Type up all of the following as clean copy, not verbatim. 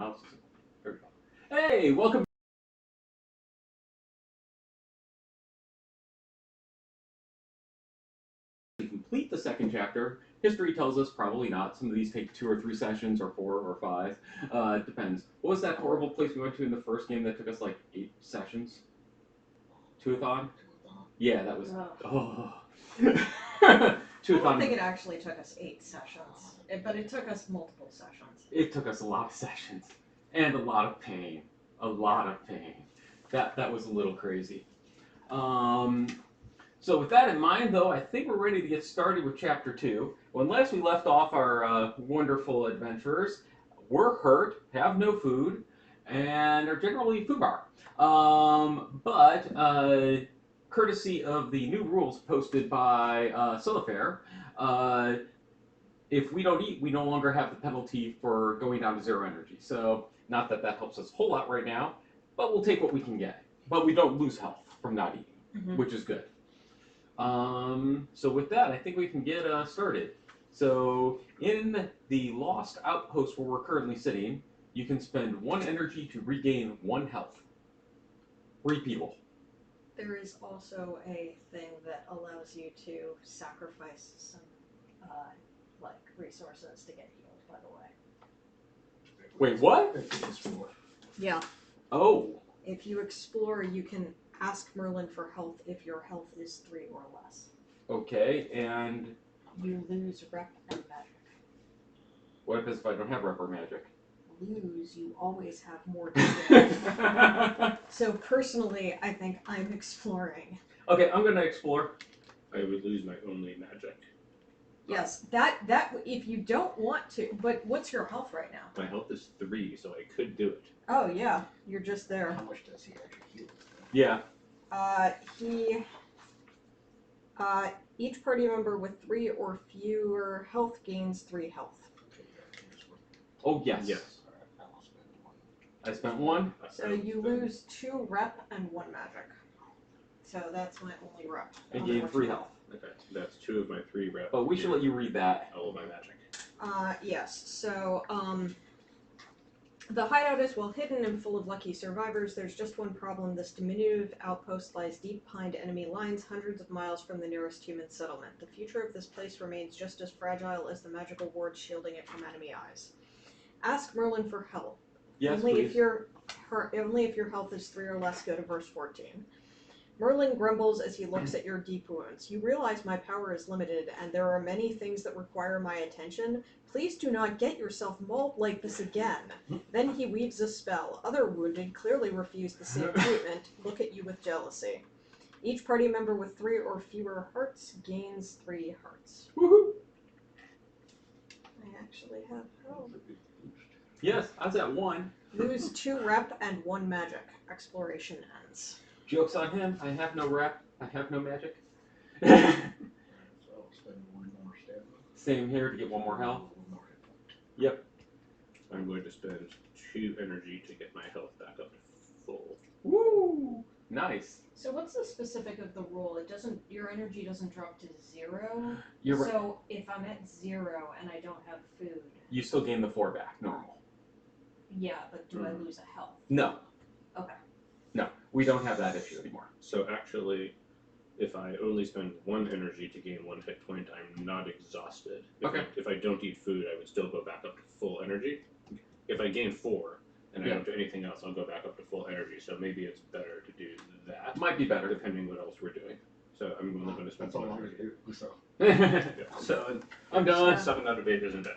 mouse isn't. There we go. Hey, welcome. To complete the second chapter, history tells us probably not. Some of these take 2 or 3 sessions, or 4 or 5. It depends. What was that horrible place we went to in the first game that took us like 8 sessions? Tuathon? Yeah, that was. Oh. I don't think it actually took us 8 sessions, but it took us multiple sessions. It took us a lot of sessions. And a lot of pain. A lot of pain. That was a little crazy. So with that in mind, though, I think we're ready to get started with Chapter 2. When last we left off our wonderful adventurers, we're hurt, have no food, and are generally foobar. But courtesy of the new rules posted by Silifair, if we don't eat, we no longer have the penalty for going down to 0 energy. So, not that that helps us a whole lot right now, but we'll take what we can get. But we don't lose health from not eating, which is good. So with that, I think we can get started. So, in the Lost Outpost where we're currently sitting, you can spend 1 energy to regain 1 health. Repeatable. There is also a thing that allows you to sacrifice some resources to get healed, by the way. Wait, what? Yeah. Oh. If you explore, you can ask Merlin for health if your health is 3 or less. Okay, and you lose rep and magic. What happens if I don't have rep or magic? Lose, you always have more to give. So personally, I think I'm exploring. Okay, I'm gonna explore. I would lose my only magic. Yes, that if you don't want to, but what's your health right now? My health is 3, so I could do it. Oh yeah, you're just there. How much does he actually heal? Yeah. Each party member with 3 or fewer health gains 3 health. Okay, yeah, here's what. Oh yes. Yes. Alright, I'll spend 1. I spent 1. So you lose 2 rep and 1 magic. So that's my only rep. And gain 3 health. Okay, that's 2 of my 3 rep. But we should let you read that. All of my magic. Yes. So, the hideout is well hidden and full of lucky survivors. There's just one problem. This diminutive outpost lies deep behind enemy lines, hundreds of miles from the nearest human settlement. The future of this place remains just as fragile as the magical wards shielding it from enemy eyes. Ask Merlin for help. Yes, only please. Only if your health is 3 or less, go to verse 14. Merlin grumbles as he looks at your deep wounds. You realize my power is limited, and there are many things that require my attention. Please do not get yourself mauled like this again. Then he weaves a spell. Other wounded clearly refuse the same treatment, look at you with jealousy. Each party member with 3 or fewer hearts gains 3 hearts. Woohoo! I actually have health. Yes, I was at 1. Lose 2 rep and 1 magic. Exploration ends. Joke's on him. I have no rep. I have no magic. So I'll spend 1 more stamina. Same here to get 1 more health. 1 more hit point. Yep. I'm going to spend 2 energy to get my health back up to full. Woo! Nice. So what's the specific of the rule? Your energy doesn't drop to 0. You're right. So if I'm at 0 and I don't have food. You still gain the 4 back, normal. Yeah, but do I lose a health? No. Okay. No, we don't have that issue anymore. So actually, if I only spend 1 energy to gain 1 hit point, I'm not exhausted. If I don't eat food, I would still go back up to full energy. If I gain 4 and I don't do anything else, I'll go back up to full energy. So maybe it's better to do that. Might be better. Depending what else we're doing. So I'm only going to spend That's all 1 I'm energy. going to do. So. Yeah. So I'm done. 7 out of 8 isn't bad.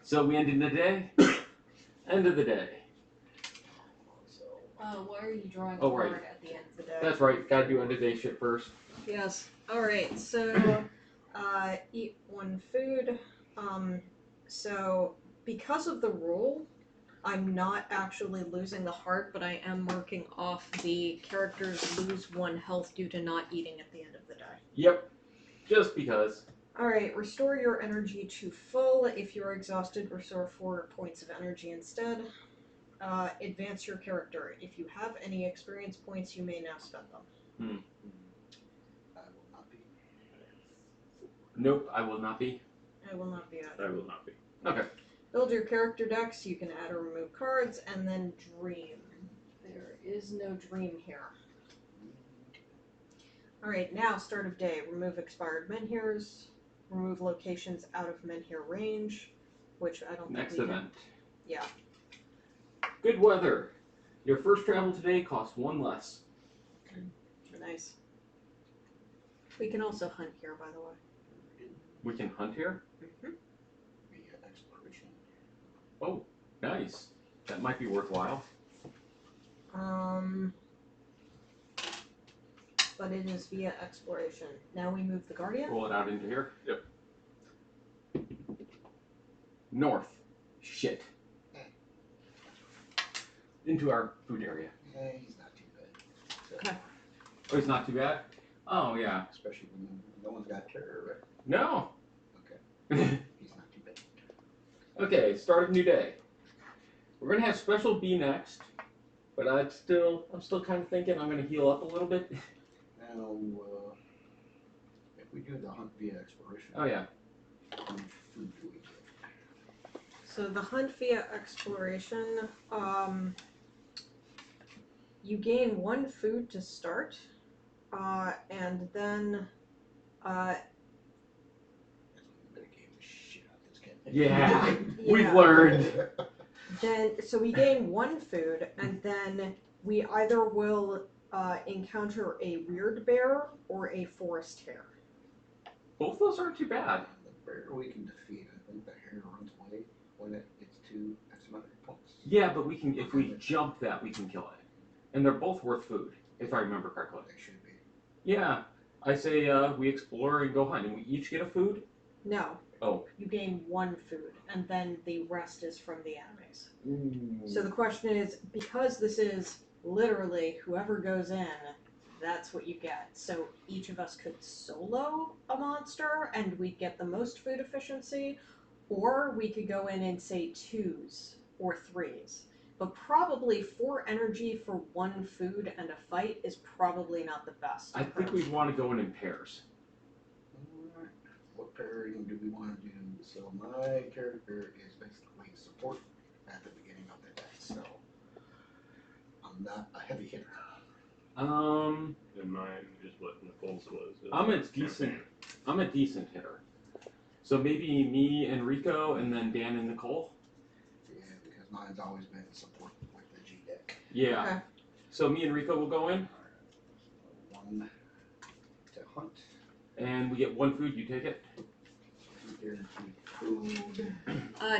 So we ended the day. End of the day. Why are you drawing a Oh, right. card at the end of the day? That's right. Gotta do end of day shit first. Yes. Alright, so, eat 1 food. So, because of the rule, I'm not actually losing the heart, but I am marking off the characters lose 1 health due to not eating at the end of the day. Yep. Just because. Alright, restore your energy to full. If you're exhausted, restore 4 points of energy instead. Advance your character. If you have any experience points, you may now spend them. I will not be. Nope, I will not be. I will not be I will not be. Okay. Build your character deck so you can add or remove cards, and then dream. There is no dream here. Alright, now start of day. Remove expired menhirs. Remove locations out of menhir range, which I don't Next think we event. did. Yeah. Good weather. Your first travel today costs 1 less. Nice. We can also hunt here, by the way. We can hunt here? Mm-hmm. Via exploration. Oh, nice. That might be worthwhile. But it is via exploration. Now we move the Guardian. Roll it out into here. Yep. North. Shit. Into our food area. Yeah, he's not too bad. Okay. Oh, he's not too bad? Oh, yeah. Especially when no one's got terror, No. right? Okay. He's not too bad. Okay, start of new day. We're gonna have special B next, but I'm still kind of thinking I'm gonna heal up a little bit. Now, if we do the hunt via exploration, Oh yeah. how much food do we get? So the hunt via exploration, you gain 1 food to start, and then That's when we better game the shit out of this campaign. Yeah. Yeah. We've learned. so we gain 1 food, and then we either will encounter a weird bear or a forest hare. Both those aren't too bad. The bear we can defeat. I think the hare runs away when it gets to X amount of points. Yeah, but we can if we jump that we can kill it. And they're both worth food, if I remember correctly. They should be. Yeah. I say we explore and go hunting. We each get a food? No. Oh. You gain 1 food, and then the rest is from the enemies. Ooh. So the question is, because this is literally whoever goes in, that's what you get. So each of us could solo a monster, and we'd get the most food efficiency, or we could go in and say 2s or 3s. But probably 4 energy for 1 food and a fight is probably not the best. I think we'd want to go in pairs. Alright. What pairing do we want to do? So my character is basically support at the beginning of the day, so I'm not a heavy hitter. And mine is what Nicole's was. I'm a decent hitter. So maybe me and Rico, and then Dan and Nicole. Yeah, because mine's always been support with the G deck. Yeah. Okay. So me and Rico will go in, So 1 to hunt. and we get 1 food. You take it. Guaranteed food.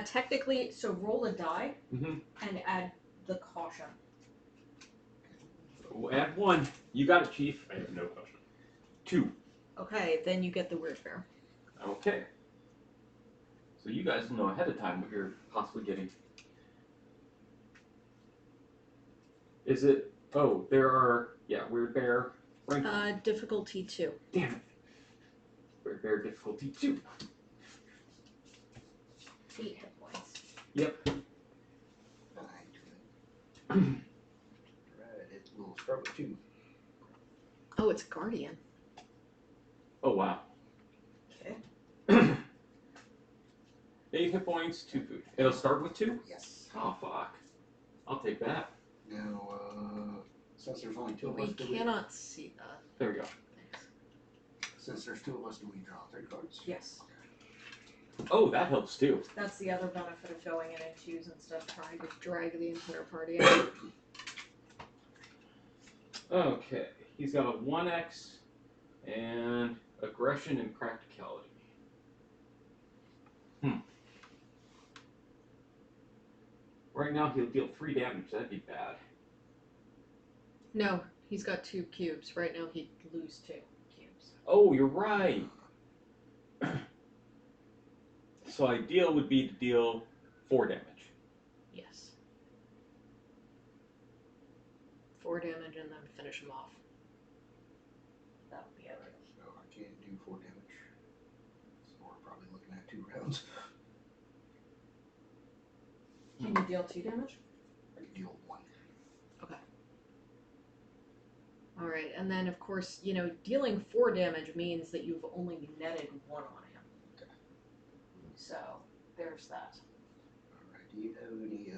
Technically, so roll a die Mm-hmm. and add the caution. We'll add 1. You got it, Chief. I have no question. 2. Okay, then you get the weird bear. Okay. So you guys will know ahead of time what you're possibly getting. Is it? Oh, there are. Yeah, weird bear. Rank. Difficulty 2. Damn it. Weird bear difficulty 2. 8 hit points. Yep. Fine to it. Right, it will start with 2. Oh, it's Guardian. Oh wow. Okay. 8 hit points, 2 food. It'll start with 2? Yes. Oh fuck. I'll take that. Now, since there's only 2 of We us, cannot see that. There we go. since there's 2 of us, do we draw 3 cards? Yes. Oh, that helps too. That's the other benefit of going in and twos instead of trying to drag the entire party out. Okay. He's got a 1x and aggression and practicality. Right now he'll deal 3 damage. That'd be bad. No, he's got 2 cubes. Right now he'd lose 2 cubes. Oh, you're right. So ideal would be to deal 4 damage. Yes. 4 damage and then finish him off. That would be it. So I can't do 4 damage. So we're probably looking at 2 rounds. Can you deal 2 damage? I can deal 1. Alright, and then of course, you know, dealing 4 damage means that you've only netted 1 on him. Okay. So, there's that. Do you have any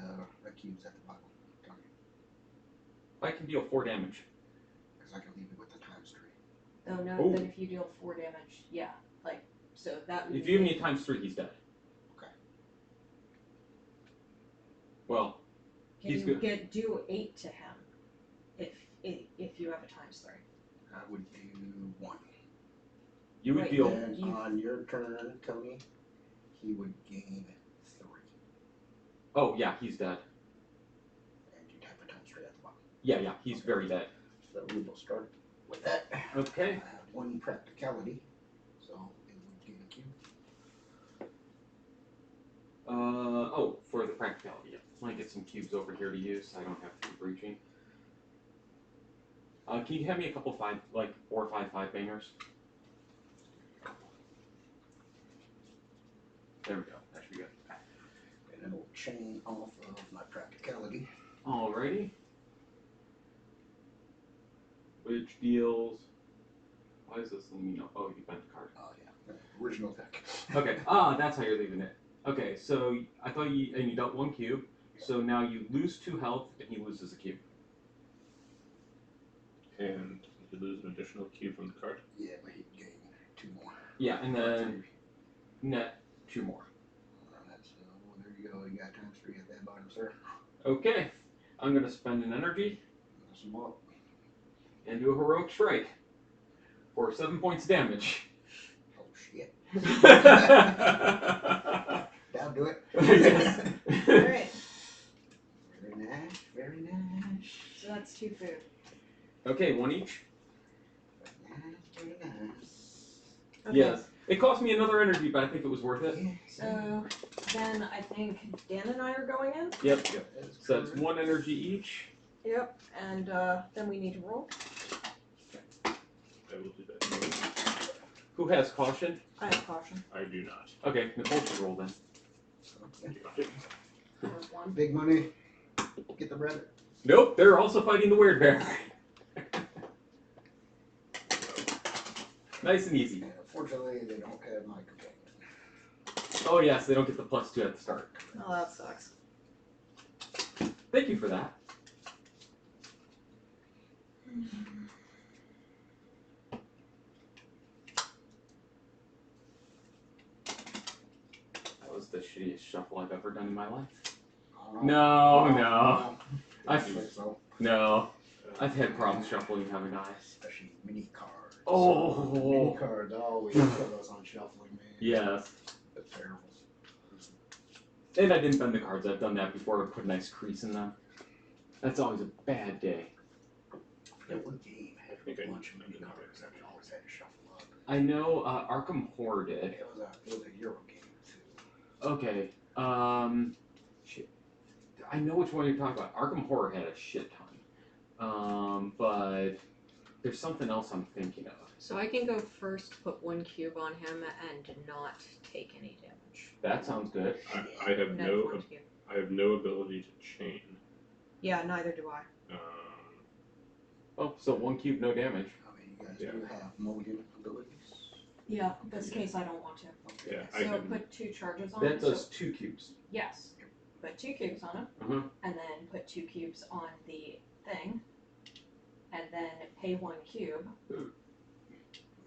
red cubes at the bottom, Tony? I can deal 4 damage. Because I can leave it with the times 3. Oh no, Oh. then if you deal 4 damage, yeah, like, so that would If be you have any times 3, he's dead. Okay. Well, Can he's you good. do 8 to him if you have a times 3? I would do 1. You would Wait, deal. Then you- on your turn, Tony, he would gain 3. Oh, yeah, he's dead. And you'd have a times 3 at the bottom. Yeah, he's very dead. So we will start with that. Okay. I have 1 practicality, so it would gain a cube. Oh, for the practicality, yeah. Let me get some cubes over here to use so I don't have to keep reaching. Can you hand me a couple 4 or 5 bangers? There we go. That should be good. And it'll chain off of my practicality. Alrighty. Which deals. Why is this letting me know? Oh, you bent the card. Oh yeah, original deck. Okay. That's how you're leaving it. Okay, so I thought you dealt 1 cube. So now you lose 2 health and he loses a cube. And you lose an additional cube from the card. Yeah, but he'd gain 2 more. Yeah, and then net 2 more. Alright, so there you go. You got times 3 at that bottom, sir. Okay. I'm gonna spend an energy Mess them up. and do a heroic strike for 7 points damage. Oh shit. Yes. That'll do it. Alright, Very nice, very nice. So that's 2 food. Okay, 1 each. Very nice, very nice. okay. Yes. It cost me another energy, but I think it was worth it. So then I think Dan and I are going in. Yep. That's So it's correct. 1 energy each. Yep, and then we need to roll. I will do that. Who has caution? I have caution. I do not. Okay, Nicole should roll then. Okay. that was 1. Big money. Get the bread. Nope, they're also fighting the weird bear. Nice and easy. And unfortunately, they don't have my companion. Oh yes, they don't get the +2 at the start. Oh, that sucks. Thank you for that. That was the shittiest shuffle I've ever done in my life. No, no, I I've- think so. no. I've had problems shuffling, haven't I? Especially mini cards. Oh. Mini cards always kill us on shuffling, man. Yes. That's terrible. And I didn't bend the cards. I've done that before. I put a nice crease in them. That's always a bad day. That one game had think I a bunch of need mini to cards that we always had to shuffle up. I know Arkham Horror did. It was a Euro game too. Okay. Shit. I know which one you're talking about. Arkham Horror had a shit ton. But there's something else I'm thinking of. So I can go first, put 1 cube on him, and not take any damage. That sounds good. I have Net no 1 cube. I have no ability to chain. Yeah, neither do I. Oh, so 1 cube, no damage. I mean, you guys Yeah. do have mulligan abilities. Yeah, in this case I don't want to. Okay. Yeah, I So can. put 2 charges on That him. does So, 2 cubes. yes. Put 2 cubes on him, Uh-huh. and then put 2 cubes on the thing, and then pay 1 cube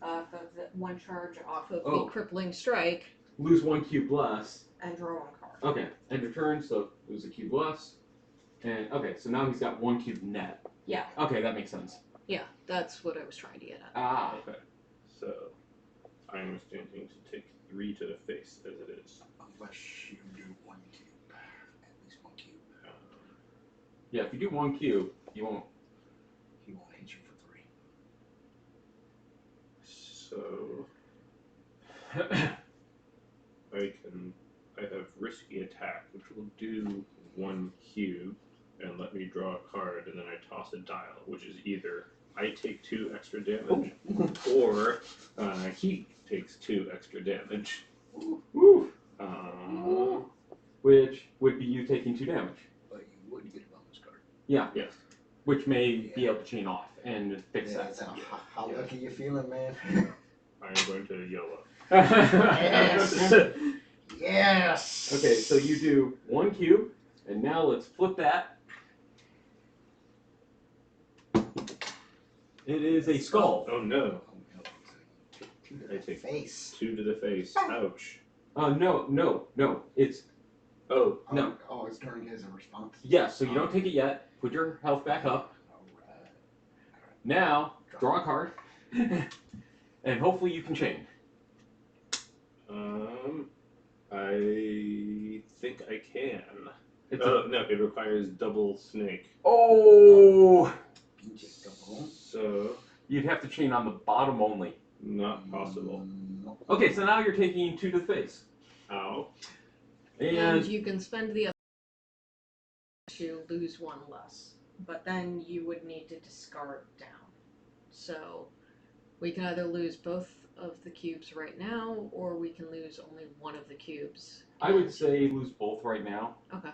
off of the 1 charge off of Oh. The crippling strike, Lose 1 cube less. and draw 1 card. Okay. End your turn, so lose a cube less. And okay, so now he's got 1 cube net. Yeah. Okay, that makes sense. Yeah, that's what I was trying to get at. Ah. Okay. So I am standing to take 3 to the face as it is. Unless you do 1 cube. At least 1 cube. Yeah, if you do 1 cube, you won't. He won't hit you for 3. So I have risky attack, which will do 1 cube and let me draw a card, and then I toss a dial, which is either I take 2 extra damage or he takes 2 extra damage. Woo. Uh, Which would be you taking 2 damage. But you would get a bonus card. Yeah. yes. Which may be able to chain off and fix Yeah, that. that's how lucky you feeling, man? I am going to yell up. Yes. Yes! Okay, so you do 1 cube, and now let's flip that. It is a skull. Oh no. I take face. 2 to the face. Ouch. No. It's Oh. No. Oh, it's turning as a response. yes. So you don't take it yet. Put your health back up. Alright. Now draw a card, and hopefully you can chain. I think I can. It's No, it requires double snake. Oh, So, you'd have to chain on the bottom only. not possible. No. Okay, so now you're taking 2 to the face, Ow. And and you can spend the other to lose 1 less, but then you would need to discard down. So we can either lose both of the cubes right now, or we can lose only 1 of the cubes. I would say lose both right now. Okay.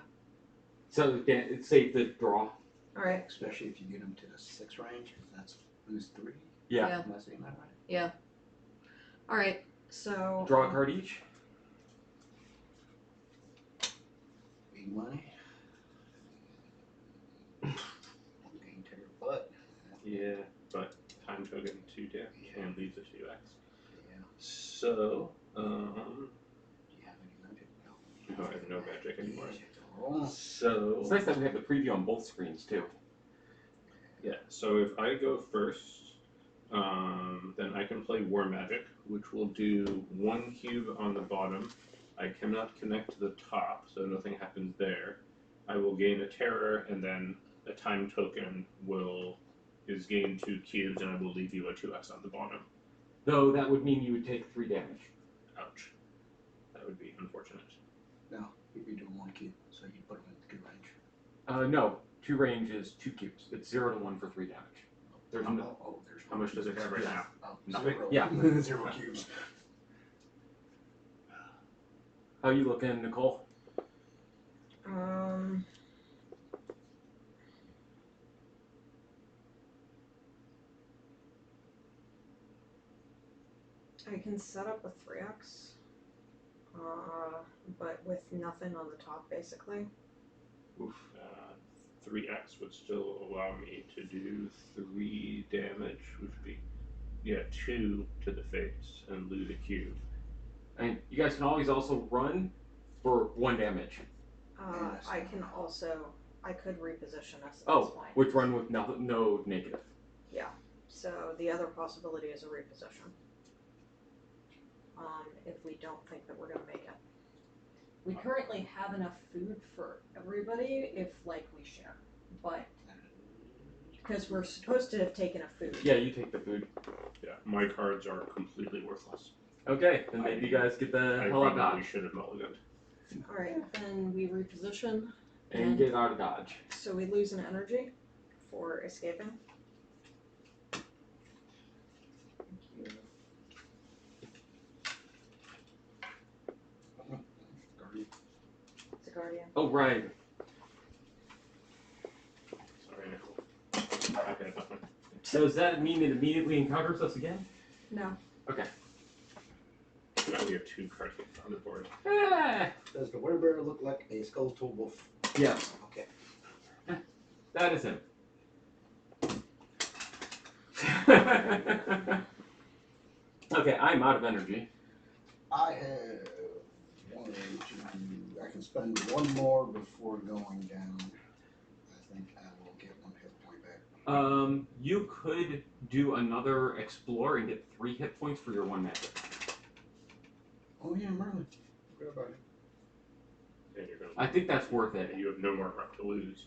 So again, it's safe to draw. Alright. Especially if you get them to the 6 range, because that's lose 3. Yeah. Yeah. Am I saying that right? Yeah. Alright, so. Draw a card each. Big money. Gain to your butt. Yeah, but time token 2 damage and leaves a 2x. Yeah. So, Do you have any magic? no, I have no magic anymore. Oh. So, It's nice that we have the preview on both screens too. yeah, so if I go first, then I can play War Magic, which will do 1 cube on the bottom. I cannot connect to the top, so nothing happens there. I will gain a terror, and then a time token is gained 2 cubes, and I will leave you a 2x on the bottom. Though that would mean you would take 3 damage. Ouch. That would be unfortunate. No, you'd be doing 1 cube, so you put them in 2 range. No, 2 range is 2 cubes. It's 0 to 1 for 3 damage. There's no. There's How much does it have right now? Oh, Nothing? 0. Yeah. 0 cubes. How you looking, Nicole? I can set up a 3x, but with nothing on the top, basically. Oof. 3x would still allow me to do 3 damage, which would be, 2 to the face and lose a cube. And you guys can always also run for 1 damage. I could reposition us at this Oh, point. which run with no negative. So the other possibility is a reposition. If we don't think that we're gonna make it. We currently have enough food for everybody if we share, but because we're supposed to have taken a food. Yeah, you take the food. Yeah, my cards are completely worthless. Okay, then maybe you guys get the I hell out of probably Dodge. should have mulliganed. Alright, then we reposition. And get out of Dodge. So we lose an energy for escaping. It's a guardian. Oh, right. Sorry, Nicole. Okay, nothing. So does that mean it immediately encounters us again? No. Okay. Now we have 2 cards on the board. Ah, Does the werebear look like a skeletal wolf? yes, Okay. that is him. Okay, I'm out of energy. I have 1, 2. I can spend 1 more before going down. I think I will get 1 hit point back. You could do another explore and get 3 hit points for your 1 magic. Oh yeah, Merlin. Forgot about it. And you're gonna I think that's worth it. and you have no more crap to lose.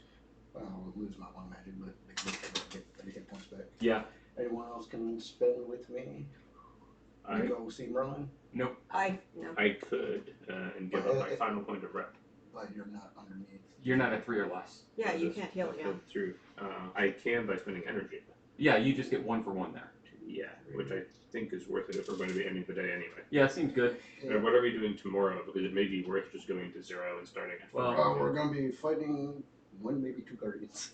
Well, I'll lose my 1 magic, but they get 30 hit points back. Yeah. Anyone else can spend with me? I Go see Merlin, No. I could and give up my final point of rep. but you're not underneath. You're not at 3 or less. Yeah, you Just can't heal go again. Through. I can by spending energy. Yeah, you just get 1 for 1 there. Yeah, which I think is worth it if we're going to be ending the day anyway. Yeah, seems good. Yeah. What are we doing tomorrow? Because it may be worth just going to 0 and starting at 4. Well, We're gonna be fighting 1, maybe 2 guardians.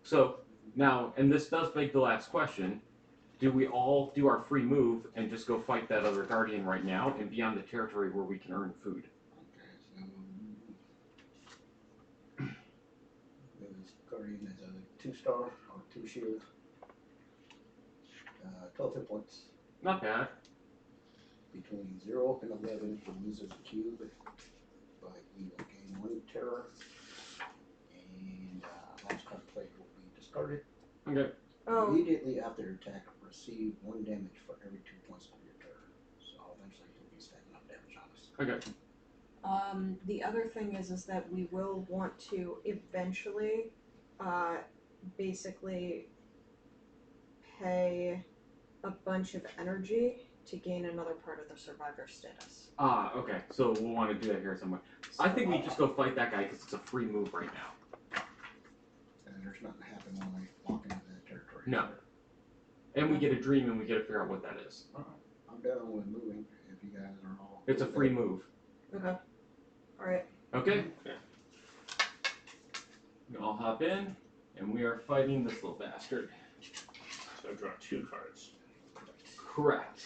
So now, and this does beg the last question, do we all do our free move and just go fight that other guardian right now and be on the territory where we can earn food? Guardian is a 2-star or 2 shield. 12 hit points. Not bad. Between 0 and 11, he loses a cube, but he will gain 1 terror. And last card played will be discarded. Okay. Oh, Immediately after attack, receive 1 damage for every 2 points of your terror. So eventually he'll be stacking up damage on us. Okay. the other thing is that we will want to eventually, basically pay a bunch of energy to gain another part of the survivor status. Ah, okay. So we'll want to do that here somewhere. I think we just go fight that guy because it's a free move right now. And there's nothing happen when we walk into that territory. No. And we get a dream and we get to figure out what that is. I'm down with moving if you guys are all. It's a free move. Okay. Alright. Okay? Okay. We all hop in and we are fighting this little bastard. So I draw 2 cards. Correct.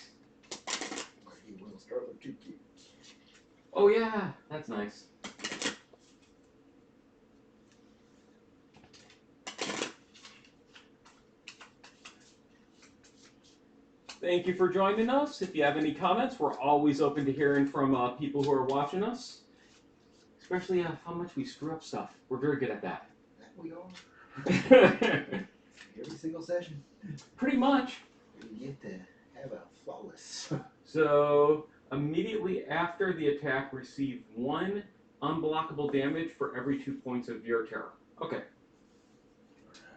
But he will start with 2 cubes. Oh yeah, that's nice. Thank you for joining us. If you have any comments, we're always open to hearing from people who are watching us. Especially how much we screw up stuff. We're very good at that. That we are. Every single session. Pretty much. We get to have a flawless. So, immediately after the attack, receive 1 unblockable damage for every 2 points of your terror. Okay.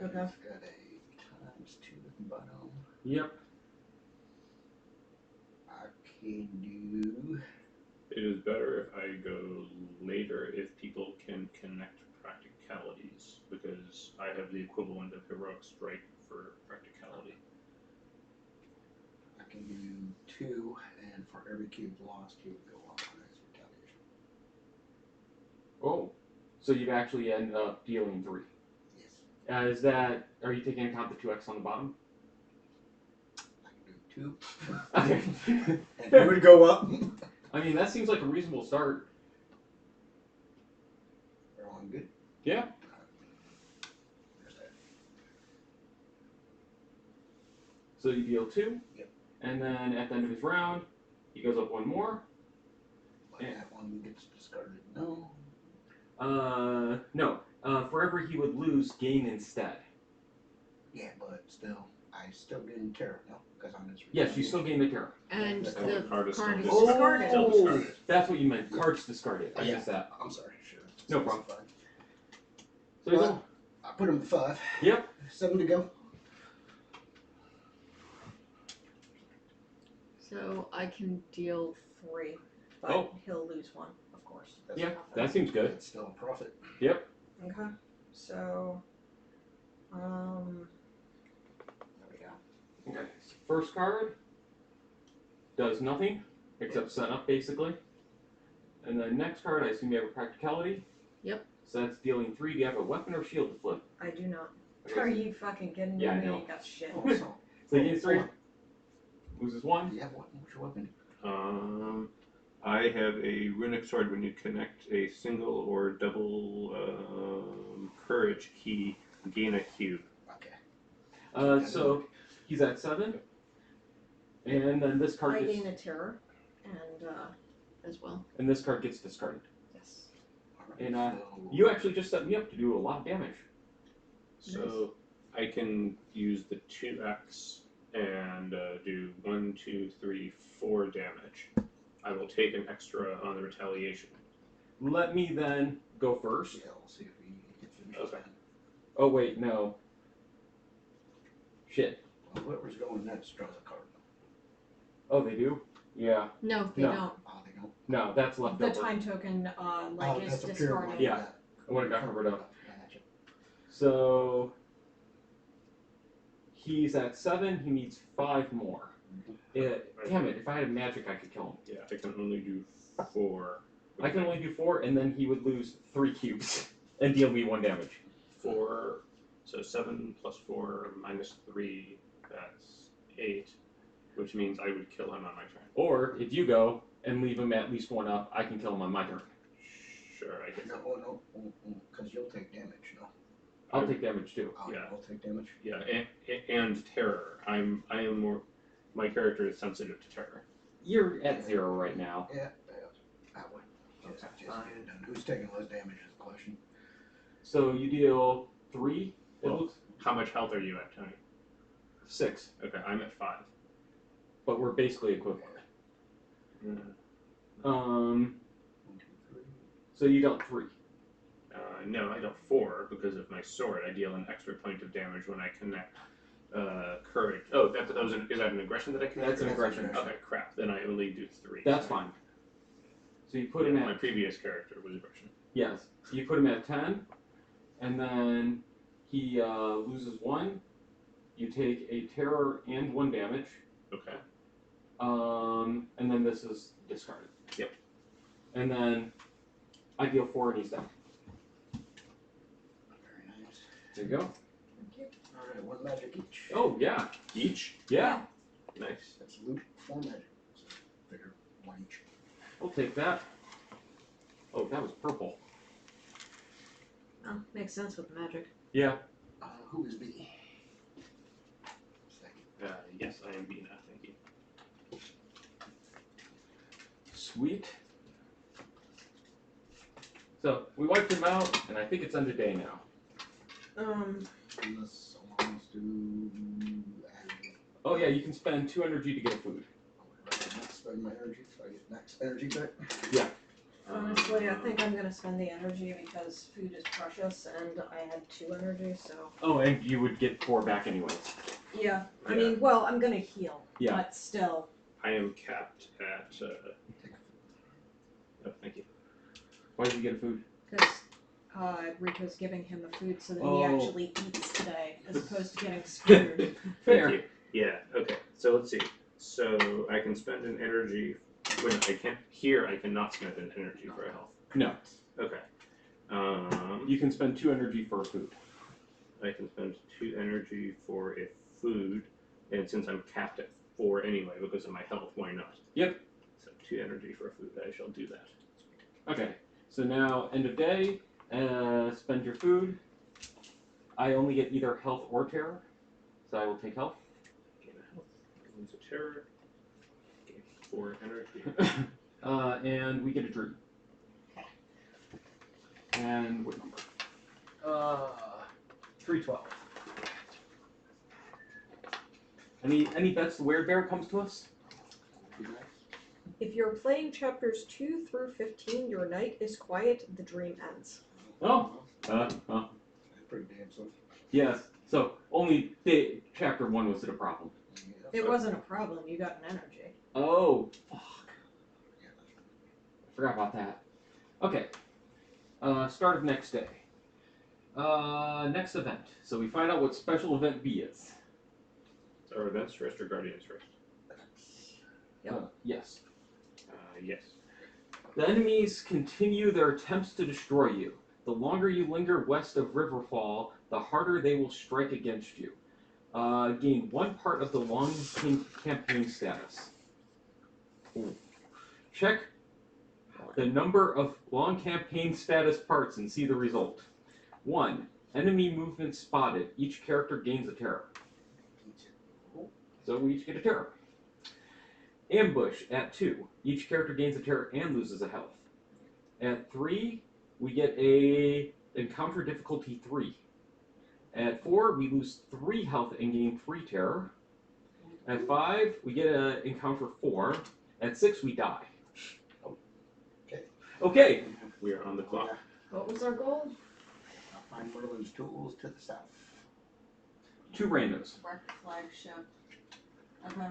Okay. Got a ×2 at the bottom. Yep. I can do. It is better if I go later if people can connect practicalities, because I have the equivalent of heroic strike for practicality. I can do 2, and for every cube lost, he would go off on his retaliation. Oh. So you've actually ended up dealing 3. Yes. Is that, are you taking into account the 2x on the bottom? I can do 2. Okay. And he would go up. I mean, that seems like a reasonable start. Everyone good? Yeah. There's that. So you deal 2. Yep. And then at the end of his round, he goes up 1 more. But that one gets discarded. No. No. Forever he would lose, gain instead. Yeah, but still, I still get in terror. No, because I'm just. Yes, you still gain the terror. And The the card is card is still discarded. Still discarded. That's what you meant. Cards discarded. I Yeah. missed that. I'm sorry. Sure. No problem. Fine. So he's Well- all- I put him at 5. Yep. 7 to go. So I can deal 3, but Oh. he'll lose 1, of course. That's Yeah, nothing. that seems good. It's still a profit. Yep. Okay. So, there we go. Okay. So first card does nothing except set up basically. And then next card, I assume you have a practicality. Yep. So that's dealing 3. Do you have a weapon or shield to flip? I do not. Okay, Are so- you fucking kidding me? Yeah, I You know. ain't got shit. Oh, so, So he gains 3, hold loses on. 1. Do you have what? What's your weapon? I have a runic sword. When you connect a single or double courage key, gain a cube. Okay. So he's at 7. And then this card I gets, gain a terror, and as well. and this card gets discarded. Yes. Alright, And, so You actually just set me up to do a lot of damage. So I can use the 2x and do 1, 2, 3, 4 damage. I will take an extra on the retaliation. Let me then go first. Yeah, we'll see if he finishes Okay. that. Oh wait, no. Shit. Well, whoever's going next draws a card. Oh, they do? Yeah. No, they No. don't. Oh, they don't. No, that's left The over. time token, Oh, is that's a pure discarded. one. Yeah. I would've got covered up. Gotcha. So he's at 7. He needs 5 more. Damn it! If I had magic, I could kill him. Yeah, I can only do 4. I can only do 4, and then he would lose 3 cubes and deal me 1 damage. 4, so 7 plus 4 minus 3, that's 8, which means I would kill him on my turn. Or if you go and leave him at least 1 up, I can kill him on my turn. Sure, I guess. No, because you'll take damage, no? I'll take damage too. Oh, Yeah. I'll take damage. Yeah, and terror. I am more. My character is sensitive to terror. You're at 0 right now. Yeah, that one. Just get it done. Who's taking less damage is the question. So you deal 3. It Well, looks How much health are you at, Tony? 6, Okay, I'm at 5. but we're basically equivalent. One, two, three. So you dealt 3. No, I dealt 4 because of my sword. I deal an extra point of damage when I connect courage. Oh, is that an aggression that I connect? That's an aggression. Okay, crap. Then I only do 3. That's fine. So you put him My at previous character was aggression. yes. So you put him at 10, and then he loses 1. You take a terror and 1 damage. Okay. And then this is discarded. Yep. And then I deal 4 and he's down. Very nice. There you go. Alright, 1 magic each. Oh yeah. Each? Yeah. Nice. That's loot, 4 magic. So figure 1 each. I'll take that. Oh, that was purple. Oh, makes sense with magic. Yeah. Who is B? Second. Yes, I am Bina. Thank you. Sweet. So we wiped him out, and I think it's end of day now. Unless someone wants to add Oh yeah, you can spend 2 energy to get a food. spend my energy, so I get max energy back. Honestly, I think I'm gonna spend the energy because food is precious, and I had 2 energy, so. Oh, and you would get 4 back anyways. Yeah. I Yeah. mean, well, I'm gonna heal. Yeah. But still. I am capped at. Oh, thank you. Why did you get a food? Because Rika's giving him the food so that he Oh. actually eats today, as opposed to getting screwed. Fair. Thank you. Yeah, okay. So let's see. So I can spend an energy. When I can't. Here, I cannot spend an energy for a health. No. Okay. You can spend 2 energy for food. I can spend 2 energy for a food, and since I'm capped at 4 anyway because of my health, why not? Yep. So 2 energy for a food. I shall do that. Okay. So now, end of day, spend your food. I only get either health or terror, so I will take health. Gain a health. Lose a terror. Gain 4 energy. And we get a dream. And what number? 312. Any bets the Weird Bear comes to us? Be nice. If you're playing chapters 2 through 15, your night is quiet, the dream ends. Oh. That's pretty damn so. Yes. So only chapter 1 was it a problem. Yeah. It wasn't a problem, you got an energy. Oh. Fuck. Yeah. Forgot about that. Okay. Start of next day. Next event. So we find out what special event B is. Or events first or guardians first? Yes. Yes. The enemies continue their attempts to destroy you. The longer you linger west of Riverfall, the harder they will strike against you. Gain 1 part of the long campaign status. Ooh. Check the number of long campaign status parts and see the result. 1. Enemy movement spotted. Each character gains a terror. So we each get a terror. Ambush at 2. Each character gains a terror and loses a health. At 3, we get a encounter difficulty 3. At 4, we lose 3 health and gain 3 terror. At 5, we get an encounter 4. At 6, we die. Okay. We are on the clock. What was our goal? I'll find Merlin's tools to the south. 2 randos. Wreck the flagship. Okay.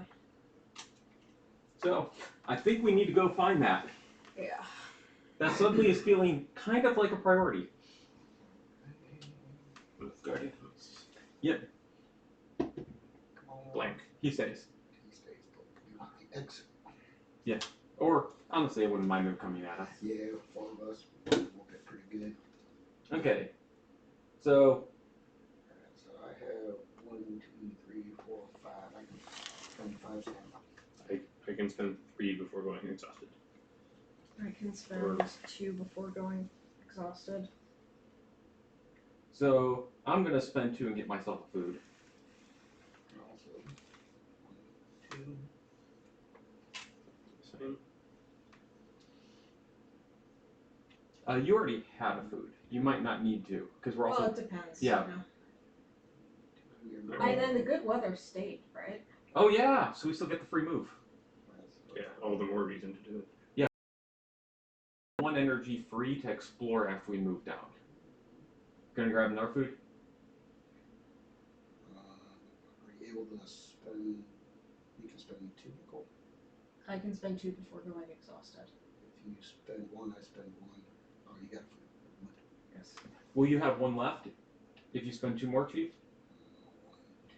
So I think we need to go find that. Yeah. That suddenly is feeling kind of like a priority. Guardians. Yep. Come on. Blank. He stays. He stays put. You want the exit. Or honestly, I wouldn't mind him coming at us. Yeah, 4 of us. We'll get pretty good. Okay. So Alright, so I have 1, 2, 3, 4, 5. I can spend 5 standby. I can spend 3 before going exhausted. I can spend 2 before going exhausted. So I'm gonna spend 2 and get myself a food. Also, 1, 2. Same. You already had a food. You might not need to, because we're Well, also. it depends. Yeah. And then the good weather stayed, right? Oh yeah, so we still get the free move. Yeah, all the more reason to do it. 1 energy free to explore after we move down. Gonna grab another food? Are you able to spend? You can spend 2 nickel. I can spend 2 before going exhausted. If you spend 1, I spend 1. Oh, you got food. Never mind. Yes. Will you have 1 left if you spend 2 more, Chief? 1, 2.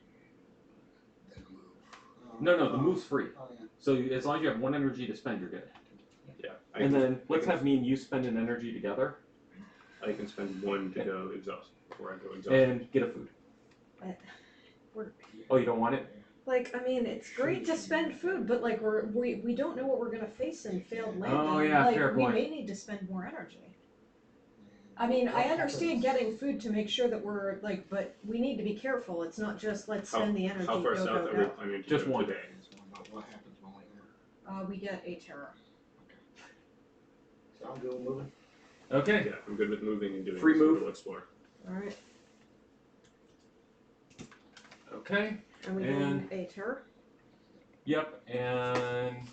Then a move. No, the move's free. Oh yeah. So as long as you have 1 energy to spend, you're good. Yeah. And then let's have me and you spend an energy together I can spend 1 to go exhaust before I go exhausted. and get a food. We're, Oh, you don't want it? like, I mean, it's great to spend food, but like we don't know what we're gonna face in failed landing. Oh, yeah, like, fair we point. may need to spend more energy. I mean, I understand getting food to make sure that we're like, but we need to be careful. It's not just let's spend the energy. How far go, south go, are we go. planning to Just go 1. today? What happens when we enter? We get a terror. Sound good with moving? Okay. Yeah, I'm good with moving and doing Free this, move. We'll explore. All right, Okay. and we And- gain a terror. Yep. And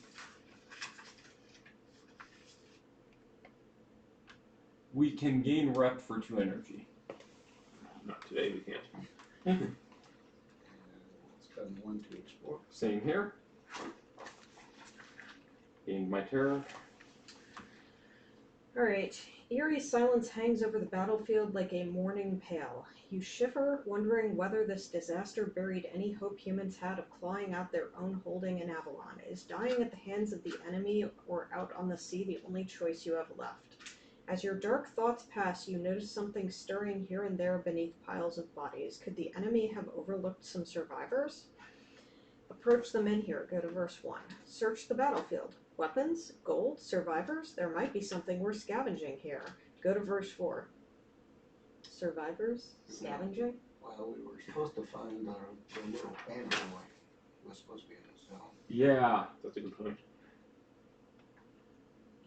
we can gain rep for 2 energy. Not today, we can't. And spend 1 to explore. Same here. Gained my terror. Alright. Eerie silence hangs over the battlefield like a mourning pall. You shiver, wondering whether this disaster buried any hope humans had of clawing out their own holding in Avalon. Is dying at the hands of the enemy or out on the sea the only choice you have left? As your dark thoughts pass, you notice something stirring here and there beneath piles of bodies. Could the enemy have overlooked some survivors? Approach the men here. Go to verse 1. Search the battlefield. Weapons? Gold? Survivors? There might be something we're scavenging here. Go to verse 4. Survivors? Scavenging? Well, we were supposed to find the little bandit boy who was supposed to be in the zone. Yeah. That's a good point.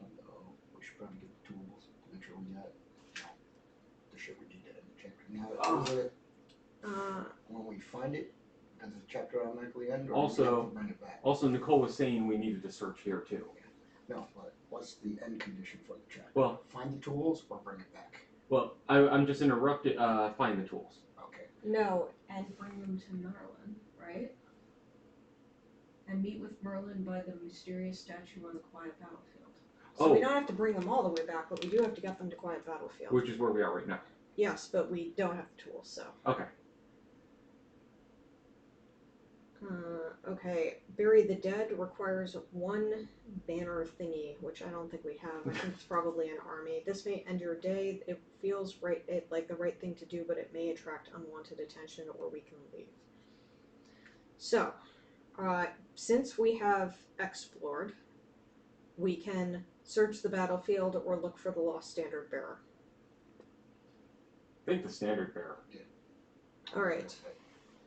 And we should probably get the tools to make sure we got the shit we need to end the chapter. Now, is it, when we find it, does the chapter automatically end, or do we Also- have to bring it back? Also, Nicole was saying we needed to search here too. No, but what's the end condition for the chapter? Well- find the tools or bring it back. Well, I'm just interrupted. Find the tools. Okay. No. And bring them to Merlin, right? And meet with Merlin by the mysterious statue on the quiet battlefield. So we Oh. don't have to bring them all the way back, but we do have to get them to Quiet Battlefield. Which is where we are right now. Yes, but we don't have the tools, so. Okay. Okay. Bury the Dead requires 1 banner thingy, which I don't think we have. I think it's probably an army. This may end your day. It feels like the right thing to do, but it may attract unwanted attention, or we can leave. So, since we have explored, we can search the battlefield or look for the lost standard bearer. I think the standard bearer. Alright.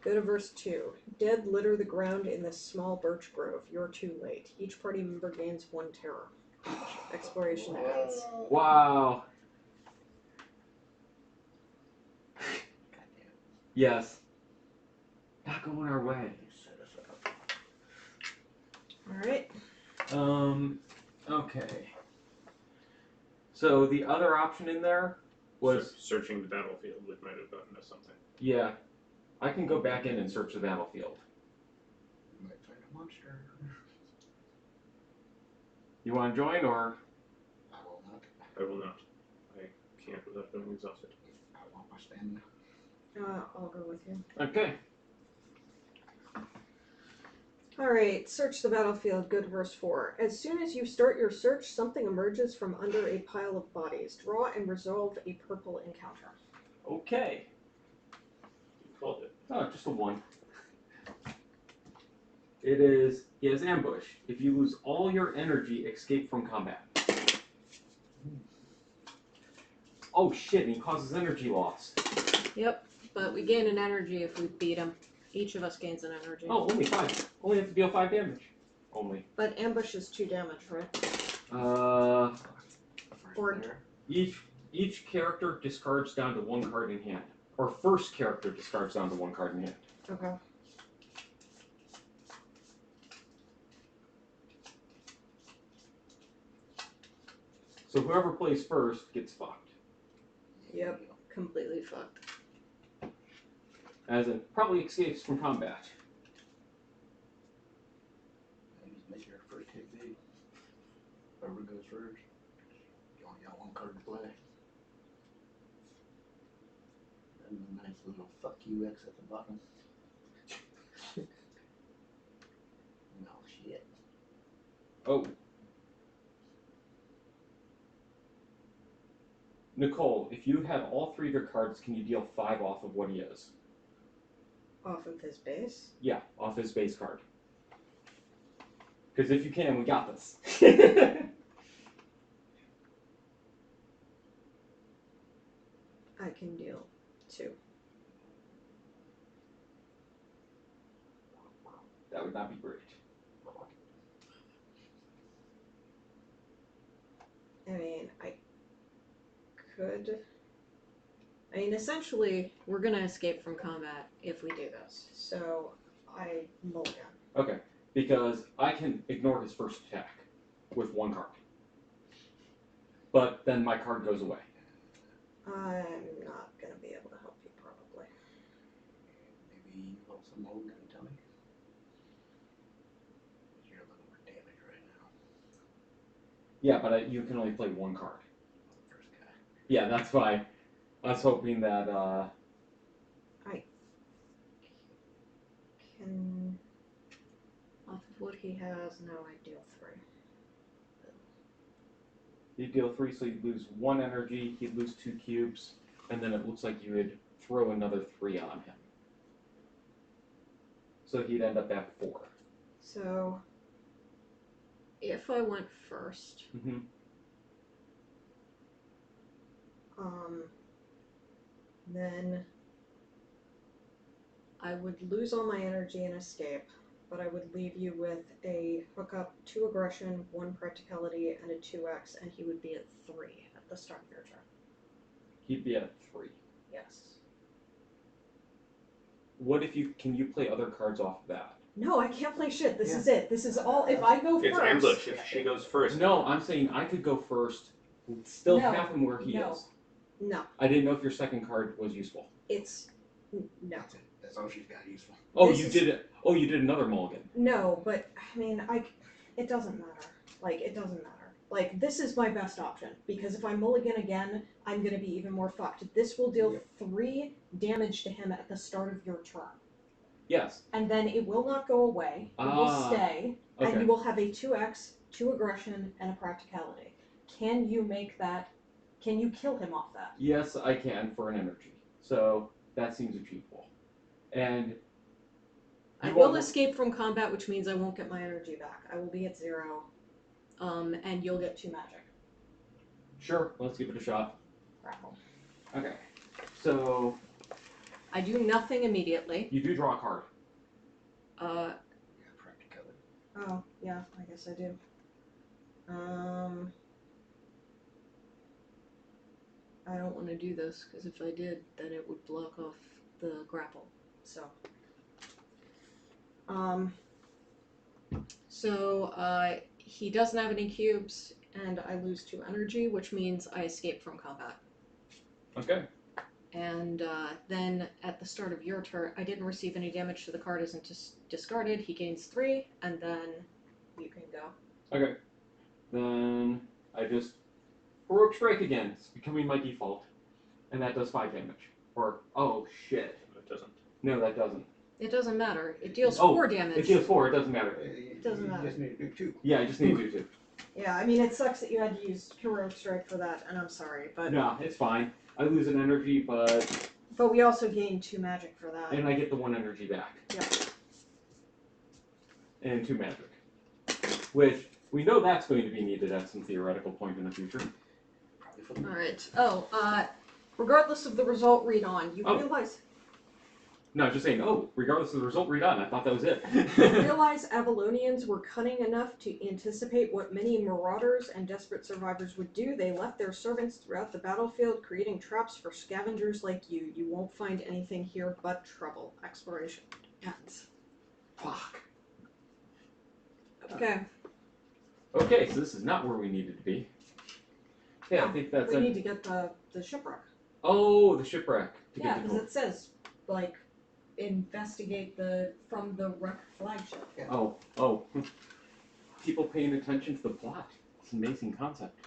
Go to verse 2. Dead litter the ground in this small birch grove. You're too late. Each party member gains 1 terror. Exploration ends. Wow. Goddamn. Yes. Not going our way. Set us up. Alright. Okay. So the other option in there was, Searching the battlefield, which might have gotten us something. yeah, I can go back in and search the battlefield. We might find a monster. You want to join, or? I will not. I will not. I can't without feeling exhausted. I want my stamina. I'll go with you. Okay. Alright, search the battlefield. Go to verse 4. As soon as you start your search, something emerges from under a pile of bodies. Draw and resolve a purple encounter. Okay. You called it. Oh, just a 1. It is, he has ambush. If you lose all your energy, escape from combat. Oh shit, he causes energy loss. Yep, but we gain an energy if we beat him. Each of us gains an energy. Oh, only 5. Only have to deal 5 damage. Only. But ambush is 2 damage, right? First Or- player. Each character discards down to 1 card in hand. Or first character discards down to 1 card in hand. Okay. So whoever plays first gets fucked. Yep. Completely fucked. As in, probably escapes from combat. Maybe make your first hit big. Whoever goes first. You only got 1 card to play. And a nice little fuck you X at the bottom. No shit. Oh. Nicole, if you have all 3 of your cards, can you deal 5 off of what he is? Off of his base? Yeah, off his base card. Because if you can, we got this. I can deal 2. That would not be great. I mean, I could. I mean, essentially, we're gonna escape from combat if we do this. So, I mulligan. Okay, because I can ignore his first attack with 1 card. But then my card goes away. I'm not gonna be able to help you, probably. Maybe you also mold and tell me. You're looking for damage right now. Yeah, but you can only play 1 card. The first guy. Yeah, that's why I was hoping that, Can. Off of what he has, no, I deal 3. you deal 3, so you'd lose 1 energy, he'd lose 2 cubes, and then it looks like you would throw another 3 on him. So he'd end up at 4. So, if I went first, Mm-hmm. then I would lose all my energy and escape, but I would leave you with a hookup, 2 aggression, 1 practicality, and a 2x, and he would be at 3 at the start of your turn. He'd be at 3. Yes. What if can you play other cards off of that? No, I can't play shit. This is it. This is all. If I go It's first. ambush if she goes first. No, I'm saying I could go first, still No, have him where he no. is. No, I didn't know if your second card was useful. it's. No. That's it. That's all she's got useful. Oh, This you is- did it. Oh, you did another mulligan. No, but I mean, it doesn't matter. Like, it doesn't matter. Like, this is my best option because if I mulligan again, I'm gonna be even more fucked. This will deal 3 damage to him at the start of your turn, Yes. and then it will not go away. It will stay, and Okay. you will have a 2x, 2 aggression, and a practicality. Can you make that? Can you kill him off that? Yes, I can for an energy. So that seems achievable. And I you will won't- escape from combat, which means I won't get my energy back. I will be at 0, and you'll get 2 magic. Sure, let's give it a shot. Grapple. Okay. So I do nothing immediately. you do draw a card. Uh, Yeah, practicality. oh, yeah, I guess I do. I don't want to do this, because if I did, then it would block off the grapple. So. He doesn't have any cubes, and I lose 2 energy, which means I escape from combat. Okay. And then at the start of your turn, I didn't receive any damage to the card, isn't discarded. He gains 3, and then you can go. Okay. Then I just heroic strike again. It's becoming my default, and that does 5 damage. Or oh shit. It doesn't. No, that doesn't. It doesn't matter. It deals Oh, 4 damage. It deals 4. It doesn't matter. Doesn't You matter. just need to do 2. Yeah, I just need to do 2. Yeah, I mean, it sucks that you had to use heroic strike for that, and I'm sorry, but No, it's fine. I lose an energy, but we also gained 2 magic for that. and I get the 1 energy back. Yeah. And 2 magic, which we know that's going to be needed at some theoretical point in the future. Probably for the All right. Oh, Regardless of the result, read on. You Oh. realize No, just saying, oh, regardless of the result, read on. I thought that was it. realize Avalonians were cunning enough to anticipate what many marauders and desperate survivors would do. They left their servants throughout the battlefield, creating traps for scavengers like you. You won't find anything here but trouble. Exploration ends. Fuck. Okay. Okay, so this is not where we needed to be. Yeah, I think that's We it. need to get the shipwreck. Oh, the shipwreck. To Yeah, get the because it says, like, investigate from the wreck flagship. Oh. People paying attention to the plot. It's an amazing concept.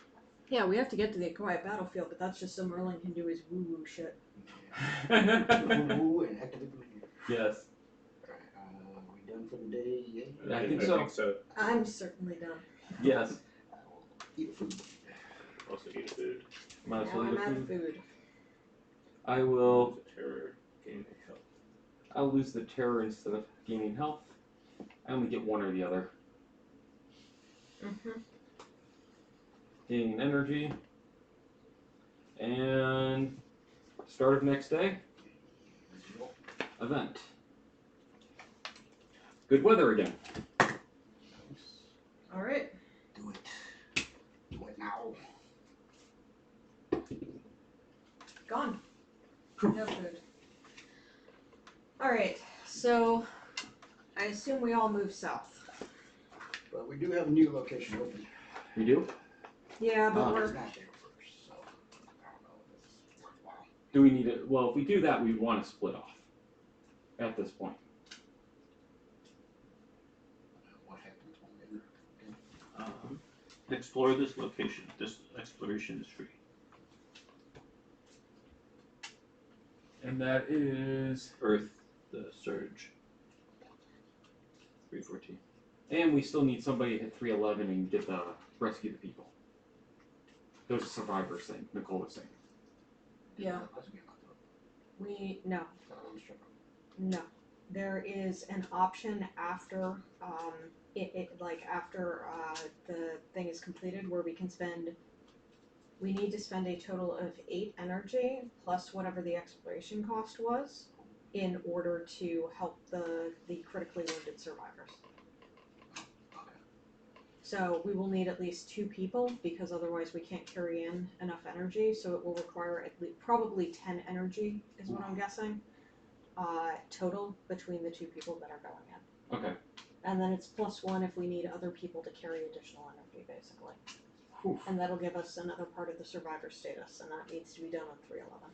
Yeah, we have to get to the quiet battlefield, but that's just so Merlin can do his woo-woo shit. Ooh, and activate the menu. Yes. Alright, we done for the day? Yeah. I think so. I'm certainly done. Yes. I will eat food. Also eat food. Might as Now well I'm eat out of food. food. I will. Terror, gain health. I'll lose the terror instead of gaining health. I only get one or the other. Mm-hmm. Gaining energy. And start of next day. Event. Good weather again. Alright. Do it. Do it now. Gone. No food. Alright, so I assume we all move south. But we do have a new location open. We do? Yeah, but Ah. we're It's not there first, so I don't know if it's worthwhile. Do we need it? Well, if we do that, we want to split off. At this point. What happens when they Explore this location. This exploration is free. And that is. Earth, the surge. 314. And we still need somebody to hit 311 and get the rescue the people. Those survivors thing, Nicole was saying. yeah. No. There is an option after after the thing is completed where we need to spend a total of 8 energy plus whatever the exploration cost was in order to help the critically wounded survivors. So we will need at least 2 people because otherwise we can't carry in enough energy, so it will require at least probably 10 energy is what I'm guessing. Total between the 2 people that are going in. Okay. And then it's +1 if we need other people to carry additional energy, basically. Whew. And that'll give us another part of the survivor status, and that needs to be done on 311.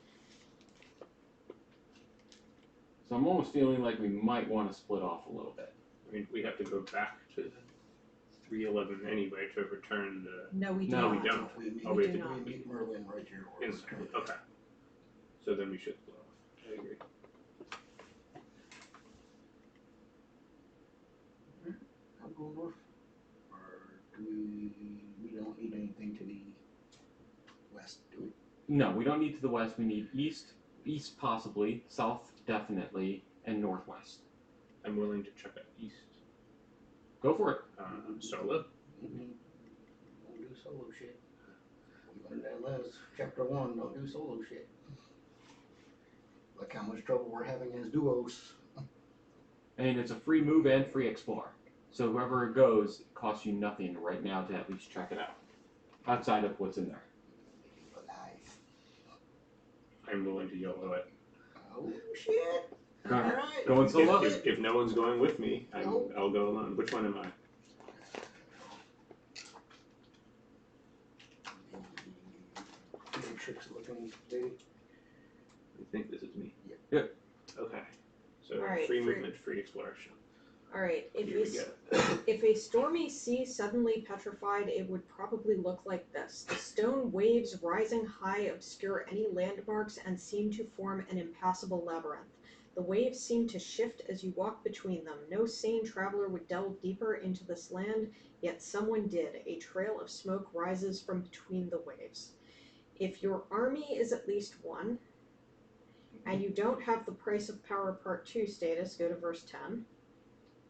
So I'm almost feeling like we might want to split off a little bit. I mean, we have to go back to 311 anyway to return the. No, we do No, not. we don't. We meet, Oh, we we do have to not. we meet Merlin right here. Where we're currently at. Okay. So then we should split off. I agree. I'll go north. Or do we don't need anything to the west, do we? No, we don't need to the west. We need east possibly, south definitely, and northwest. I'm willing to check out east. Go for it. Solo. Don't do solo shit. We learned that last chapter 1, don't do solo shit. Look how much trouble we're having as duos. And it's a free move and free explore. So whoever goes, it costs you nothing right now to at least check it out. Outside of what's in there. Alive. I'm willing to YOLO it. Oh shit. Go- Alright. Going solo? If no one's going with me, Nope. I'll go alone. Which one am I? Matrix looking lady. I think this is me. Okay. So Alright, free free- movement, free exploration. Alright, Here we go. if a stormy sea suddenly petrified, it would probably look like this. The stone waves rising high obscure any landmarks and seem to form an impassable labyrinth. The waves seem to shift as you walk between them. No sane traveler would delve deeper into this land, yet someone did. A trail of smoke rises from between the waves. If your army is at least 1, and you don't have the Price of Power Part 2 status, go to verse 10.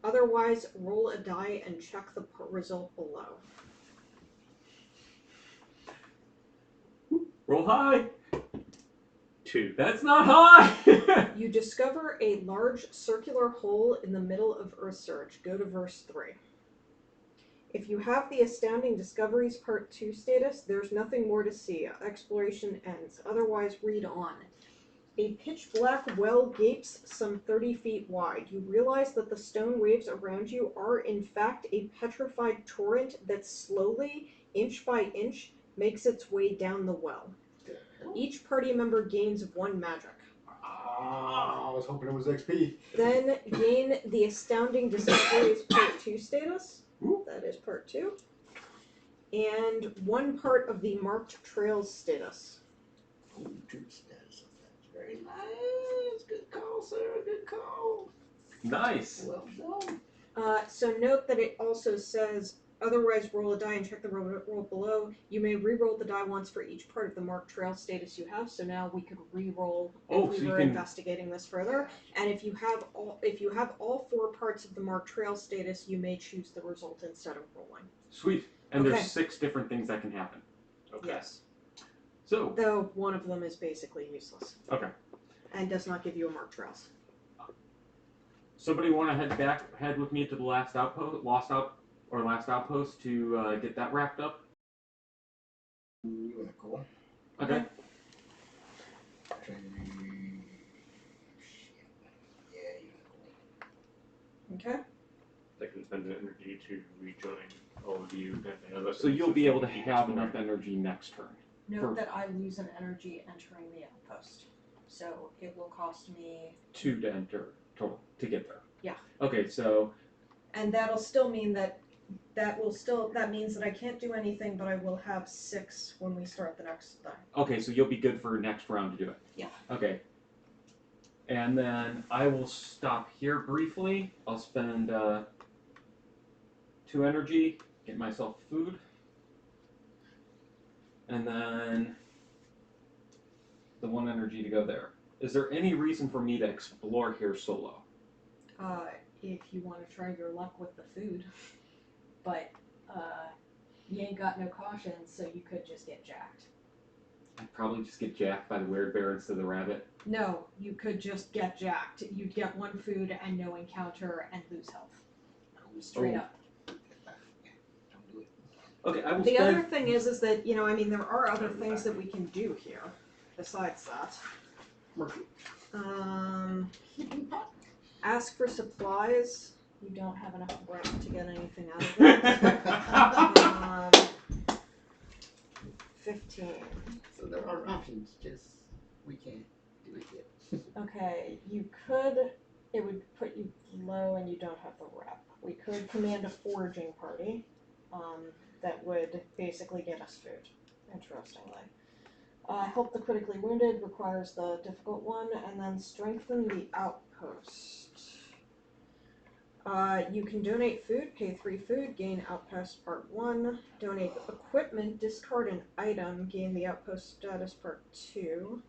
Otherwise, roll a die and check the result below. Roll high! 2. That's not high! You discover a large circular hole in the middle of Earth Surge. Go to verse 3. If you have the Astounding Discoveries Part 2 status, there's nothing more to see. Exploration ends. Otherwise, read on. A pitch-black well gapes some 30 feet wide. You realize that the stone waves around you are, in fact, a petrified torrent that slowly, inch by inch, makes its way down the well. Each party member gains 1 magic. I was hoping it was XP. Then gain the Astounding Discoveries Part 2 status. That is Part 2. And 1 part of the Marked Trails status. Oh, 2 status of that. Very nice. Good call, sir. Good call. Nice. Well done. So note that it also says, otherwise roll a die and check the roll below. You may re-roll the die once for each part of the Marked Trail status you have. So now we could re-roll if we were investigating this further. And if you have all 4 parts of the Marked Trail status, you may choose the result instead of rolling. Sweet. And Okay. there's 6 different things that can happen. Okay. Yes. So, Though one of them is basically useless. okay. And does not give you a Marked Trails. Somebody want to head with me to the last outpost to get that wrapped up? You want to call? Okay. Yeah, you want to call. Okay. I can spend the energy to rejoin all of you. So you'll be able to have enough energy next turn. Note that I lose an energy entering the outpost. So it will cost me 2 to enter total to get there. Yeah. Okay, so And that'll still mean that means that I can't do anything, but I will have 6 when we start the next thing. okay, so you'll be good for next round to do it. Yeah. Okay. And then I will stop here briefly. I'll spend 2 energy, get myself food, and then the 1 energy to go there. Is there any reason for me to explore here solo? if you want to try your luck with the food. But you ain't got no caution, so you could just get jacked. I'd probably just get jacked by the weird bear instead of the rabbit. No, you could just get jacked. You'd get 1 food and no encounter and lose health. Straight up. Don't do it. Okay, I will The spend... other thing is that, there are other things that we can do here besides that. Ask for supplies. You don't have enough rep to get anything out of it. 15. So there are options, just we can't do it yet. Okay, it would put you low and you don't have the rep. We could command a foraging party that would basically get us food, interestingly. Help the critically wounded requires the difficult one, and then strengthen the outpost. You can donate food, pay 3 food, gain outpost part 1. Donate equipment, discard an item, gain the outpost status part 2.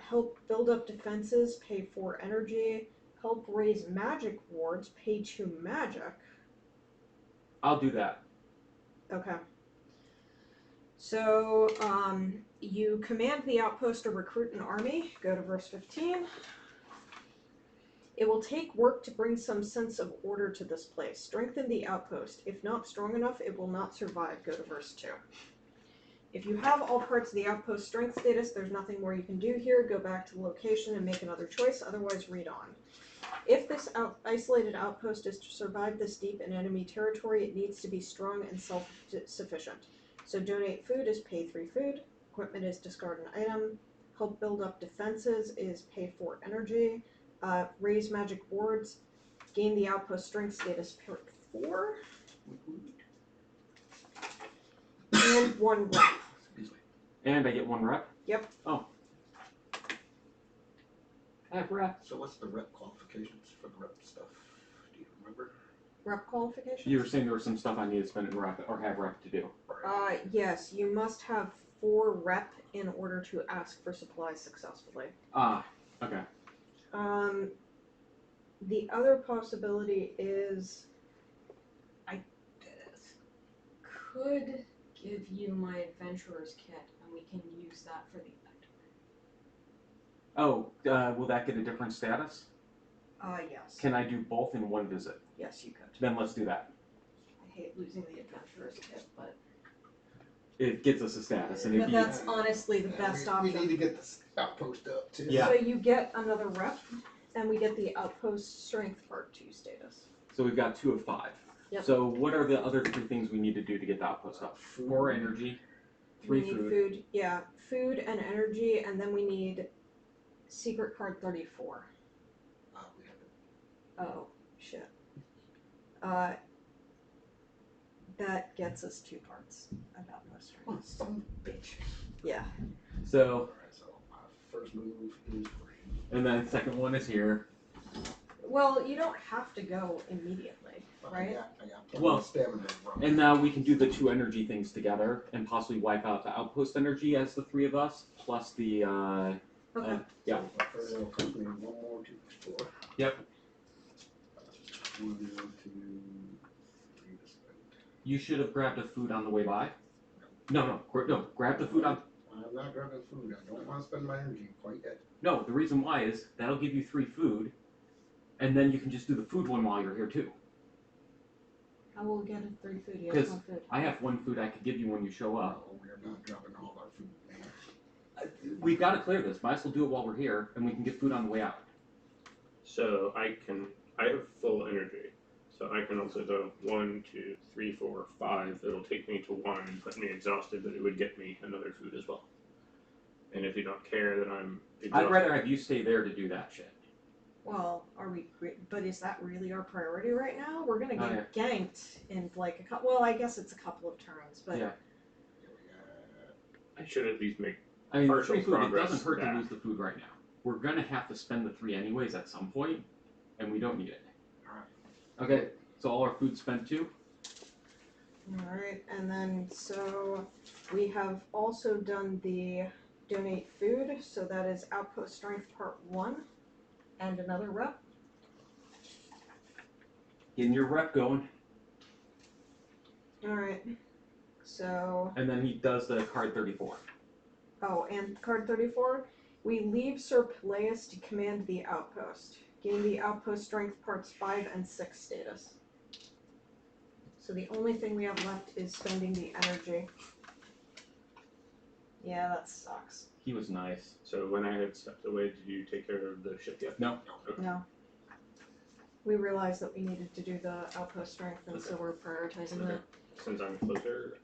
Help build up defenses, pay 4 energy. Help raise magic wards, pay 2 magic. I'll do that. Okay. So, you command the outpost to recruit an army. Go to verse 15. It will take work to bring some sense of order to this place. Strengthen the outpost. If not strong enough, it will not survive. Go to verse 2. If you have all parts of the outpost strength status, there's nothing more you can do here. Go back to the location and make another choice. Otherwise, read on. If this isolated outpost is to survive this deep in enemy territory, it needs to be strong and self-sufficient. So donate food is pay 3 food. Equipment is discard an item. Help build up defenses is pay 4 energy. Raise magic wards. Gain the outpost strength status part 4. And 1 rep. And I get 1 rep? Yep. Oh. I have rep. So what's the rep qualifications for the rep stuff? Do you remember? Rep qualifications? You were saying there was some stuff I need to spend in rep or have rep to do. Yes, you must have 4 rep in order to ask for supplies successfully. Ah, okay. The other possibility is I could give you my adventurer's kit and we can use that for the Oh, will that get a different status? Yes. Can I do both in one visit? Yes, you could. Then let's do that. I hate losing the adventurer's kit, but It gets us a status, and if but you that's honestly the best we option. need to get this outpost up too. Yeah. So you get another rep, and we get the outpost strength part 2 status. so we've got 2 of 5. Yep. So what are the other 3 things we need to do to get the outpost up? 4 energy, 3 we need food. Yeah, food and energy, and then we need secret card 34. We have it. Oh, shit. That gets us 2 parts of outpost Come on, strength. son of a bitch. Yeah. So, Alright, so my first move is free. and then second one is here. Well, you don't have to go immediately, right? I got plenty Well, of stamina, bro. And now we can do the 2 energy things together and possibly wipe out the outpost energy as the 3 of us, plus the, Okay. yeah. So my first little company, 1 more, 2, 4. Yep. 1, 2, 3 to spend. You should have grabbed a food on the way by. No, grab the food on. I'm not grabbing food. I don't want to spend my energy quite yet. No, the reason why is that'll give you 3 food, and then you can just do the food one while you're here too. I will get a 3 food. Yes, 'Cause 1 food. I have 1 food I could give you when you show up. No, we're not dropping all our food, man. We've got to clear this. Might as well do it while we're here, and we can get food on the way out. So I have full energy. So I can also go 1, 2, 3, 4, 5. It'll take me to 1 and put me exhausted, but it would get me another food as well. And if you don't care that I'm exhausted, I'd rather have you stay there to do that shit. Well, but is that really our priority right now? We're gonna Oh, get ganked in like a couple. Well, I guess it's a couple of turns, but Yeah. I should at least make. I mean, Partial 3 food, it progress doesn't hurt to back. lose the food right now. We're going to have to spend the 3 anyways at some point, and we don't need it. Alright. Okay, so all our food's spent too? all right. And then so we have also done the donate food. So that is outpost strength part 1, and another rep. Getting your rep going. All right. So And then he does the card 34. oh, and card 34. We leave Sir Peleus to command the outpost. Gain the outpost strength parts 5 and 6 status. So the only thing we have left is spending the energy. Yeah, that sucks. He was nice. So when I had stepped away, did you take care of the ship yet? No. Okay. No. We realized that we needed to do the outpost strength, and so we're prioritizing Okay. that. Since I'm closer,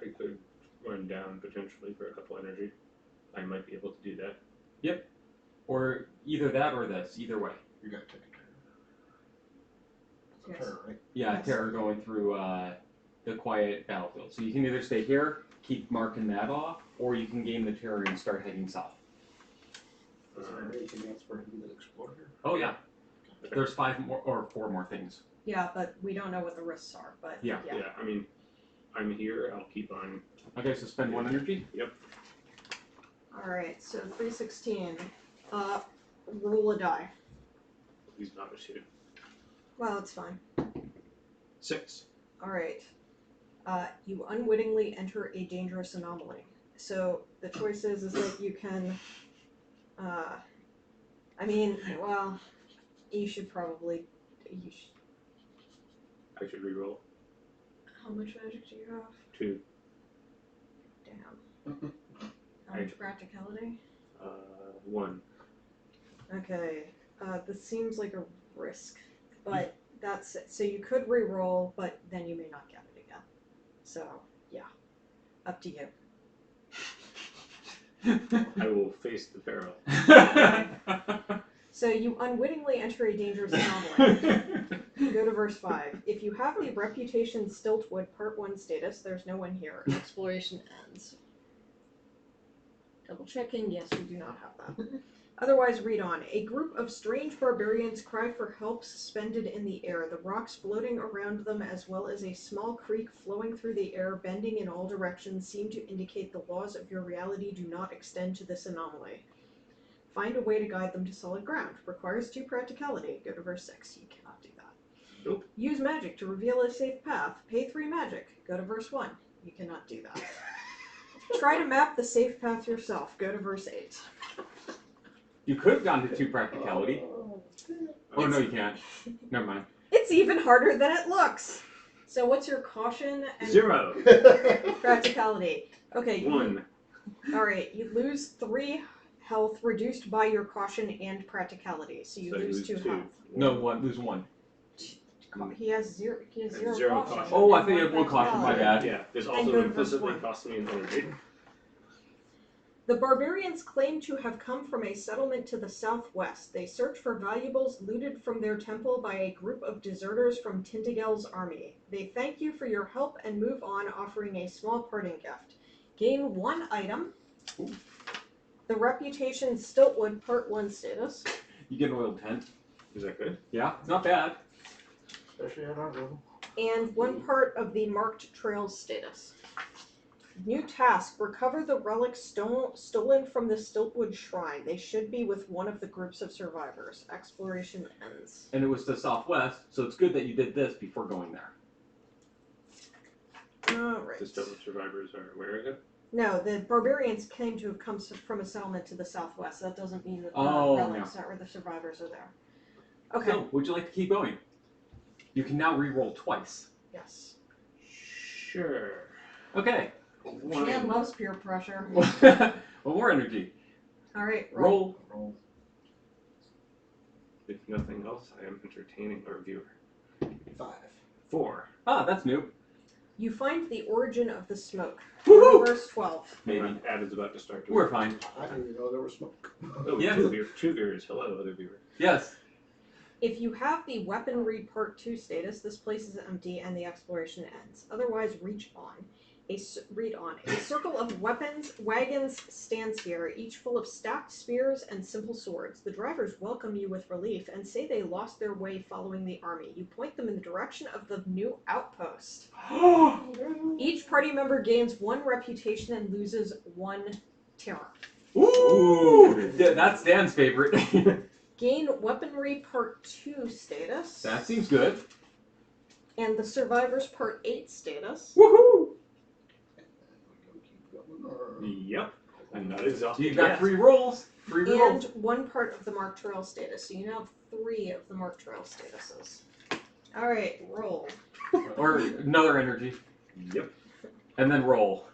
I could run down potentially for a couple energy. I might be able to do that. Or either that or this. Either way. You gotta take care of it. Yes. Her, right? Yeah, Yes. Terra going through the quiet battlefield. So you can either stay here, keep marking that off, or you can gain the Terra and start heading south. Is there anything else for him to explore here? Oh yeah, Okay. there's 5 more or 4 more things. Yeah, but we don't know what the risks are. But Yeah. Yeah, I mean, I'm here. I'll keep on. Okay, so spend 1 energy. All right. So 316. Roll a die. He's not a shooter. Well, it's fine. 6. All right. You unwittingly enter a dangerous anomaly. So the choice is that you can. I mean, well, you should probably. I should reroll. How much magic do you have? 2. Damn. How much practicality? 1. Okay. This seems like a risk, but that's it. So you could re-roll, but then you may not get it again. So yeah, up to you. I will face the peril. So you unwittingly enter a dangerous anomaly. Go to verse 5. If you have the reputation Stiltwood Part 1 status, there's no one here. Exploration ends. Double checking, yes, we do not have that. Otherwise, read on. A group of strange barbarians cry for help suspended in the air, the rocks floating around them as well as a small creek flowing through the air, bending in all directions, seem to indicate the laws of your reality do not extend to this anomaly. Find a way to guide them to solid ground. Requires 2 practicality. Go to verse 6. You cannot do that. Nope. Use magic to reveal a safe path. Pay 3 magic. Go to verse 1. You cannot do that. Try to map the safe path yourself. Go to verse 8. You could have gone to 2 practicality. Oh no, you can't. Never mind. It's even harder than it looks. So what's your caution and 0. practicality? Okay. 1. Alright, you lose 3 health reduced by your caution and practicality. So you So I lose lose 2 2. health. No, lose 1. He has 0. He has 0 Zero caution. caution. Oh, I and think you have 1 caution. My practicality. bad. Yeah, this And also go to verse implicitly 1. costs me an energy. The barbarians claim to have come from a settlement to the southwest. They search for valuables looted from their temple by a group of deserters from Tintigel's army. They thank you for your help and move on, offering a small parting gift. Gain 1 item. Ooh. The reputation Stiltwood Part 1 status. You get an oiled tent. Is that good? Yeah, it's not bad. Especially at our level. And 1 part of the Marked Trails status. New task, recover the relics stolen from the Stiltwood Shrine. They should be with one of the groups of survivors. Exploration ends. And it was to southwest, so it's good that you did this before going there. Alright. The Stolen survivors are where again? No, the barbarians claim to have come from a settlement to the southwest. That doesn't mean that the Oh, relics or the survivors are there. Okay. So, would you like to keep going? You can now re-roll twice. Yes. Sure. Okay. Shan loves peer pressure. One more energy. Alright, Roll. Roll. If nothing else, I am entertaining our viewer. 5. 4. Ah, that's new. You find the origin of the smoke. Woohoo! Verse 12. Maybe. Ad is about to start. We're fine. I didn't even know there was smoke. Oh, Yes. 2 viewers. Hello, other viewer. Yes. If you have the Weaponry Part 2 status, this place is empty and the exploration ends. Otherwise, read on. A circle of wagons stands here, each full of stacked spears and simple swords. The drivers welcome you with relief and say they lost their way following the army. You point them in the direction of the new outpost. Each party member gains 1 reputation and loses 1 terror. Ooh! That's Dan's favorite. Gain Weaponry Part 2 status. That seems good. And the Survivors Part 8 status. Woohoo! Yep. I'm not exhausted. You've got yet. 3 rolls. 3 And rolls. 1 part of the Mark Trail status. So you now have 3 of the Mark Trail statuses. Alright, roll. Or another energy. Yep. And then roll.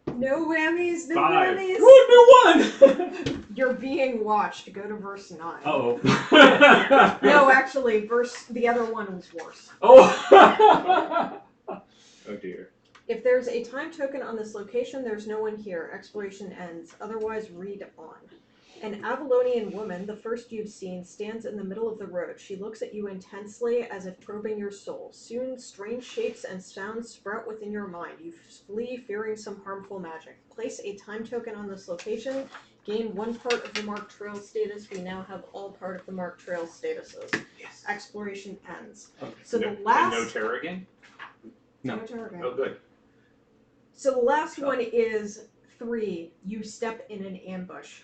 No whammies, no 5. whammies. Woo, new one! You're being watched. Go to verse 9. Uh-oh. No, actually, the other one was worse. Oh! Oh dear. If there's a time token on this location, there's no one here. Exploration ends. Otherwise, read on. An Avalonian woman, the first you've seen, stands in the middle of the road. She looks at you intensely, as if probing your soul. Soon, strange shapes and sounds sprout within your mind. You flee, fearing some harmful magic. Place a time token on this location. Gain 1 part of the Mark Trail status. We now have all part of the Mark Trail statuses. Yes. Exploration ends. Okay. So no, the last... and no terror again? No. terror again. Oh, good. So the last one is 3. You step in an ambush.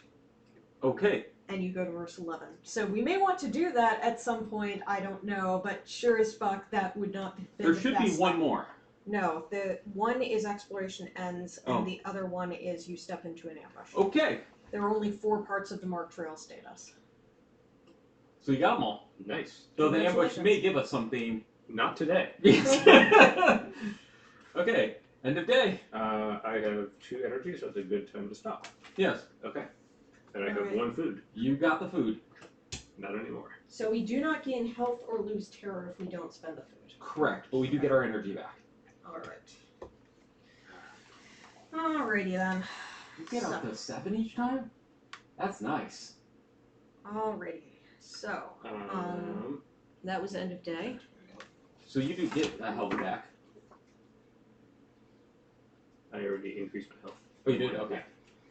Okay. And you go to verse 11. So we may want to do that at some point, I don't know, but sure as fuck that would not be There should be 1 more. No, the one is exploration ends, and Oh. the other one is you step into an ambush. Okay. There are only 4 parts of the Mark Trail status. So you got them all. Nice. So the ambush Congratulations. may give us something. Not today. Yes. Okay. End of day. I have 2 energy, so it's a good time to stop. Yes. Okay. And I have Alright. 1 food. You got the food. Not anymore. So we do not gain health or lose terror if we don't spend the food. Correct. But we do get our energy back. Alright. Alrighty then. You get up to 7 each time? That's nice. Alrighty. So, that was end of day. So you do get a health back. I already increased my health. Oh, you did? Okay.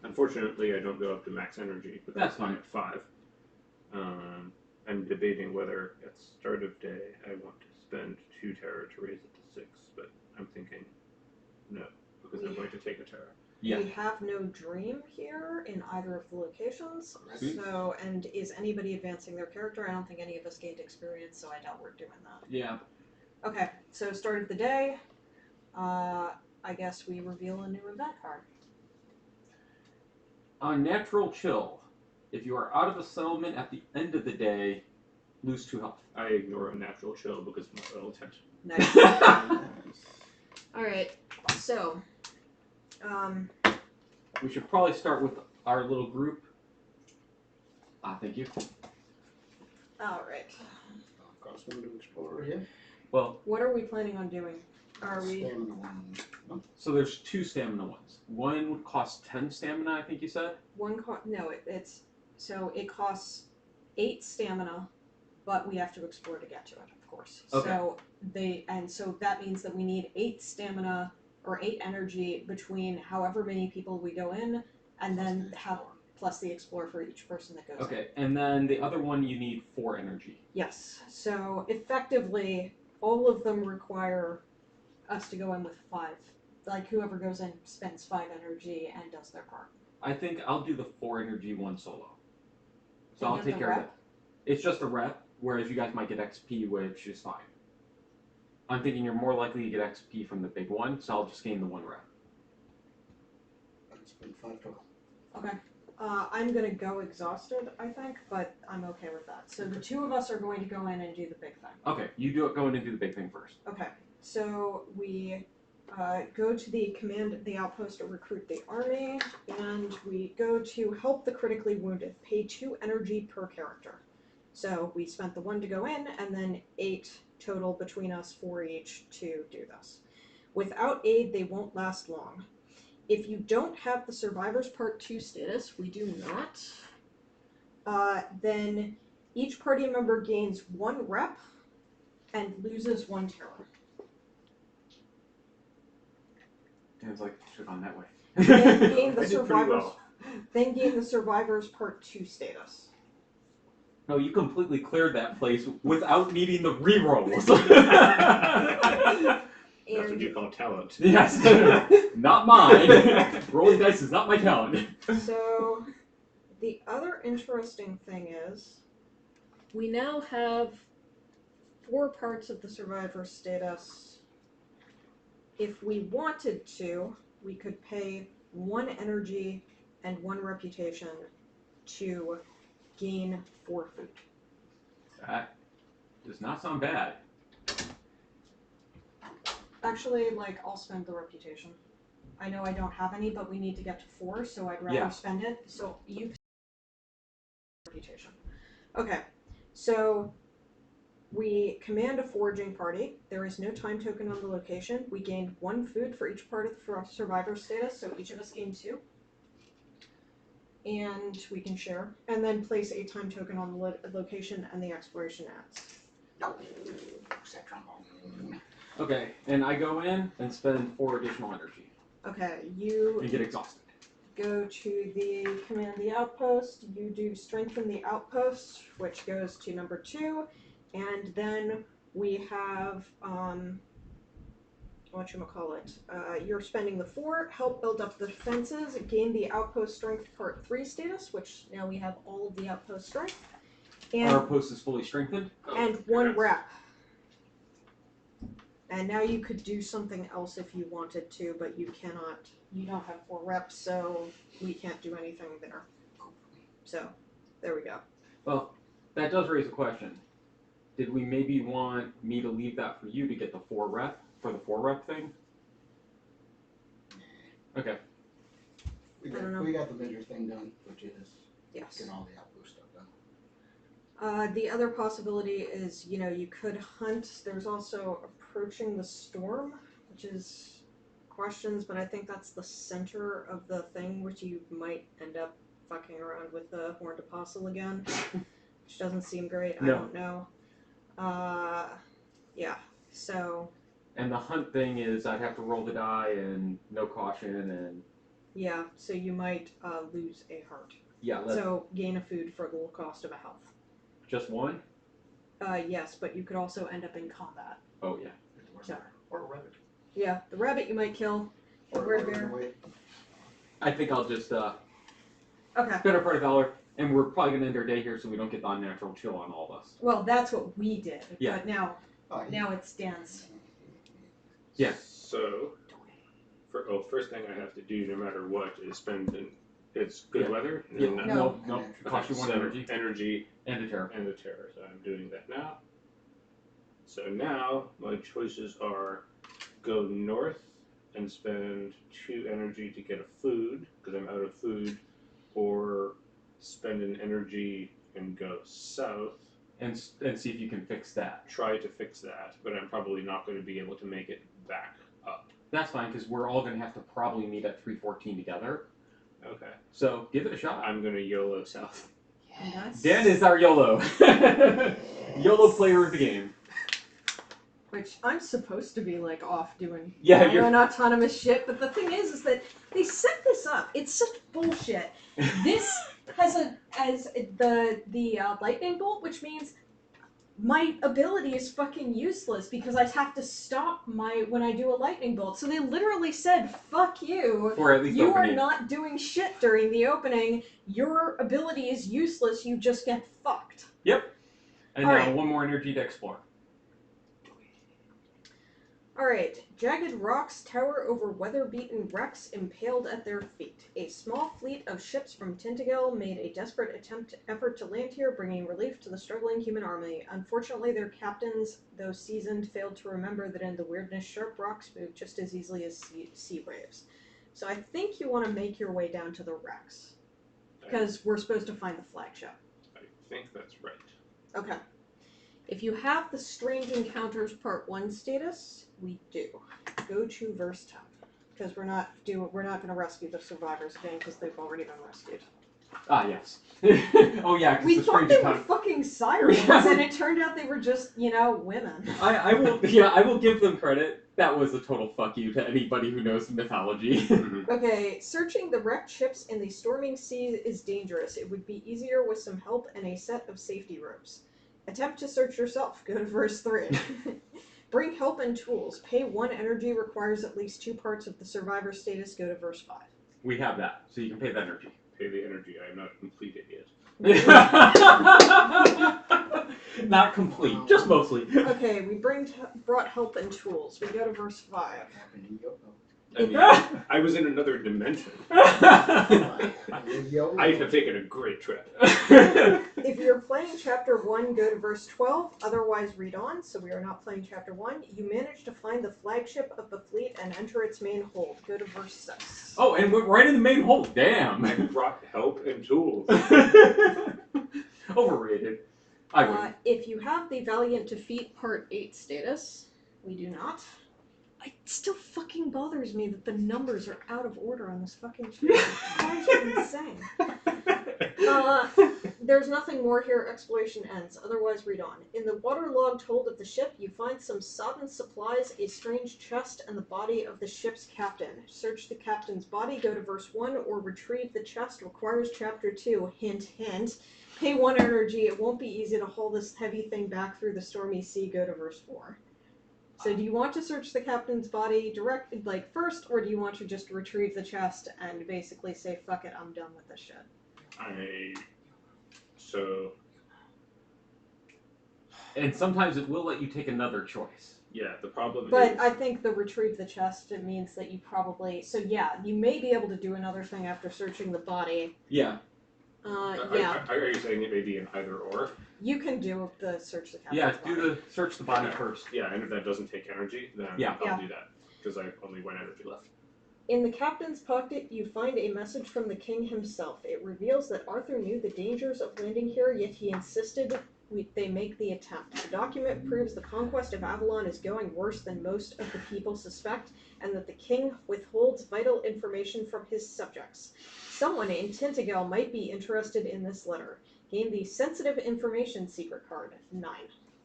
Unfortunately, I don't go up to max energy, but That's I'm fine. at 5. I'm debating whether at start of day I want to spend 2 terror to raise it to 6, but I'm thinking no, because I'm going to take a terror. Yeah. We have no dream here in either of the locations. Sweet. So, and is anybody advancing their character? I don't think any of us gained experience, so I doubt we're doing that. Yeah. Okay, so start of the day. I guess we reveal a new event card. On Natural Chill, If you are out of the settlement at the end of the day, lose 2 health. I ignore a natural chill because of my own intent. Nice. Nice. Alright, so, We should probably start with our little group. Thank you. alright. Cost one to explore, yeah. Well, What are we planning on doing? Are we... Stamina one. No, so there's 2 stamina ones. One would cost 10 stamina, I think you said? It costs 8 stamina, but we have to explore to get to it, of course. Okay. So that means that we need 8 stamina or 8 energy between however many people we go in, and then have plus the explore for each person that goes in. Okay, and then the other one you need 4 energy. Yes. So effectively, all of them require us to go in with 5. Like whoever goes in spends 5 energy and does their part. I think I'll do the 4 energy one solo. So And I'll then take the care of rep? that. It's just a rep, whereas you guys might get XP, which is fine. I'm thinking you're more likely to get XP from the big one, so I'll just gain the 1 rep. it's been 5 total. Okay. I'm gonna go exhausted, I think, but I'm okay with that. So the 2 of us are going to go in and do the big thing. Okay, you do it. Go in and do the big thing first. Okay. So we go to the command the outpost to recruit the army, and we go to help the critically wounded. Pay 2 energy per character. So we spent the 1 to go in, and then 8 total between us for each to do this. Without aid, they won't last long. If you don't have the Survivor's Part 2 status, we do not, then each party member gains 1 rep and loses 1 terror. And it's like, should have gone that way. Then gain the I did pretty Survivor's well. Then gain the Survivor's Part 2 status. No, you completely cleared that place without needing the rerolls. That's what you call talent. Yes, not mine. Rolling dice is not my talent. So, the other interesting thing is, we now have 4 parts of the Survivor status. If we wanted to, we could pay 1 energy and 1 reputation to gain 4 food. That does not sound bad. Actually, I'll spend the reputation. I know I don't have any, but we need to get to 4, so I'd rather Yeah. spend it. So you reputation. Okay, so we command a foraging party. There is no time token on the location. We gain 1 food for each part of the survivor status, so each of us gain 2. And we can share. And then place a time token on the location, and the exploration adds. No. Set trombone. Okay, and I go in and spend 4 additional energy Okay, you and get exhausted. go to the command the outpost. You do strengthen the outpost, which goes to number 2, and then we have you're spending the 4, help build up the defenses, gain the outpost strength part 3 status, which now we have all of the outpost strength, and Our post is fully strengthened. and 1 rep. And now you could do something else if you wanted to, but you cannot. You don't have 4 reps, so we can't do anything there. So, there we go. Well, that does raise a question. Did we maybe want me to leave that for you to get the 4 rep for the 4 rep thing? Okay. We I don't know. got the major thing done, which is Yes. getting all the outpost stuff done. The other possibility is, you could hunt. There's also approaching the storm, which is questions, but I think that's the center of the thing, which you might end up fucking around with the Horned Apostle again, which doesn't seem great. No. I don't know. Yeah, so, And the hunt thing is I'd have to roll the die and no caution and yeah, so you might lose a heart. yeah, let's So, gain a food for the cost of a health. just 1? Yes, but you could also end up in combat. Oh yeah. So. Or a rabbit. Yeah, the rabbit you might kill. The Or weird or bear. away. I think I'll just Okay. spend a part of valor, and we're probably gonna end our day here so we don't get the unnatural chill on all of us. Well, that's what we did. Yeah. But now Oh, it's Dan's. Yeah. So, first thing I have to do, no matter what, is spend It's good Yeah. weather? Yeah, No. no. It costs you one so energy energy and a terror. and a terror. So I'm doing that now. So now my choices are go north and spend 2 energy to get a food because I'm out of food, or spend an energy and go south. And see if you can fix that. Try to fix that, but I'm probably not going to be able to make it back up. That's fine, because we're all going to have to probably meet at 314 together. Okay. So give it a shot. I'm going to YOLO south. Yes. Dan is our YOLO. YOLO player of the game. Which I'm supposed to be like off doing Yeah, my own autonomous shit, but the thing is that they set this up. It's such bullshit. This has the lightning bolt, which means my ability is fucking useless because I have to stop when I do a lightning bolt. So they literally said, "Fuck you." For at least You are opening. not doing shit during the opening. Your ability is useless. You just get fucked. Yep. And All now right. one more energy to explore. Alright, jagged rocks tower over weather-beaten wrecks impaled at their feet. A small fleet of ships from Tainted Grail made a desperate effort to land here, bringing relief to the struggling human army. Unfortunately, their captains, though seasoned, failed to remember that in the weirdness, sharp rocks move just as easily as sea waves. So I think you want to make your way down to the wrecks, because we're supposed to find the flagship. I think that's right. Okay. If you have the Strange Encounters Part 1 status, we do. Go to verse 10. Because we're not going to rescue the survivors again, because they've already been rescued. Ah, yes. Oh, yeah, because We the thought strange they were encounter. fucking sirens, and it turned out they were just, women. I will give them credit. That was a total fuck you to anybody who knows mythology. Okay, searching the wrecked ships in the storming sea is dangerous. It would be easier with some help and a set of safety ropes. Attempt to search yourself. Go to verse 3. Bring help and tools. Pay 1 energy requires at least 2 parts of the survivor status. Go to verse 5. We have that, so you can pay the energy. Pay the energy. I am not a complete idiot. Not complete, just mostly. Okay, we brought help and tools. We go to verse 5. I mean, I was in another dimension. I have taken a great trip. If you're playing chapter 1, go to verse 12. Otherwise, read on. So we are not playing chapter 1. You managed to find the flagship of the fleet and enter its main hold. Go to verse 6. Oh, and we're right in the main hold. Damn. I brought help and tools. Overrated. I wouldn't. If you have the Valiant Defeat Part 8 status, we do not. It still fucking bothers me that the numbers are out of order on this fucking sheet. Why is it insane? There's nothing more here. Exploration ends. Otherwise, read on. In the waterlogged hold of the ship, you find some sodden supplies, a strange chest, and the body of the ship's captain. Search the captain's body, go to verse 1, or retrieve the chest. Requires chapter 2. Hint, hint. Pay 1 energy. It won't be easy to haul this heavy thing back through the stormy sea. Go to verse 4. So do you want to search the captain's body first, or do you want to just retrieve the chest and basically say, fuck it, I'm done with this shit? And sometimes it will let you take another choice. Yeah, the problem But is... I think the retrieve the chest, it means that you probably... So yeah, you may be able to do another thing after searching the body. Yeah. Yeah. Are you saying it may be an either or? You can do the search the captain's Yeah, body. do the search the body Okay. first. Yeah, and if that doesn't take energy, then Yeah. I'll do that. Because I have only 1 energy left. In the captain's pocket, you find a message from the king himself. It reveals that Arthur knew the dangers of landing here, yet he insisted they make the attempt. The document proves the conquest of Avalon is going worse than most of the people suspect, and that the king withholds vital information from his subjects. Someone in Tainted Grail might be interested in this letter. Gain the sensitive information secret card, 9.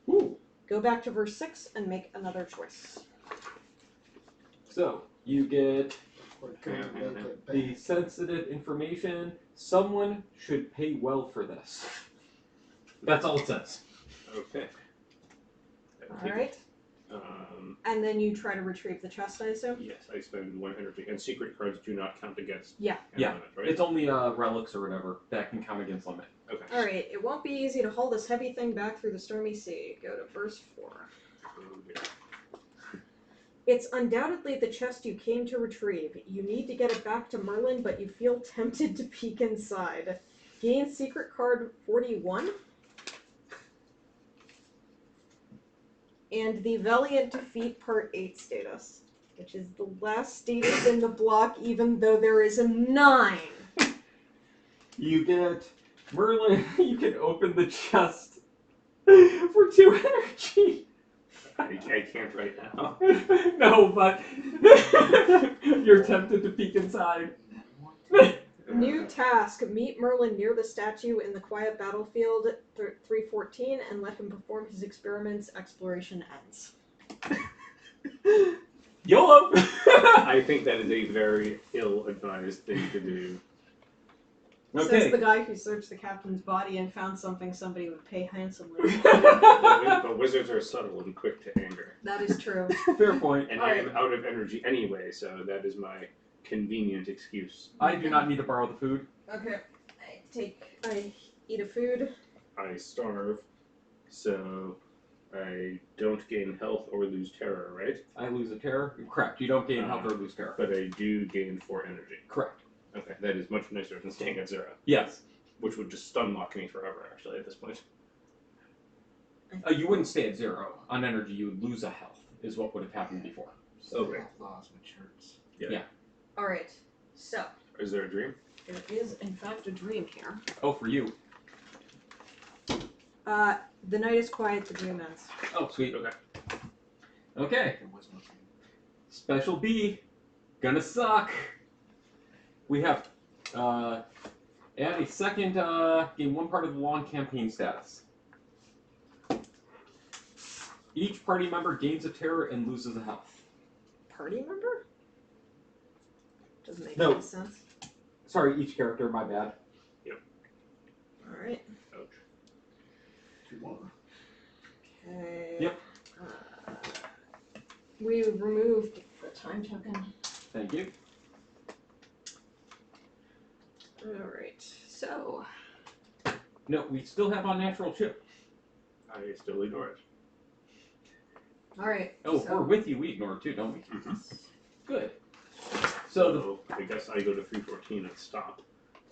Ooh. Go back to verse 6 and make another choice. So, you get the sensitive information. Someone should pay well for this. That's all it says. Okay. Alright. And then you try to retrieve the chest, I assume? Yes, I spend 1 energy. And secret cards do not count against Yeah. Yeah. limit, right? It's only relics or whatever that can count against limit. Okay. Alright, it won't be easy to haul this heavy thing back through the stormy sea. Go to verse 4. Oh, dear. It's undoubtedly the chest you came to retrieve. You need to get it back to Merlin, but you feel tempted to peek inside. Gain secret card 41. And the Valiant Defeat Part 8 status, which is the last status in the block, even though there is a 9. You get Merlin. You can open the chest for 2 energy. I can't right now. No, but you're tempted to peek inside. New task: meet Merlin near the statue in the quiet battlefield 314 and let him perform his experiments. Exploration ends. YOLO! I think that is a very ill-advised thing to do. Says the guy who searched the captain's body and found something somebody would pay handsomely. But wizards are subtle and quick to anger. That is true. Fair point. And I am out of energy anyway, so that is my convenient excuse. I do not need to borrow the food. Okay. I eat a food. I starve, so I don't gain health or lose terror, right? I lose a terror. Correct. You don't gain health or lose terror. But I do gain 4 energy. Correct. Okay, that is much nicer than staying at 0. Yes. Which would just stun lock me forever, actually, at this point. You wouldn't stay at 0 on energy. You would lose a health, is what would have happened before. So Okay. loss, which hurts. Yeah. Alright, so Is there a dream? there is in fact a dream here. Oh, for you. The night is quiet, the dream ends. Oh, sweet. Okay. Okay. There was no dream. Special B. Gonna suck. We have add a second gain 1 part of the long campaign status. Each party member gains a terror and loses a health. Party member? Doesn't make No. any sense. Sorry, each character, my bad. Alright. Ouch. 2 more. Okay. Yep. We removed the time token. Thank you. Alright, so. No, we still have unnatural chip. I still ignore it. Alright. Oh, so, we're with you. We ignore it too, don't we? Mm-hmm. Good. So the So I guess I go to 314 and stop.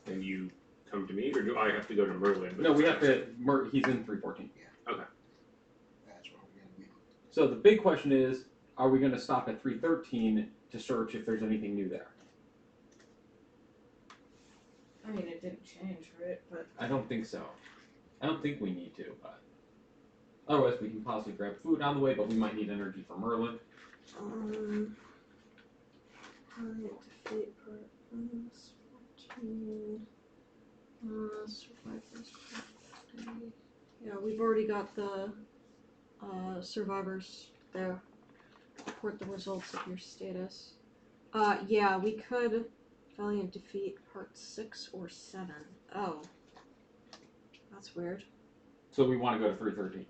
And you come to me, or do I have to go to Merlin? no, we have to. He's in 314. That's where we gotta be. So the big question is, are we going to stop at 313 to search if there's anything new there? I mean, it didn't change, right? But I don't think so. I don't think we need to, but otherwise we can possibly grab food on the way, but we might need energy for Merlin. defeat part 14. Survivors. Yeah, we've already got the survivors there. Report the results of your status. Yeah, we could Valiant Defeat part 6 or 7. Oh. That's weird. So we want to go to 313.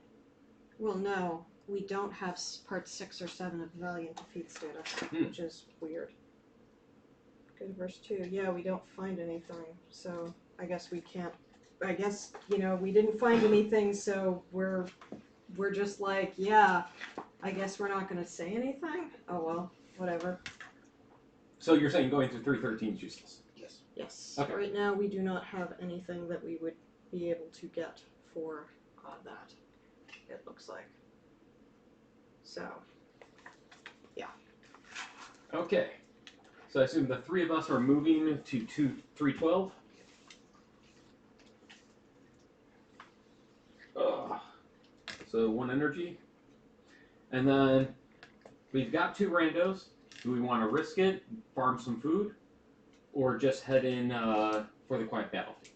Well, no. We don't have part 6 or 7 of Valiant Defeat status, which is weird. Go to verse 2. Yeah, we don't find anything, so I guess we can't. I guess, we didn't find anything, so we're just like, yeah, I guess we're not going to say anything? Oh well, whatever. So you're saying going through 313 is useless? Yes. Yes. Okay. Right now we do not have anything that we would be able to get for that, it looks like. So, yeah. Okay. So I assume the 3 of us are moving to 312? So 1 energy. And then we've got 2 randos. Do we want to risk it, farm some food, or just head in for the quiet battlefield?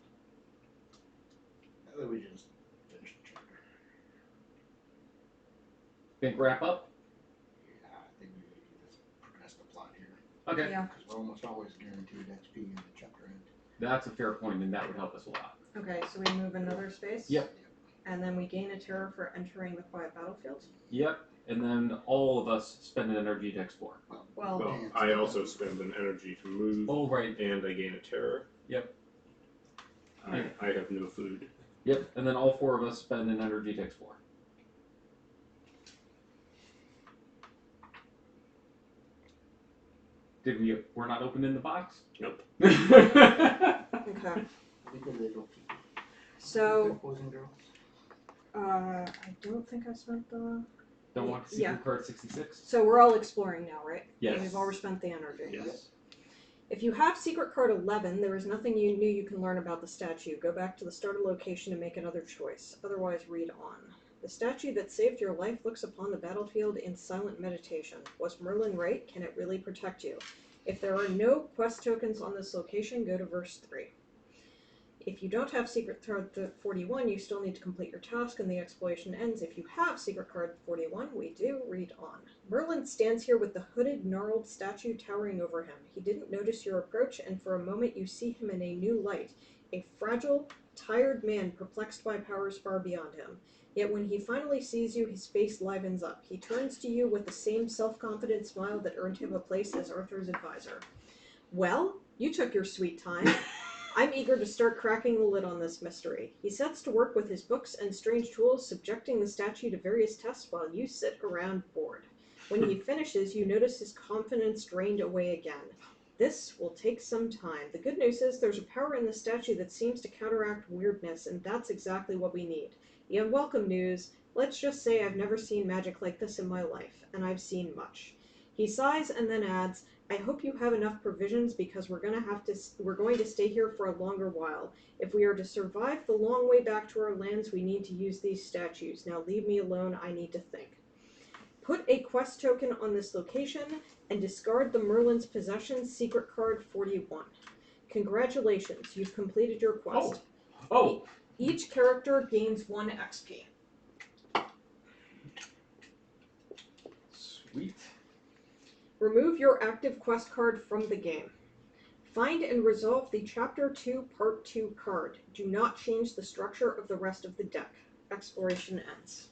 I think we just finish the chapter. Think wrap up? Yeah, I think we need to just progress the plot here. Okay. Yeah. Because we're almost always guaranteed XP in the chapter end. That's a fair point, and that would help us a lot. Okay, so we move another space? Yep. And then we gain a terror for entering the quiet battlefield? Yep. And then all of us spend an energy to explore. Well, Well, I also spend an energy to move, Oh, right. and I gain a terror. Yep. I have no food. Yep. And then all 4 of us spend an energy to explore. We're not opening the box? Nope. Okay. Because they don't keep So, boys and girls. I don't think I spent the... Don't want to see Yeah. your card 66? So we're all exploring now, right? Yes. We've all spent the energy. Yes. If you have secret card 11, there is nothing you knew you can learn about the statue. Go back to the starter location and make another choice. Otherwise, read on. The statue that saved your life looks upon the battlefield in silent meditation. Was Merlin right? Can it really protect you? If there are no quest tokens on this location, go to verse 3. If you don't have secret card 41, you still need to complete your task and the exploration ends. If you have secret card 41, we do read on. Merlin stands here with the hooded, gnarled statue towering over him. He didn't notice your approach, and for a moment you see him in a new light. A fragile, tired man perplexed by powers far beyond him. Yet when he finally sees you, his face livens up. He turns to you with the same self-confident smile that earned him a place as Arthur's advisor. Well, you took your sweet time. I'm eager to start cracking the lid on this mystery. He sets to work with his books and strange tools, subjecting the statue to various tests while you sit around bored. When he finishes, you notice his confidence drained away again. This will take some time. The good news is there's a power in the statue that seems to counteract weirdness, and that's exactly what we need. The unwelcome news, let's just say I've never seen magic like this in my life, and I've seen much. He sighs and then adds, I hope you have enough provisions because we're going to stay here for a longer while. If we are to survive the long way back to our lands, we need to use these statues. Now leave me alone, I need to think. Put a quest token on this location and discard the Merlin's Possessions secret card 41. Congratulations, you've completed your quest. Oh! Each character gains 1 XP. Sweet. Remove your active quest card from the game. Find and resolve the Chapter 2 Part 2 card. Do not change the structure of the rest of the deck. Exploration ends.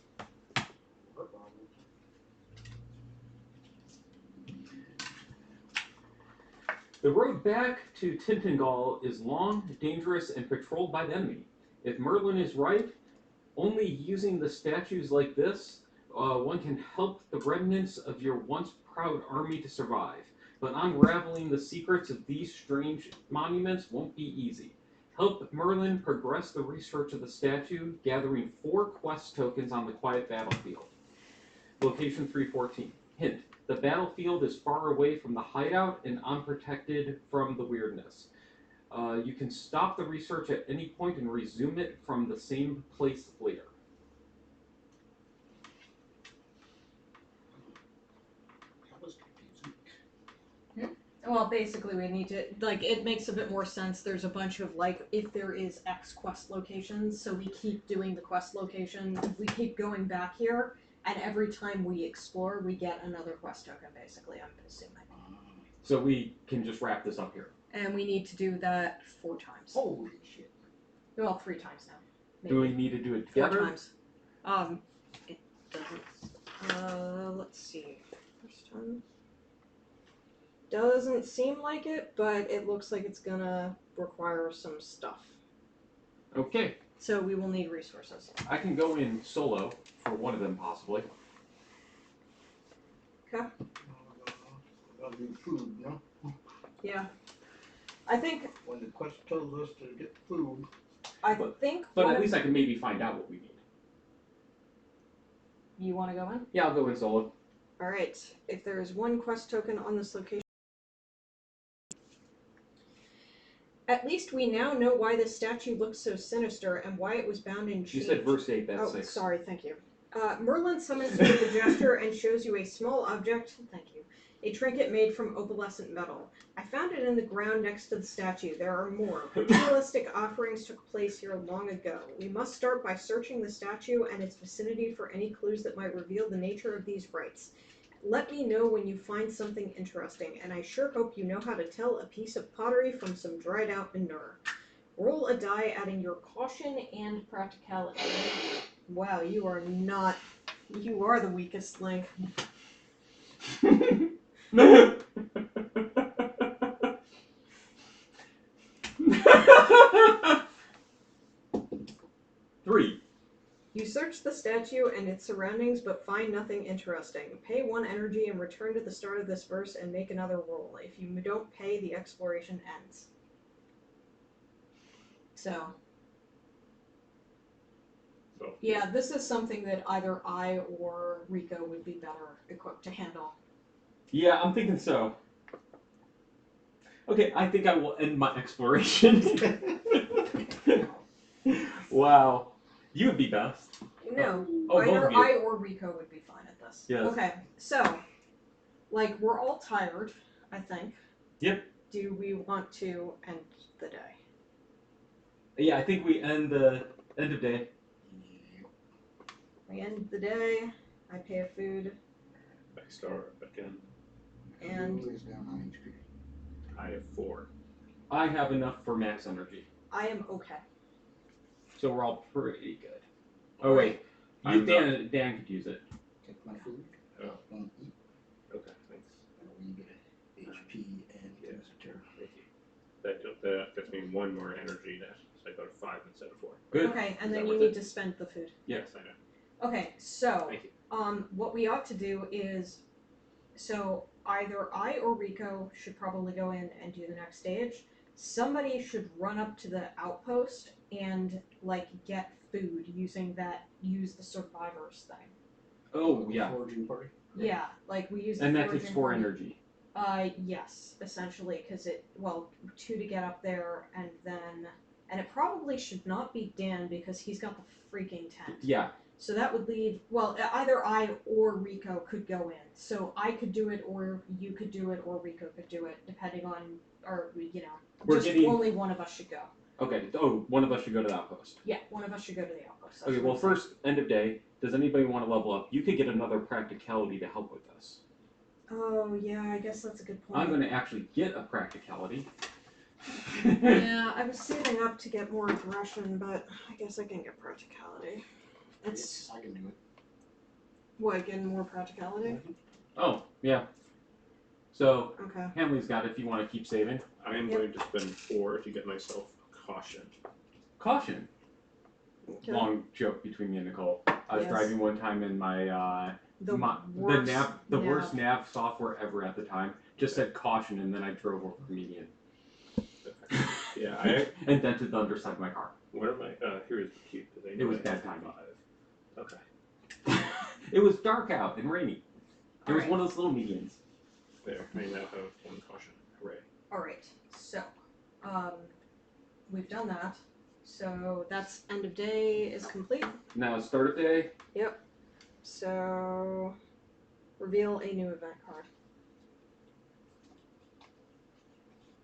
The road back to Tainted Grail is long, dangerous, and patrolled by the enemy. If Merlin is right, only using the statues like this, one can help the remnants of your once proud army to survive. But unraveling the secrets of these strange monuments won't be easy. Help Merlin progress the research of the statue, gathering 4 quest tokens on the quiet battlefield. Location 314. Hint. The battlefield is far away from the hideout and unprotected from the weirdness. You can stop the research at any point and resume it from the same place later. That was confusing. Well, basically we need to, like, it makes a bit more sense. There's a bunch of, like, if there is X quest locations, so we keep doing the quest location, we keep going back here, and every time we explore, we get another quest token, basically, I'm assuming. So we can just wrap this up here. And we need to do that 4 times. Holy shit. Well, 3 times now. Maybe. Do we need to do it 4 together? times. It doesn't, let's see. First time. Doesn't seem like it, but it looks like it's gonna require some stuff. Okay. So we will need resources. I can go in solo for one of them, possibly. Okay. Gotta do food, no? Yeah. I think, When the quest tells us to get food, But one at of- least I can maybe find out what we need. You want to go in? Yeah, I'll go in solo. Alright. If there is 1 quest token on this location. At least we now know why the statue looks so sinister and why it was bound in chains. You said verse 8, that's Oh, 6. sorry, thank you. Merlin summons you with a gesture and shows you a small object, thank you, a trinket made from opalescent metal. I found it in the ground next to the statue. There are more. Ritualistic offerings took place here long ago. We must start by searching the statue and its vicinity for any clues that might reveal the nature of these rites. Let me know when you find something interesting, and I sure hope you know how to tell a piece of pottery from some dried out manure. Roll a die adding your caution and practicality. Wow, you are the weakest link. search the statue and its surroundings but find nothing interesting. Pay 1 energy and return to the start of this verse and make another roll. If you don't pay, the exploration ends. So, yeah, this is something that either I or Rico would be better equipped to handle. Yeah, I'm thinking so. Okay, I think I will end my exploration. Wow. You would be best. No, Oh, both either of you. I or Rico would be fine at this. Yes. Okay, so, like, we're all tired, I think. Yep. Do we want to end the day? Yeah, I think we end the end of day. We end the day, I pay a food, I start again. and Who is down on HP? I have 4. I have enough for max energy, I am okay. so we're all pretty good. Oh wait, I'm Dan could use it. Take my food. Oh. Don't eat. Okay, thanks. And we get HP and Yeah. visitor. Thank you. That gets me 1 more energy net, so I go to 5 instead of 4. Good. Okay, and Is then that you worth need it? to spend the food. Yes, I know. Okay, so, Thank you. what we ought to do is, so either I or Rico should probably go in and do the next stage. Somebody should run up to the outpost and, like, get food use the survivors thing. Oh yeah, Foraging party. Yeah, like we use the and that foraging takes 4 party. energy. Yes, essentially, because 2 to get up there, and it probably should not be Dan because he's got the freaking tent. Yeah. So that would leave, either I or Rico could go in. So I could do it, or you could do it, or Rico could do it, depending on, only one of us should go. Okay. Oh, one of us should go to the outpost. Yeah, one of us should go to the outpost. That's Okay. what Well, I'm saying. first end of day. Does anybody want to level up? You could get another practicality to help with this. Oh, yeah, I guess that's a good point. I'm going to actually get a practicality. Yeah, I was saving up to get more aggression, but I guess I can get practicality. Yes, I can do it. What, getting more practicality? Oh yeah. So Okay. Hamley's got it if you want to keep saving. I am Yep. going to spend 4 to get myself caution. Caution. Okay. Long joke between me and Nicole. I was Yes. driving one time in my the worst nav software ever at the time. Just said caution, and then I drove over the median. Yeah, and dented the underside of my car. Where am I? Here is the cube. It was bad timing. 5. Okay. It was dark out and rainy. It was Alright. one of those little medians. There. I now have 1 caution. Hooray. Alright, so, we've done that. So that's end of day is complete. Now start of day. So, reveal a new event card.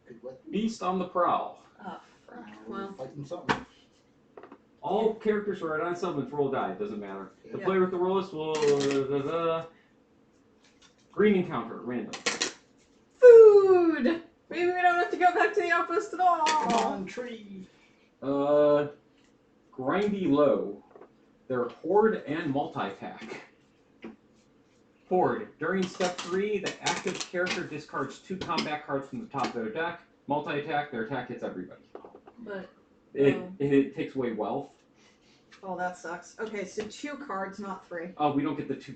Good what? Beast on the prowl. Oh, frick. We're Well, fighting something. All characters who are on summons roll die. It doesn't matter. The Yeah. player with the lowest will green encounter random. food! Maybe we don't have to go back to the outpost at all! Come on, tree. Grindy low. They're horde and multi-attack. Horde. During step 3, the active character discards 2 combat cards from the top of their deck. Multi-attack, their attack hits everybody. But, It takes away wealth. oh, that sucks. Okay, so 2 cards, not 3. Oh, we don't get the 2.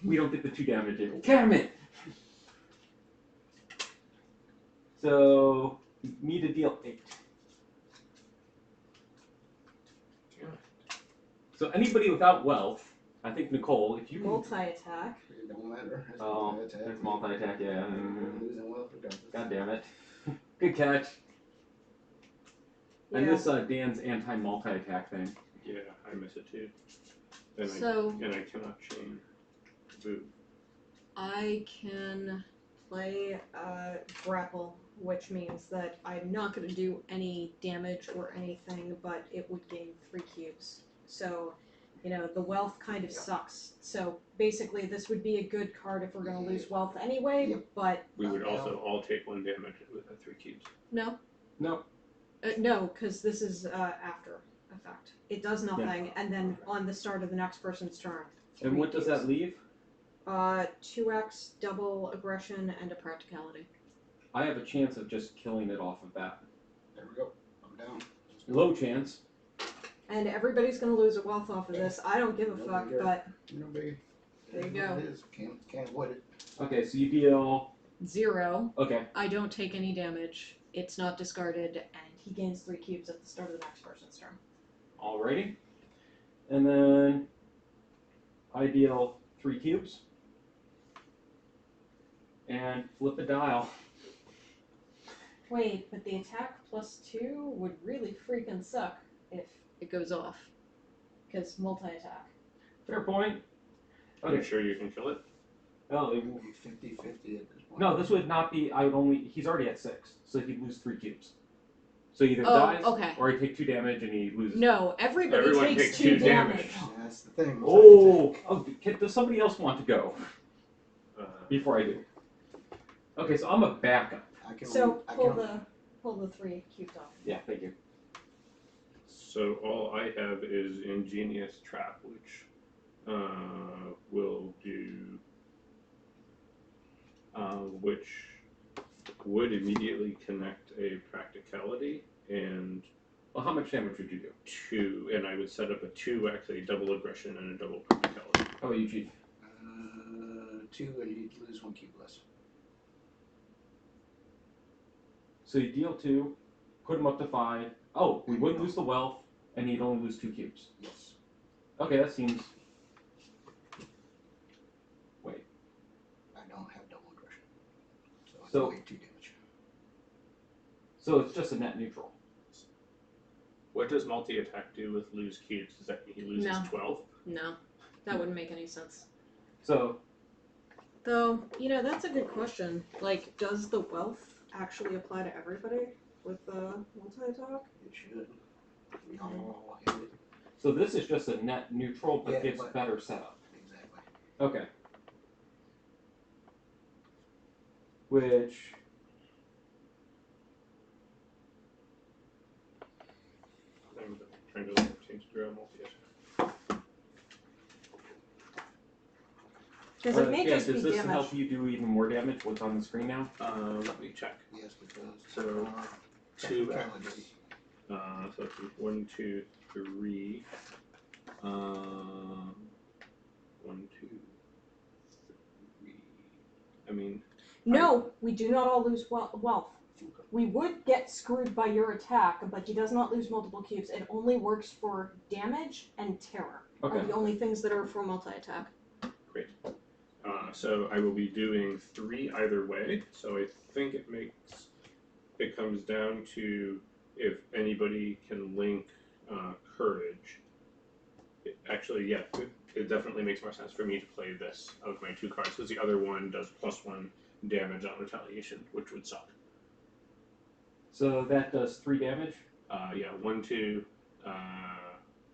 We don't get the 2 damage. Damn it! So you need to deal 8. So anybody without wealth, I think Nicole, if you can. Multi-attack. It don't matter. It's Oh, multi-attack. there's multi-attack, yeah. Losing wealth regardless. God damn it. Good catch. Yeah. And this Dan's anti-multi-attack thing. Yeah, I miss it too. And So, I cannot chain. Boo. I can play grapple, which means that I'm not going to do any damage or anything, but it would gain 3 cubes. So, the wealth kind of sucks. So basically, this would be a good card if we're going to lose wealth anyway. Yep. But We would also all take 1 damage with the 3 cubes. no, No. because this is after effect. It does nothing, and then on the start of the next person's turn. And 3 what does that cubes. leave? 2x double aggression and a practicality. I have a chance of just killing it off of that. There we go. I'm down. Low chance. And everybody's gonna lose a wealth off of this. I don't give a No fuck, bigger. but No big. There you It is what go. It is. Can't avoid it. Okay, so you deal. 0. Okay, I don't take any damage. It's not discarded, and he gains 3 cubes at the start of the next person's turn. alrighty. And then I deal 3 cubes. And flip a dial. Wait, but the attack +2 would really freaking suck if it goes off. Because multi-attack. Fair point. Are you Okay. sure you can kill it? Oh, It would be 50-50 at this point. no, this would not be. I would only. He's already at 6, so he'd lose 3 cubes. So he either Oh, dies, okay. or he take 2 damage and he loses. No, everybody Everyone takes takes 2 2 damage. damage. That's the thing. Does somebody else want to go before I do? Okay, so I'm a backup. I can So I pull can, the 3 cubes off. Yeah, thank you. So all I have is Ingenious Trap, which will do, which would immediately connect a practicality and Well, how much damage would you do? 2, and I would set up a 2x, a double aggression, and a double practicality. How about you, Chief? 2 and you'd lose 1 cube less. So you deal 2, put him up to 5. Oh, we wouldn't lose the wealth, and he'd only lose 2 cubes. Yes. Okay, that seems. Wait. I don't have double aggression. So it's So- only 2 damage. So it's just a net neutral. What does multi-attack do with lose cubes? Does that mean he loses No. 12? No, that wouldn't make any sense. So Though, that's a good question. Like, does the wealth actually apply to everybody with the multi-attack? It should. We all hit it. so this is just a net neutral, but Yeah, gives but- better setup. Exactly. Okay. Which. I'm trying to look at Tainted Grail multi-attack. Because it may yeah, just be does this damage. help you do even more damage? What's on the screen now? Let me check. Yes, because So, uh, 2x. practicality. So let's see, 1, 2, 3. 1, 2, 3. I mean, No, we do not all lose wealth. We would get screwed by your attack, but he does not lose multiple cubes. It only works for damage and terror. Okay. Are the only things that are for multi-attack. so I will be doing 3 either way. So I think it comes down to if anybody can link courage. Actually, yeah, it definitely makes more sense for me to play this of my 2 cards because the other one does +1 damage on retaliation, which would suck. So that does 3 damage. Yeah, 1, 2.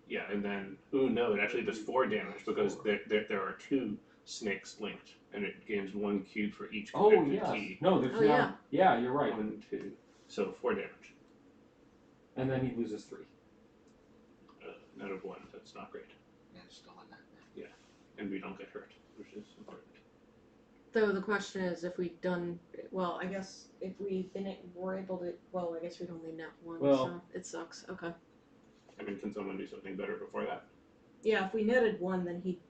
Yeah, and then no, it actually does 4 damage because there are 2 snakes linked, and it gains 1 cube for each Oh connected yes. key. No, there's Oh, now. yeah. Yeah, you're right. 1, 2, so 4 damage. And then he loses 3. Out of 1, that's not great, Yeah, it's still in that. and we don't get hurt, which is important. Though the question is, if we'd done well, I guess if we were able to. Well, I guess we'd only net 1, Well- so it sucks. Okay. I mean, can someone do something better before that? Yeah, if we netted 1, then he'd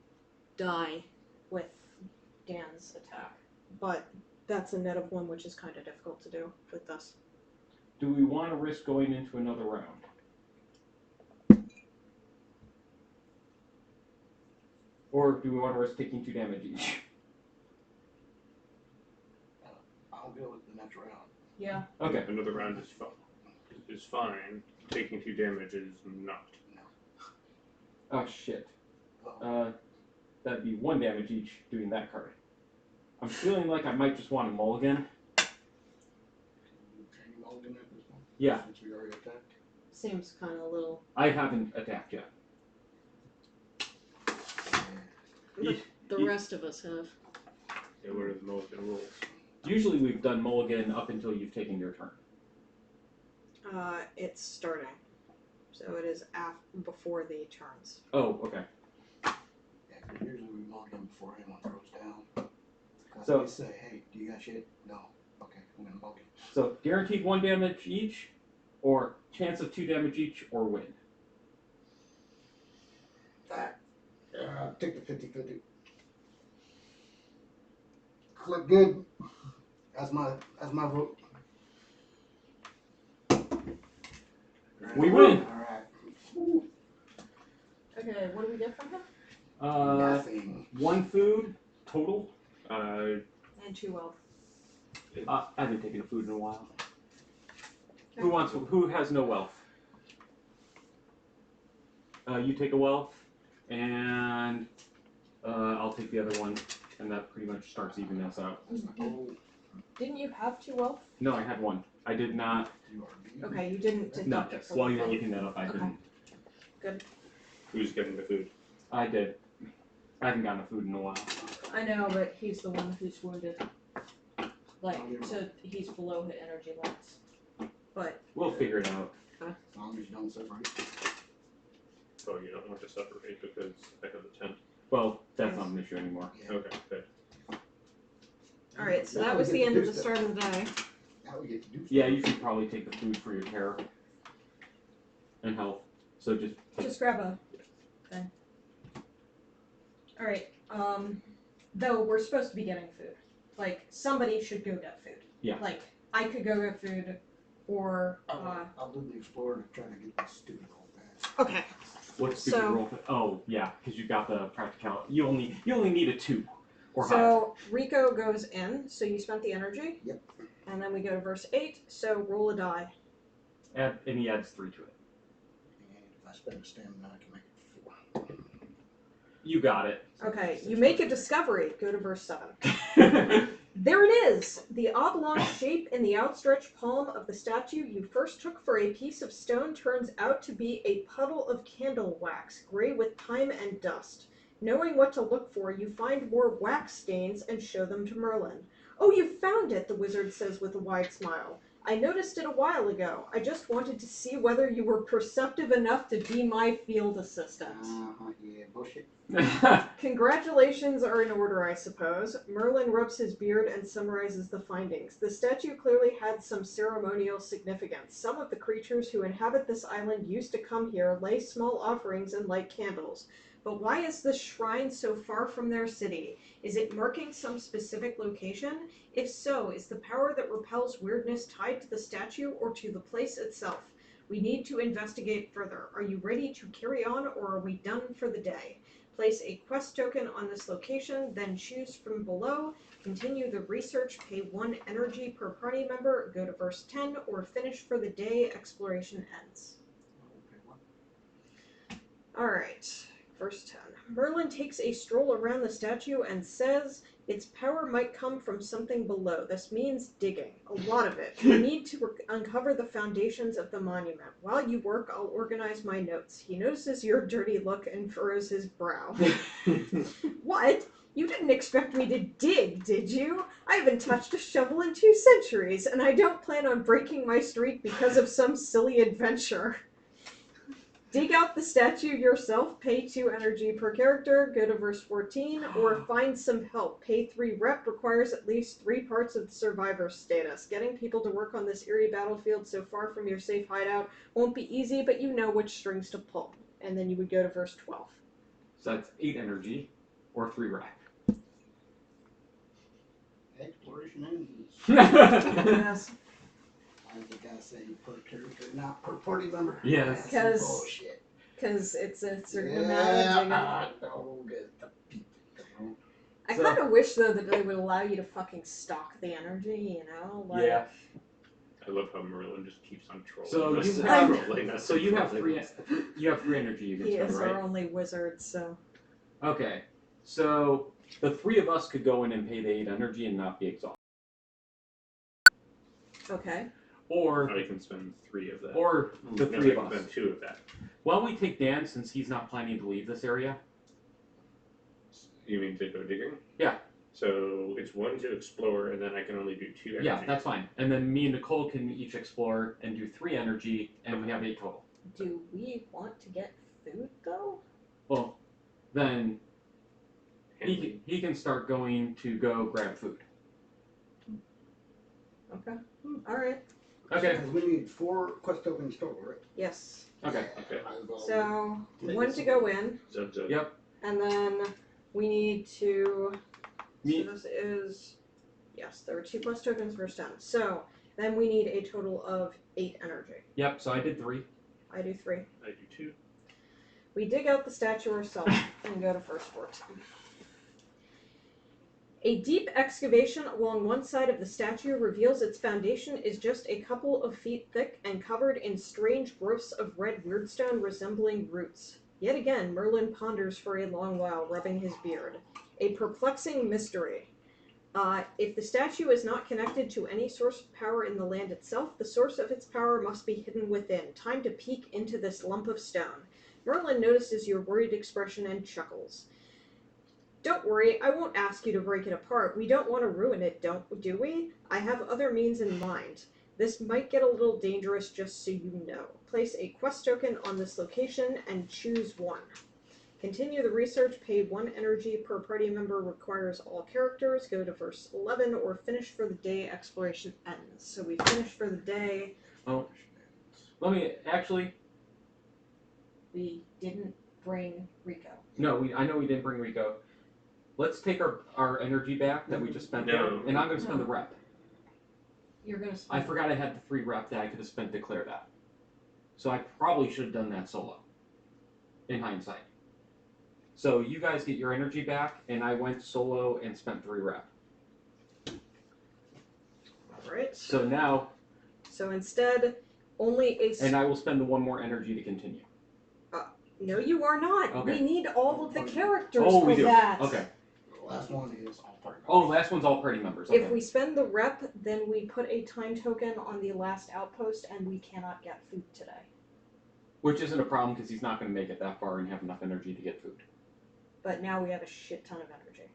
die with Dan's attack. But that's a net of 1, which is kind of difficult to do with this. Do we want to risk going into another round? Or do we want to risk taking 2 damage each? I'll go with the next round. Yeah. Okay. Another round is fine. Taking 2 damage is not. Oh shit. Uh-oh. That'd be 1 damage each doing that card. I'm feeling like I might just want to mulligan. Can you mulligan at this point? Yeah. Since we already attacked. Seems kind of a little. I haven't attacked yet. The Ye- rest of us have. Yeah, what are the mulligan rules? Usually we've done mulligan up until you've taken your turn. It's starting. So it is before the turns. Oh, okay. Yeah, because usually we mulligan before anyone throws down. So- We say, hey, do you got shit? No. Okay, I'm gonna mulligan. So guaranteed 1 damage each, or chance of 2 damage each, or win. that. Take the 50-50. Click good. That's my vote. We win. Alright. Okay, what do we get from him? Nothing. 1 food total. And 2 wealth. I haven't taken a food in a while. Who has no wealth? You take a wealth, and I'll take the other one, and that pretty much starts evening us out. Oh, Didn't you have 2 wealth? No, I had 1. I did not. you are being. Okay, you didn't No, deduct it from while the you were thing. looking that up, I Okay. didn't. Who's getting the food? I did. I haven't gotten a food in a while. I know, but he's the one who's wounded. Like, so he's below his energy limits. But We'll figure it out. As long as you don't separate. Oh, you don't want to separate because I have the tent. Well, that's not an issue anymore. Yeah. Okay, good. alright, so Now that we was get the to end do of the stuff. start of the day. Now we get to do stuff. Yeah, you should probably take the food for your terror and health. So just Just grab a thing. Alright, though we're supposed to be getting food. Like, somebody should go get food. Yeah. Like, I could go get food, or, I'll do the explorer to try to get this stupid old pass. okay. what's So- roll? Oh yeah, because you got the practicality. You only need a 2 or higher. So, Rico goes in, so you spent the energy. Yep. And then we go to verse 8, so roll a die. And he adds 3 to it. And if I spend a stamina, I can make it 4. You got it. Okay, you make a discovery. Go to verse 7. There it is! The oblong shape in the outstretched palm of the statue you first took for a piece of stone turns out to be a puddle of candle wax, gray with time and dust. Knowing what to look for, you find more wax stains and show them to Merlin. Oh, you found it, the wizard says with a wide smile. I noticed it a while ago. I just wanted to see whether you were perceptive enough to be my field assistant. Yeah, bullshit. Congratulations are in order, I suppose. Merlin rubs his beard and summarizes the findings. The statue clearly had some ceremonial significance. Some of the creatures who inhabit this island used to come here, lay small offerings, and light candles. But why is this shrine so far from their city? Is it marking some specific location? If so, is the power that repels weirdness tied to the statue or to the place itself? We need to investigate further. Are you ready to carry on, or are we done for the day? Place a quest token on this location, then choose from below. Continue the research, pay 1 energy per party member, go to verse 10, or finish for the day, exploration ends. Alright, verse 10. Merlin takes a stroll around the statue and says its power might come from something below. This means digging. A lot of it. We need to uncover the foundations of the monument. While you work, I'll organize my notes. He notices your dirty look and furrows his brow. What? You didn't expect me to dig, did you? I haven't touched a shovel in 2 centuries, and I don't plan on breaking my streak because of some silly adventure. Dig out the statue yourself, pay 2 energy per character, go to verse 14, or find some help. Pay 3 rep, requires at least 3 parts of the survivor status. Getting people to work on this eerie battlefield so far from your safe hideout won't be easy, but you know which strings to pull. And then you would go to verse 12. So that's 8 energy or 3 rep. Exploration ends. Yes. Why did the guy say per character, not per party member? Yes. That's 'Cause- bullshit. Because it's a certain Yeah, amount of I know, get the people. I So- kind of wish, though, that they would allow you to fucking stock the energy, you know? Like, Yeah. I love how Merlin just keeps on trolling So us. you and have trolling us so and you have trolling 3 us. you have 3 energy you can He spend, is right? our only wizard, so... Okay. So the 3 of us could go in and pay the 8 energy and not be exhausted. Okay. Or I can spend 3 of that. or the No, 3 I of can us. spend 2 of that. Why don't we take Dan since he's not planning to leave this area? You mean to go digging? Yeah. So it's 1 to explore, and then I can only do 2 energy. Yeah, that's fine. And then me and Nicole can each explore and do 3 energy, and we have 8 total. Do we want to get food, though? Well, then Handling. he can start going to go grab food. Okay. Alright. Okay. Because we need 4 quest tokens total, right? Yes. Okay. Okay. So Take one this to go in, Zub zub. Yep. and then we need to. Me- So this is, yes, there are 2 plus tokens versus 10. So then we need a total of 8 energy. Yep. So I did 3. I do 3. I do 2. We dig out the statue ourselves and go to first 14. A deep excavation along one side of the statue reveals its foundation is just a couple of feet thick and covered in strange growths of red weirdstone resembling roots. Yet again, Merlin ponders for a long while, rubbing his beard. A perplexing mystery. If the statue is not connected to any source of power in the land itself, the source of its power must be hidden within. Time to peek into this lump of stone. Merlin notices your worried expression and chuckles. Don't worry, I won't ask you to break it apart. We don't want to ruin it, do we? I have other means in mind. This might get a little dangerous, just so you know. Place a quest token on this location and choose one. Continue the research, pay 1 energy per party member, requires all characters, go to verse 11, or finish for the day, exploration ends. So we finish for the day. Oh, let me actually. We didn't bring Rico. No, I know we didn't bring Rico. Let's take our energy back that we just spent No. there, and I'm going to spend the rep. You're gonna I spend. forgot I had the 3 rep that I could have spent to clear that. So I probably should have done that solo, in hindsight. So you guys get your energy back, and I went solo and spent 3 rep. Alright. So now, So instead, only a... and I will spend the 1 more energy to continue. No, you are not. Okay. We need all of the characters Oh, for we do. that. Okay. The last one is all party. Oh, last one's all party members. Okay. If we spend the rep, then we put a time token on the last outpost, and we cannot get food today. Which isn't a problem, because he's not going to make it that far and have enough energy to get food. But now we have a shit ton of energy.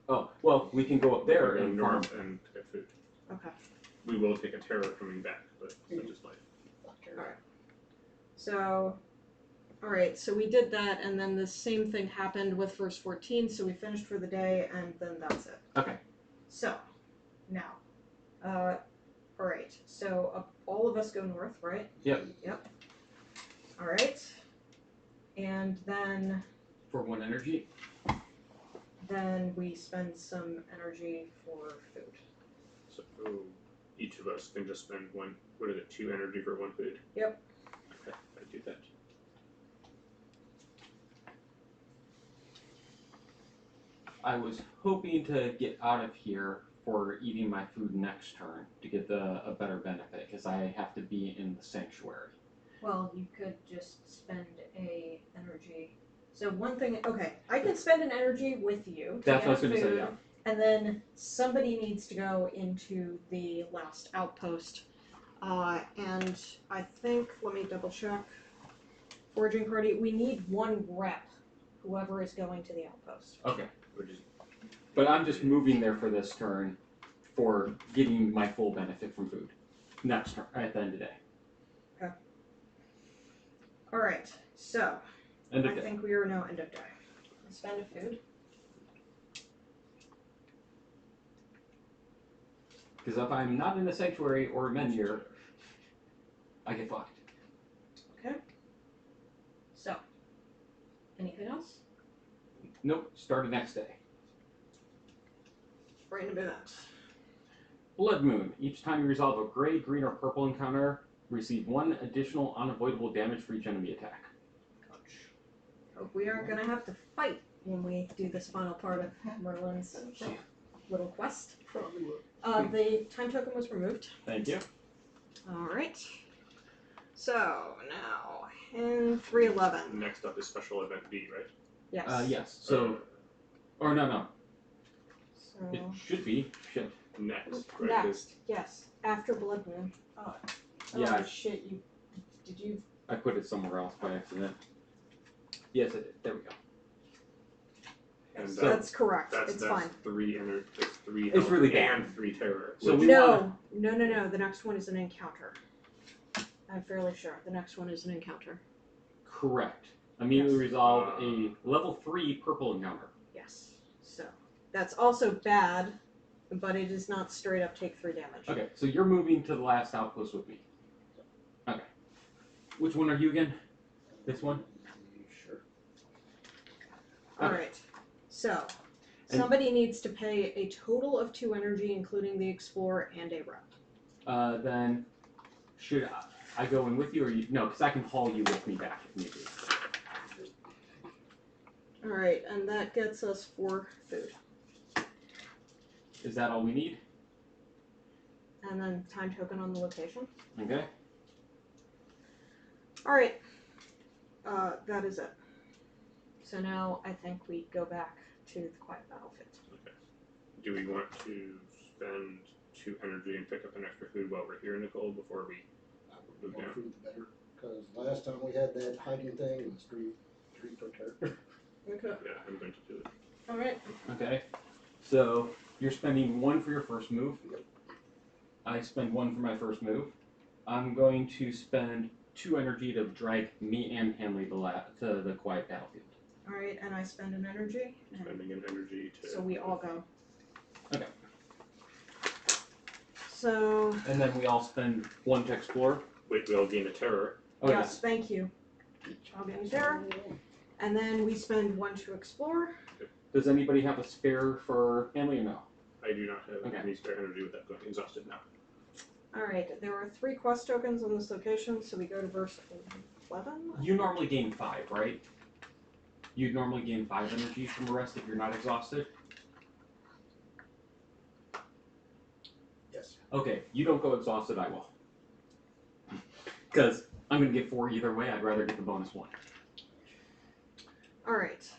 Oh, well, we can go up there Go and farm. north and get food. Okay. We will take a terror coming back, but such is life. Alright. So, alright, so we did that, and then the same thing happened with verse 14, so we finished for the day, and then that's it. Okay. So, now, alright, so all of us go north, right? Yep. Yep. Alright. And then For 1 energy. we spend some energy for food. So each of us can just spend 1, what is it, 2 energy for 1 food? Yep. Okay, I do that. I was hoping to get out of here for eating my food next turn to get a better benefit, because I have to be in the sanctuary. Well, you could just spend a energy. So one thing, okay, I can spend an energy with you. To That's get what I was going to say, food, yeah. And then somebody needs to go into the last outpost. And I think, let me double check. Foraging party, we need 1 rep, whoever is going to the outpost. Okay. Which is But I'm just moving there for this turn for getting my full benefit from food. Next turn, at the end of the day. Alright, so End of I day. think we are now end of day. Spend a food. Because if I'm not in the sanctuary or a menhir, I get fucked. Okay. So, anything else? Nope, start the next day. Random event. Blood Moon. Each time you resolve a gray, green, or purple encounter, receive 1 additional unavoidable damage for each enemy attack. Hope we aren't gonna have to fight when we do this final part of Merlin's little quest. Probably will. The time token was removed. Thank you. Alright. So, now, in 311. next up is special event B, right? Yes. Yes. So, or no. It So, should be. Shit. Next, right? next, yes, after Blood Moon. Oh, Yeah. oh shit, did you? I put it somewhere else by accident. Yes, I did. There we go. And That's correct, that's it's fine. 3 energy, that's 3 It's health really bad. and 3 terror. So which- we No, the next one is an encounter. I'm fairly sure, the next one is an encounter. Correct. Immediately Yes. resolve a level 3 purple encounter. Yes, so, that's also bad, but it is not straight up take 3 damage. Okay, so you're moving to the last outpost with me. Okay. Which one are you again? This one? Sure. Alright. So, And- somebody needs to pay a total of 2 energy, including the explorer and a rep. Then should I go in with you, or you? No, because I can haul you with me back if need be. Alright, and that gets us 4 food. Is that all we need? And then time token on the location. Okay. Alright. That is it. So now I think we go back to the quiet battlefield. Do we want to spend 2 energy and pick up an extra food while we're here, Nicole, before we? The more food, the better. Because last time we had that hiding thing, it was three per character. Okay. Yeah, I'm going to do it. Alright. Okay. So you're spending 1 for your first move. I spend 1 for my first move. I'm going to spend 2 energy to drag me and Hanley to the quiet battlefield. Alright, and I spend an energy. And Spending an energy to. so we all go. Okay. So, And then we all spend 1 to explore. Wait, we all gain a terror. Oh yes, thank you. I'll get there. And then we spend 1 to explore. Does anybody have a spare for Hanley or no? I do not have Okay. any spare energy without going exhausted now. Alright, there are 3 quest tokens on this location, so we go to verse 11. You normally gain 5, right? You normally gain 5 energy from a rest if you're not exhausted. Yes. Okay, you don't go exhausted, I will. Because I'm going to get 4 either way, I'd rather get the bonus 1. Alright.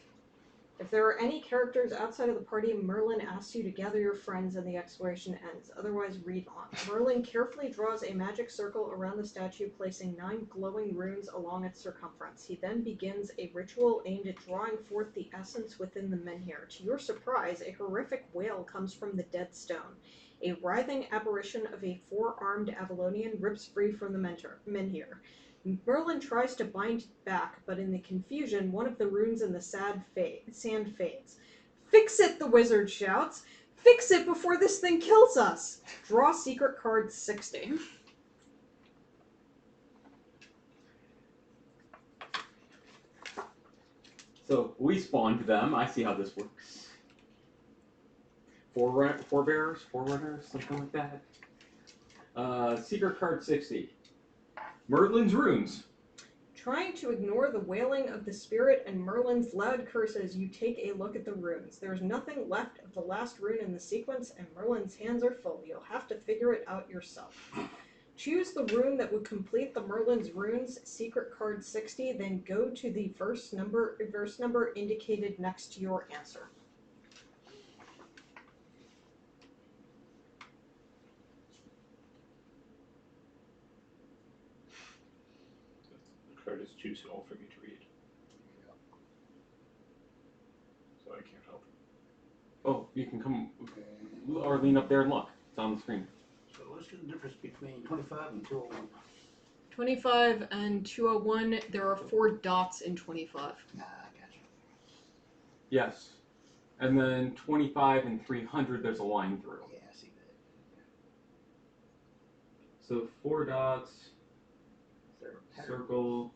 If there are any characters outside of the party, Merlin asks you to gather your friends and the exploration ends. Otherwise, read on. Merlin carefully draws a magic circle around the statue, placing 9 glowing runes along its circumference. He then begins a ritual aimed at drawing forth the essence within the menhir. To your surprise, a horrific wail comes from the dead stone. A writhing apparition of a 4-armed Avalonian rips free from the menhir. Merlin tries to bind it back, but in the confusion, one of the runes in the sand fades. Fix it, the wizard shouts. Fix it before this thing kills us. Draw secret card 60. So we spawned them. I see how this works. Forebearers, forerunners, something like that. Secret card 60. Merlin's runes. Trying to ignore the wailing of the spirit and Merlin's loud curses, you take a look at the runes. There's nothing left of the last rune in the sequence, and Merlin's hands are full. You'll have to figure it out yourself. Choose the rune that would complete the Merlin's runes, secret card 60, then go to the verse number indicated next to your answer. The card is too small for me to read. So I can't help. Oh, you can come or lean up there and look. It's on the screen. So what's the difference between 25 and 201? 25 and 201, there are 4 dots in 25. Ah, gotcha. Yes. And then 25 and 300, there's a line through. Yeah, I see that. So 4 dots, circle.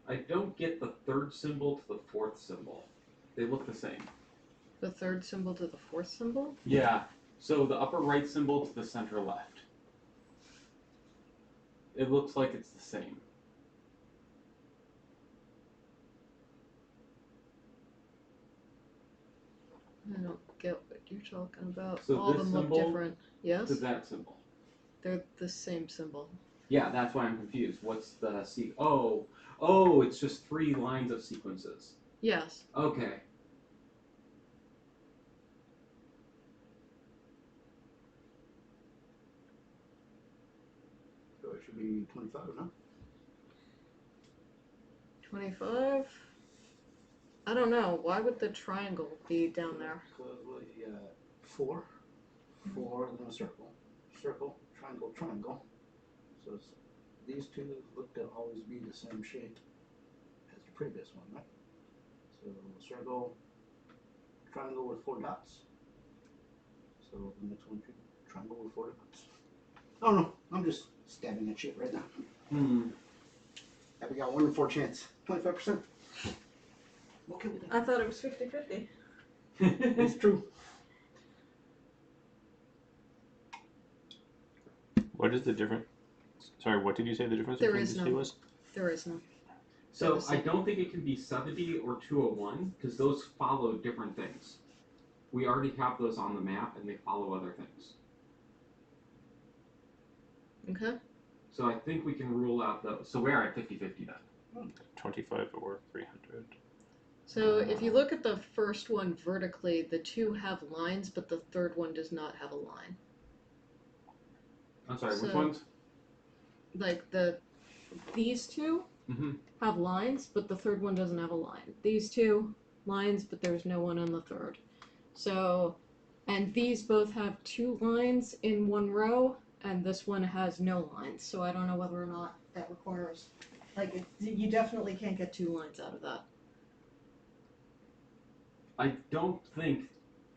I don't get the 3rd symbol to the 4th symbol. They look the same. The 3rd symbol to the 4th symbol? Yeah. So the upper right symbol to the center left. It looks like it's the same. I don't get what you're talking about. So All of this them look symbol different. Yes? To that symbol. They're the same symbol. Yeah, that's why I'm confused. What's the oh, it's just 3 lines of sequences. Yes. Okay. So it should be 25, no? 25? I don't know. Why would the triangle be down there? Because we got 4, 4, and then a circle. Circle, triangle, triangle. So it's, these two look to always be the same shape as the previous one, right? So circle, triangle with 4 dots. So the next one should be triangle with 4 dots. Oh no, I'm just stabbing at shit right now. Hmm. And we got 1 in 4 chance. 25%. Okay with that. I thought it was 50-50. It's true. What is the difference? Sorry, what did you say the difference There between is these none. two was? There is none. So I don't think it can be 70 or 201 because those follow different things. We already have those on the map and they follow other things. Okay. So I think we can rule out those. So we're at 50-50 then. 25 or 300. So if you look at the first one vertically, the two have lines, but the third one does not have a line. I'm sorry, which So- ones? Like these two Mm-hmm. have lines, but the third one doesn't have a line. These two lines, but there's no one on the third. So, and these both have 2 lines in one row, and this one has no lines. So I don't know whether or not that requires, like, you definitely can't get 2 lines out of that. I don't think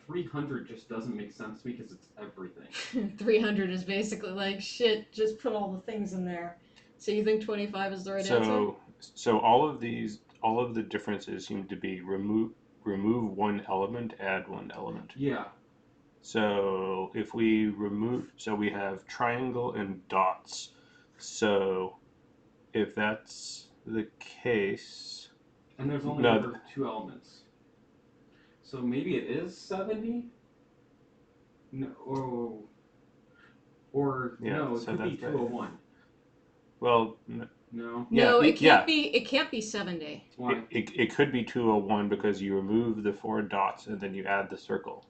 300 just doesn't make sense to me because it's everything. 300 is basically like, shit, just put all the things in there. So you think 25 is the right answer? So all of the differences seem to be remove 1 element, add 1 element. Yeah. So if we remove, so we have triangle and dots. So if that's the case, And there's only No. ever 2 elements. So maybe it is 70? No, Yeah, no, it so could be that's right. 201. well, No. No, yeah, it can't be. It can't be 70. Why? it could be 201 because you remove the 4 dots and then you add the circle.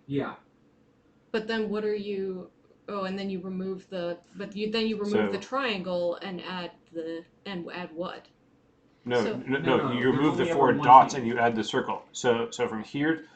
Yeah. But then what are you? Oh, and then you remove the. But you then you remove So- the triangle and add what? No, So- no, No, you there's remove the only 4 ever one dots change. and you add the circle. So from here,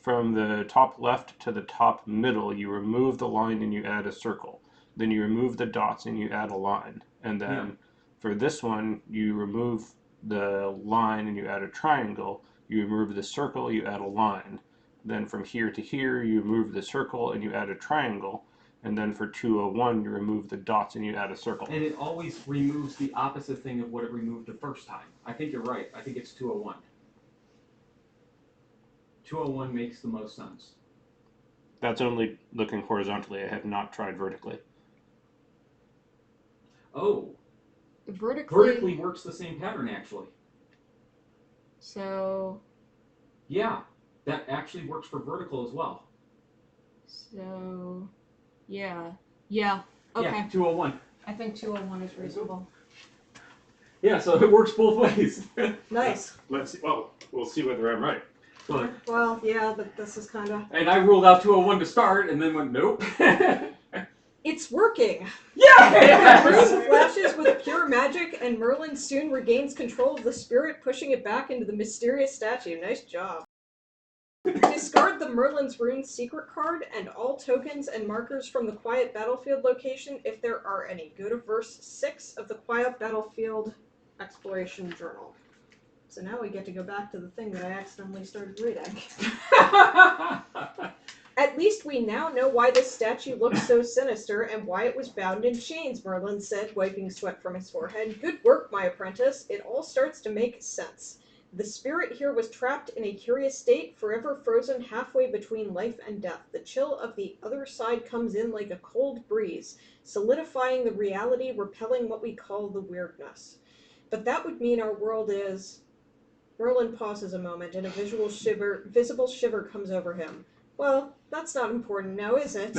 from the top left to the top middle, you remove the line and you add a circle. Then you remove the dots and you add a line. And then Yeah. for this one, you remove the line and you add a triangle. You remove the circle, you add a line. Then from here to here, you remove the circle and you add a triangle. And then for 201, you remove the dots and you add a circle. And it always removes the opposite thing of what it removed the first time. I think you're right. I think it's 201. 201 makes the most sense. That's only looking horizontally. I have not tried vertically. Oh, Vertically. works the same pattern actually. So. Yeah, that actually works for vertical as well. So. Yeah. Yeah. Okay. Yeah, 201. I think 201 is reasonable. Yeah, so it works both ways. Nice. Let's see. Well, we'll see whether I'm right. But, Well, yeah, but this is kind of. and I ruled out 201 to start, and then went nope. It's working. Yeah. The room flashes with pure magic, and Merlin soon regains control of the spirit, pushing it back into the mysterious statue. Nice job. Discard the Merlin's Rune secret card and all tokens and markers from the Quiet Battlefield location if there are any. Go to verse 6 of the Quiet Battlefield Exploration Journal. So now we get to go back to the thing that I accidentally started reading. At least we now know why this statue looks so sinister and why it was bound in chains, Merlin said, wiping sweat from his forehead. Good work, my apprentice. It all starts to make sense. The spirit here was trapped in a curious state, forever frozen halfway between life and death. The chill of the other side comes in like a cold breeze, solidifying the reality, repelling what we call the weirdness. But that would mean our world is... Merlin pauses a moment, and a visible shiver comes over him. Well, that's not important now, is it?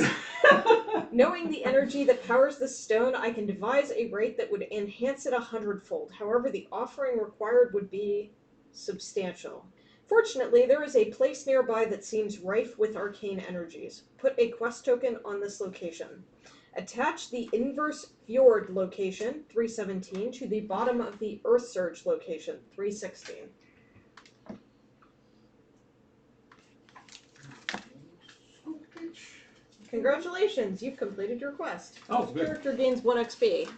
Knowing the energy that powers this stone, I can devise a rite that would enhance it 100-fold. However, the offering required would be substantial. Fortunately, there is a place nearby that seems rife with arcane energies. Put a quest token on this location. Attach the Inverse Fjord location, 317, to the bottom of the Earth Surge location, 316. Congratulations, you've completed your quest. Oh, Each good. character gains 1 XP.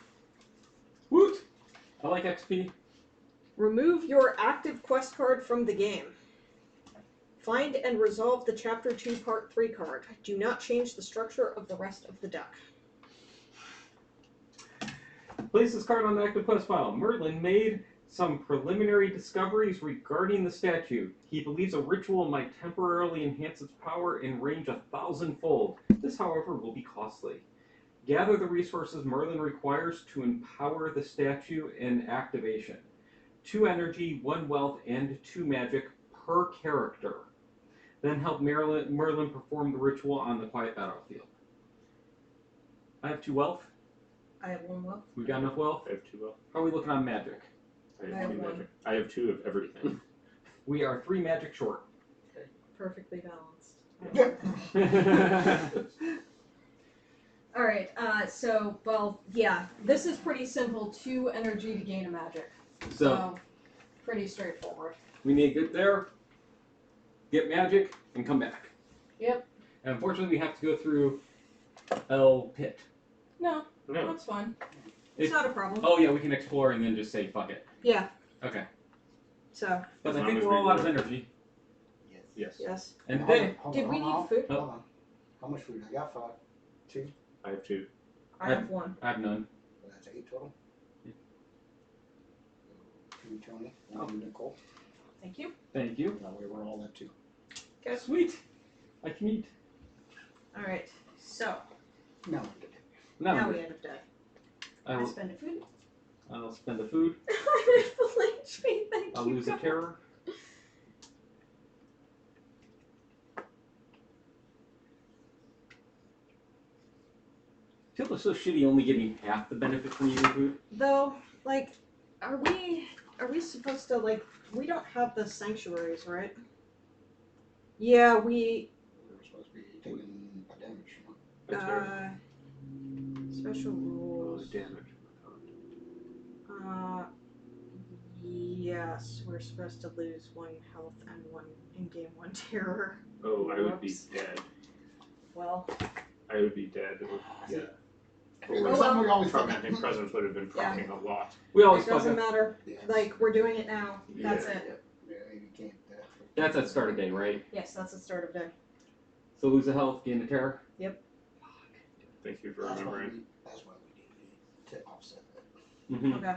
Woot! I like XP. Remove your active quest card from the game. Find and resolve the Chapter 2 Part 3 card. Do not change the structure of the rest of the deck. Place this card on the active quest file. Merlin made some preliminary discoveries regarding the statue. He believes a ritual might temporarily enhance its power in range 1,000-fold. This, however, will be costly. Gather the resources Merlin requires to empower the statue in activation. 2 energy, 1 wealth, and 2 magic per character. Then help Merlin perform the ritual on the quiet battlefield. I have 2 wealth. I have 1 wealth. We got enough wealth? I have 2 wealth. How are we looking on magic? I I have have 2 one. magic. I have 2 of everything. We are 3 magic short. Perfectly balanced. Alright, so, well, yeah, this is pretty simple. 2 energy to gain a magic. So, pretty straightforward. we need to get there, get magic, and come back. Yep. And unfortunately, we have to go through El Pit. No, No. that's fine. It's It's not a problem. Oh yeah, we can explore and then just say fuck it. Yeah, Okay. so, But As I long think as we're we all out of roll. energy. Yes. yes. And Hold on, then hold Did on, we hold need on, food? Oh. Hold on. How much food? I got 5. 2. I have 2. I have 1. I have none. So that's 8 total. Yeah. 2 Tony, 1 Nicole. Thank you. Thank you. That way we're all at 2. Okay. Sweet. I can eat. Alright, so, Now we get it. now we end of day. I I'll spend a food. spend the food. I'm in the late tree, thank I'll you. lose a God. terror. I feel so shitty only getting half the benefit from eating food. Though, like, are we supposed to, like, we don't have the sanctuaries, right? Yeah, we, We're supposed to be taking a damage from That's fair. special Oh, rules. the damage. Yes, we're supposed to lose 1 health and 1 in-game 1 terror. Oh, I would be Whoops. dead. Well, I would be dead. Yeah. it. Oh, Something we well. always fucking Traumatic presence would have been prompting a lot. We always it fuck doesn't up. matter. Yes. Like, we're doing it now. That's Yeah. it. Yeah, you can't. That's at start of day, right? Yes, that's the start of day. So lose a health, gain a terror. Thank you for That's why remembering. that's why we need to offset that. Mm-hmm. Okay.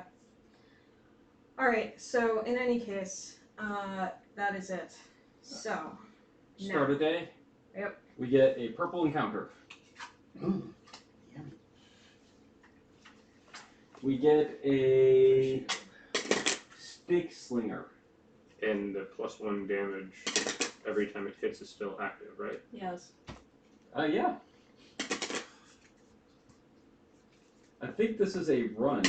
Alright, so in any case, that is it. So, Start of day. Yep. We get a purple encounter. Yummy. We get a stake slinger. And the +1 damage every time it hits is still active, right? yes. Yeah. I think this is a run,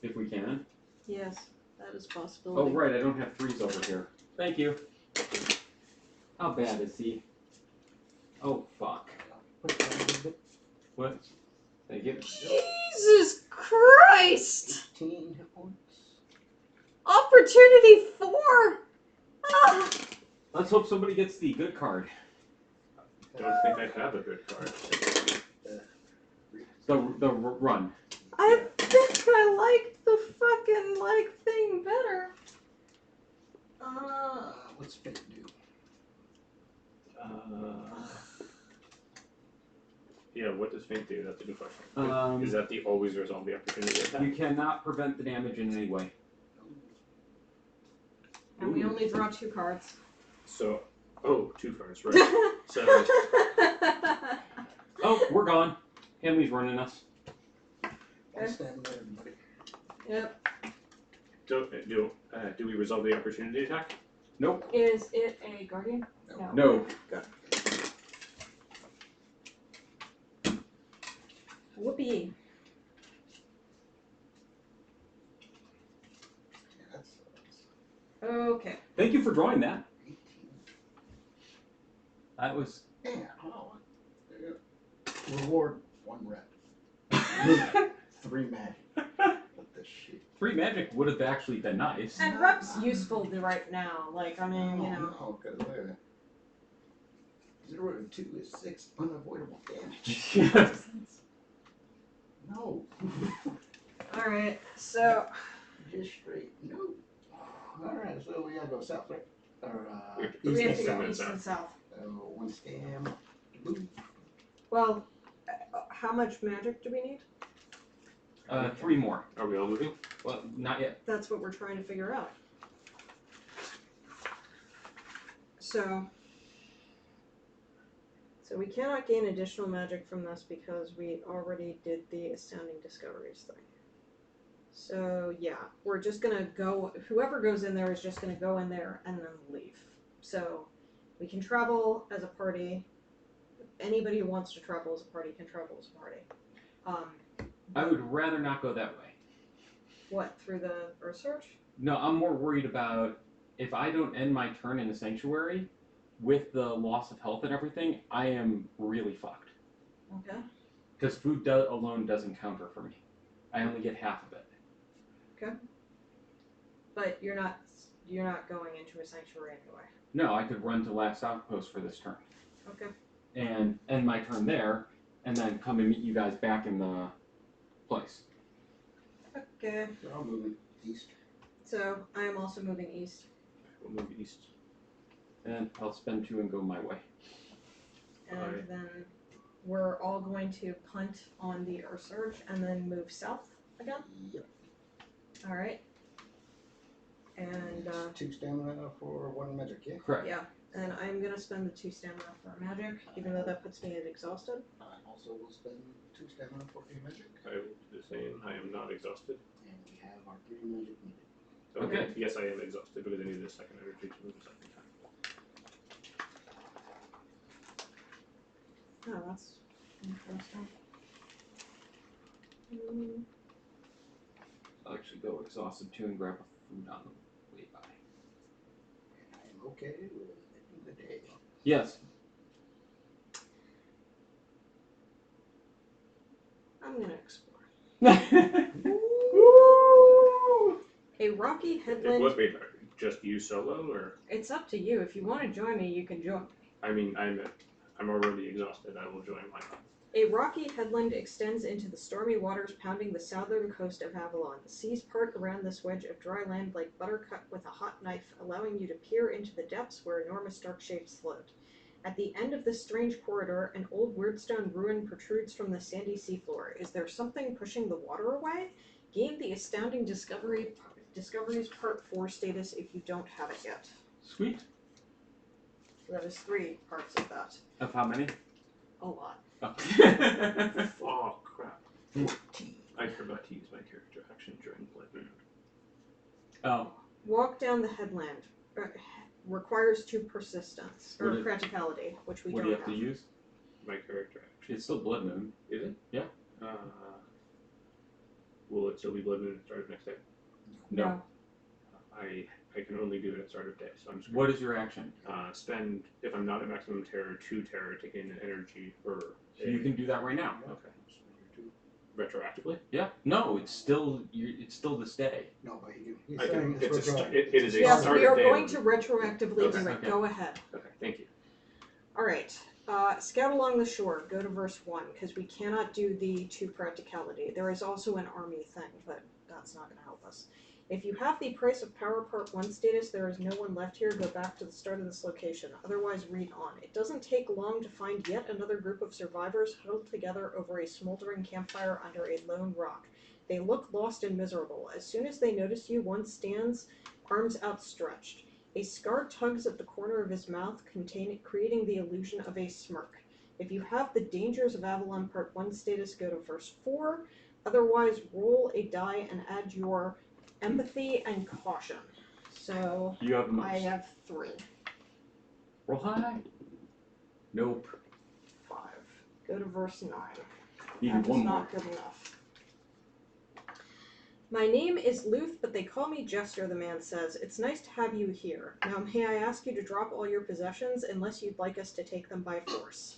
if we can. Yes, that is a Oh, possibility. right, I don't have 3s over here. Thank you. How bad is he? Oh, fuck. What? Thank you. Jesus Christ! 18 hit points. Opportunity 4! Ah! Let's hope somebody gets the good card. Don't think I have a good card. The run. I think I like the fucking thing better. What's Fate do? Yeah, what does Faint do? That's a good question. Is that the always resolve the opportunity attack? You cannot prevent the damage in any way. And we only draw 2 cards. So, 2 cards, right? So, Oh, we're gone. Hanley's running us. I'll stand there, buddy. Yep. do we resolve the opportunity attack? Nope. Is it a guardian? No. No. Whoopee. Yeah, that's Okay. Thank you for drawing that. 18. That was. Yeah, oh, yeah. Reward 1 rep. 3 magic. What the shit? 3 magic would have actually been nice. And rep's useful right now. Like, I mean, you know. No, because 0 to 2 is 6 unavoidable damage. No. Alright, so. Just straight no. Alright, so we gotta go south, right? Or, We have east to and go south. east and south. 1 scam. Blue. Well, how much magic do we need? 3 more. Are we all moving? Well, not yet. That's what we're trying to figure out. So we cannot gain additional magic from this because we already did the Astounding Discoveries thing. So yeah, we're just gonna go, whoever goes in there is just gonna go in there and then leave. So we can travel as a party. Anybody who wants to travel as a party can travel as a party. I would rather not go that way. What, through the Earth Search? No, I'm more worried about if I don't end my turn in the sanctuary with the loss of health and everything, I am really fucked. Okay. Because food alone doesn't counter for me. I only get half of it. But you're not going into a sanctuary anyway. No, I could run to last outpost for this turn. Okay. And end my turn there, and then come and meet you guys back in the place. Okay. They're all moving east. So I am also moving east. We'll move east. And I'll spend 2 and go my way. And Alright. then we're all going to punt on the Earth Surge and then move south again. Yep. Alright. And 2 stamina for 1 magic, yeah? Correct. yeah. And I'm gonna spend the 2 stamina for magic, even though that puts me at exhausted. I also will spend 2 stamina for a magic. I will do the same. I am not exhausted. And we have our 3 magic needed. Okay. Yes, I am exhausted because I needed a second energy to move a second time. Oh, that's interesting. I'll actually go exhausted 2 and grab a food on the way by. And I am okay with ending the day. Yes. I'm gonna explore. Woo! A rocky It headland. was wait, just you solo, or It's up to you. If you want to join me, you can join me. I mean, I'm already exhausted. I will join. Why not? A rocky headland extends into the stormy waters pounding the southern coast of Avalon. The seas part around this wedge of dry land like butter cut with a hot knife, allowing you to peer into the depths where enormous dark shapes float. At the end of this strange corridor, an old weirdstone ruin protrudes from the sandy seafloor. Is there something pushing the water away? Gain the Astounding Discoveries Part 4 status if you don't have it yet. Sweet. So that is 3 parts of that. Of how many? A lot. Oh. Oh crap! I forgot to use my character action during Blood Moon. Oh. Walk down the headland. Requires 2 persistence, or What do- practicality, which we What don't do you have to use? My character action. It's still Blood Moon. Is it? Yeah. Will it still be Blood Moon at the start of next day? No. I can only do it at start of day, so I'm just What is your action? spend, if I'm not at maximum terror, 2 terror to gain an energy or You can do that right now. okay. Retroactively? Yeah. No, it's still this day. No, but he's I saying can, it's it's a, retroactive. it is a Yes, start we of are day. going to retroactively Okay. do it. Okay. Go ahead. Okay, thank you. Alright. Scout along the shore. Go to verse 1, because we cannot do the 2 practicality. There is also an army thing, but that's not going to help us. If you have the Price of Power Part 1 status, there is no one left here. Go back to the start of this location. Otherwise, read on. It doesn't take long to find yet another group of survivors huddled together over a smoldering campfire under a lone rock. They look lost and miserable. As soon as they notice you, one stands, arms outstretched. A scar tugs at the corner of his mouth, creating the illusion of a smirk. If you have the Dangers of Avalon Part 1 status, go to verse 4. Otherwise, roll a die and add your empathy and caution. So You have most. I have 3. Roll high. Nope. 5. Go to verse 9. Even That is one more. not good enough. My name is Luth, but they call me Jester, the man says. It's nice to have you here. Now may I ask you to drop all your possessions, unless you'd like us to take them by force.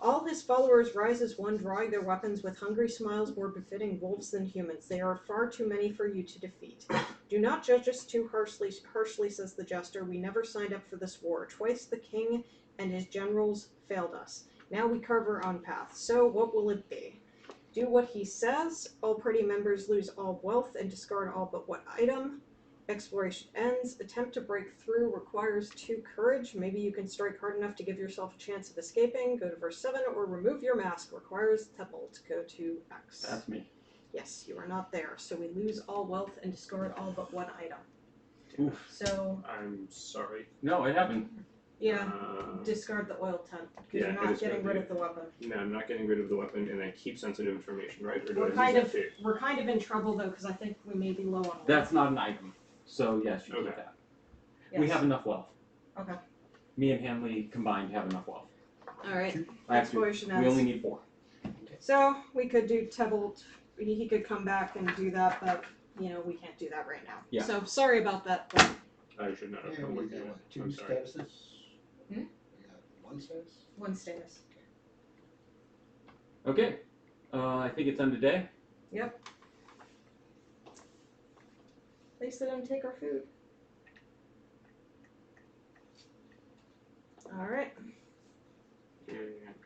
All his followers rise as one, drawing their weapons with hungry smiles more befitting wolves than humans. They are far too many for you to defeat. Do not judge us too harshly, says the Jester. We never signed up for this war. Twice the king and his generals failed us. Now we carve our own path. So what will it be? Do what he says. All party members lose all wealth and discard all but one item. Exploration ends. Attempt to break through requires 2 courage. Maybe you can strike hard enough to give yourself a chance of escaping. Go to verse 7. Or remove your mask. Requires Temple to go to X. That's me. Yes, you are not there. So we lose all wealth and discard all but one item. Oof. So, I'm sorry. No, it happened. yeah, Uh, discard the oil tent because yeah, you're I not just getting gotta rid do- of the weapon. no, I'm not getting rid of the weapon, and I keep sensitive information, right? Or do I We're lose kind that of too? we're kind of in trouble though because I think we may be low on wealth. That's not an item. So yes, you Okay. take that. Yes. We have enough wealth. Okay. Me and Hanley combined have enough wealth. All right. I have two. Exploration We ends. only need 4. So we could do Tebalt. He could come back and do that, but we can't do that right now. Yeah. So sorry about that. But I should not have And come we with got you. what, 2 I'm sorry. statuses? Hmm? We got 1 status? one status. Okay. I think it's done today. At least they didn't take our food. All right. Yeah,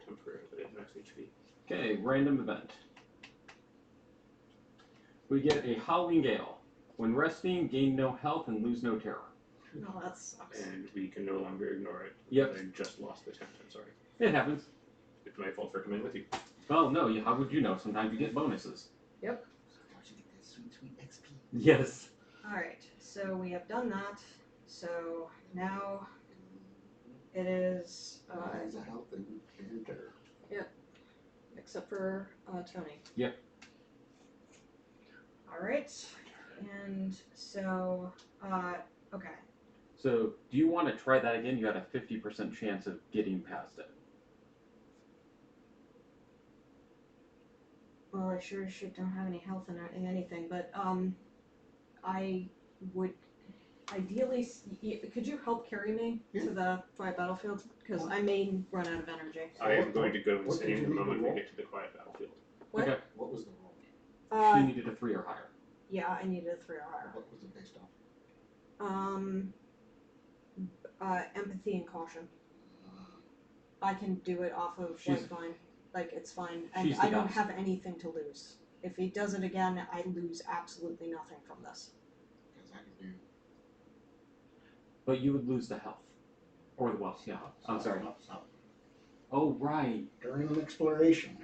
temporarily at max HP. Okay, random event. We get a Howling Gale. When resting, gain no health and lose no terror. No, that sucks. And we can no longer ignore it. Yep. I just lost the tent. I'm sorry. It happens. It's my fault for coming with you. Oh no, how would you know? Sometimes you get bonuses. Don't you get that sweet, sweet XP? Yes. All right. So we have done that. So now it is, Has a health and terror. except for Tony. Yep. All right. And so, okay. So, do you want to try that again? You got a 50% chance of getting past it. Well, I sure as shit don't have any health in anything, but I would ideally. Could you help carry me to the quiet battlefield? Because I may run out of energy. I am going to go what did insane you the need to moment we roll? get to the quiet battlefield. What? Okay. What was the roll? She needed a 3 or higher. Yeah, I needed a 3 or higher. What was it based off? Empathy and caution. Uh, I can do it off of She's- Lifeline. Like, it's fine. And she's the I don't best. have anything to lose. If he does it again, I lose absolutely nothing from this. Because I can do. But you would lose the health. Or the wealth, yeah. I'm sorry. Stop. Oh, right. During an exploration,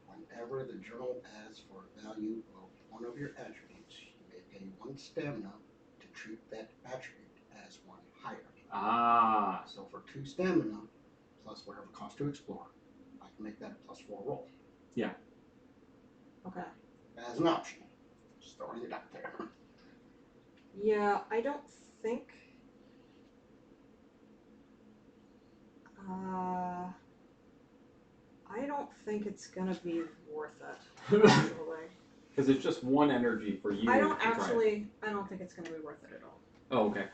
whenever the journal adds for value of one of your attributes, you may pay 1 stamina to treat that attribute as 1 higher. Ah. So for 2 stamina, plus whatever cost to explore, I can make that a +4 roll. Okay. As an option. Just throwing it out there. Yeah, I don't think. I don't think it's gonna be worth it. Actually, Because it's just 1 energy for you. I don't to try it. actually. I don't think it's gonna be worth it at all. Oh, okay.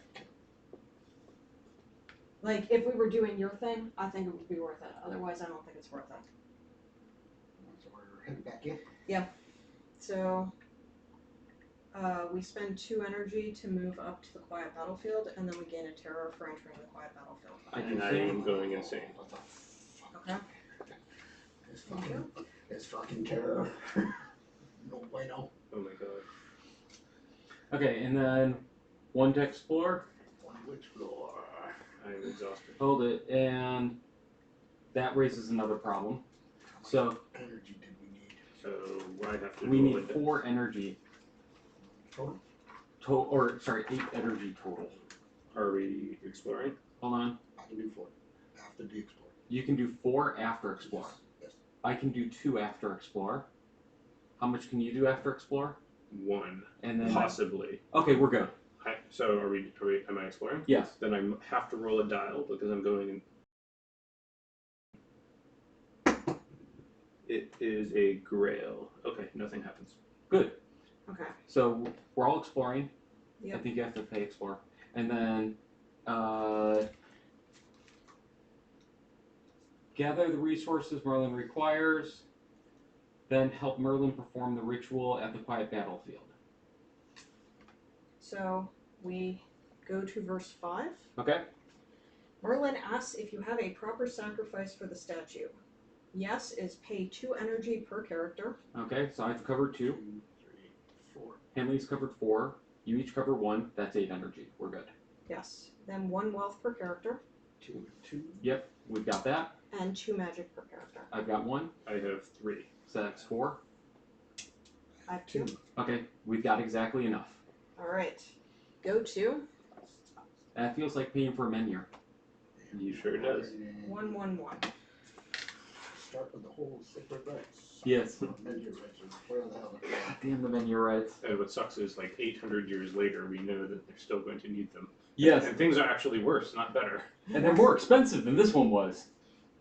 Like, if we were doing your thing, I think it would be worth it. Otherwise, I don't think it's worth it. So we're heading back in. So, we spend 2 energy to move up to the quiet battlefield, and then we gain a terror for entering the quiet battlefield. I do And I think. am going insane. What the fuck? Okay. It's fucking terror. No bueno. Oh my god. Okay, and then 1 to explore. One to explore. I am exhausted. Hold it, and that raises another problem. How much So energy did we need? So I have to we roll need it. 4 energy Total? 8 energy total. Are we exploring? Hold on. I can do 4 after the explore. You can do 4 after explore. Yes. I can do 2 after explore. How much can you do after explore? 1. And then Possibly. okay, we're good. So are we, am I exploring? Yes. Then I have to roll a dial because I'm going in. It is a grail. Okay, nothing happens. Good. Okay. So we're all exploring. Yep. I think you have to pay explore, and then gather the resources Merlin requires. Then help Merlin perform the ritual at the quiet battlefield. So, we go to verse 5. Okay. Merlin asks if you have a proper sacrifice for the statue. Yes is pay 2 energy per character. Okay. So I've covered 2. 2, 3, 4. Henley's covered 4. You each cover 1. That's 8 energy. We're good. Yes. Then 1 wealth per character. 2 and 2. Yep. We've got that. And 2 magic per character. I've got 1. I have 3. So that's 4. I have 2. Okay, we've got exactly enough. Alright. Go to That feels like paying for a menu. You sure does. 111. Start with the whole sacred rites. Yes. Menu rites, or whatever the hell they're called. Damn the menu rights. And what sucks is, like, 800 years later, we know that they're still going to need them. Yes, And things are actually worse, not better. and they're more expensive than this one was.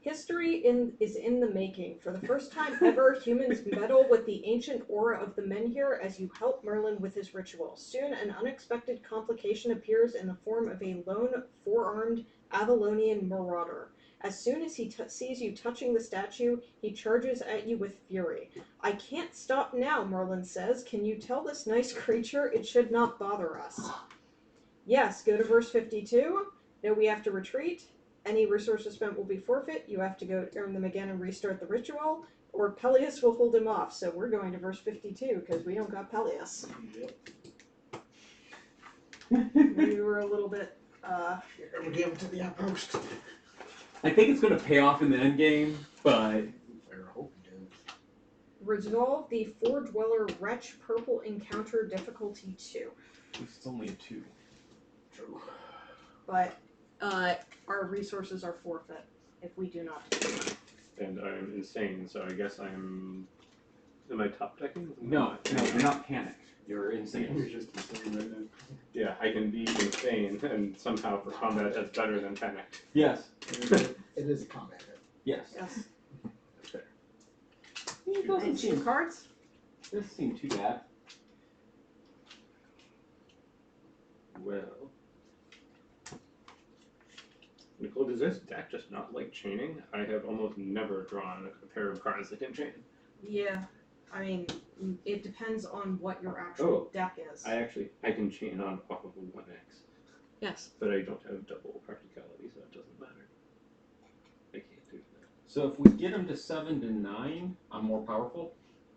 History is in the making. For the first time ever, humans meddle with the ancient aura of the menhir as you help Merlin with his ritual. Soon, an unexpected complication appears in the form of a lone, four-armed Avalonian marauder. As soon as he sees you touching the statue, he charges at you with fury. I can't stop now, Merlin says. Can you tell this nice creature it should not bother us? Yes, go to verse 52. No, we have to retreat. Any resources spent will be forfeit. You have to go earn them again and restart the ritual, or Peleus will hold him off. So we're going to verse 52 because we don't got Peleus. We were a little bit. We gave it to the outpost. I think it's going to pay off in the end game, but I hope you do. Resolve the Four Dweller Wretch Purple Encounter difficulty 2. it's only a 2. True. But our resources are forfeit if we do not. And I'm insane, so I guess I'm... Am I top decking? No, you're not panicked. You're You're insane. just insane right now. Yeah, I can be insane, and somehow for combat that's better than panicked. Yes. It is a combat hit. Yes. Yes. That's fair. It doesn't And 2 seem, cards. doesn't seem too bad. Well... Nicole, does this deck just not like chaining? I have almost never drawn a pair of cards that can chain. Yeah. I mean, it depends on what your actual deck is. I can chain on off of a 1x, Yes. but I don't have double practicality, so it doesn't matter. I can't do that. So if we get him to 7 to 9, I'm more powerful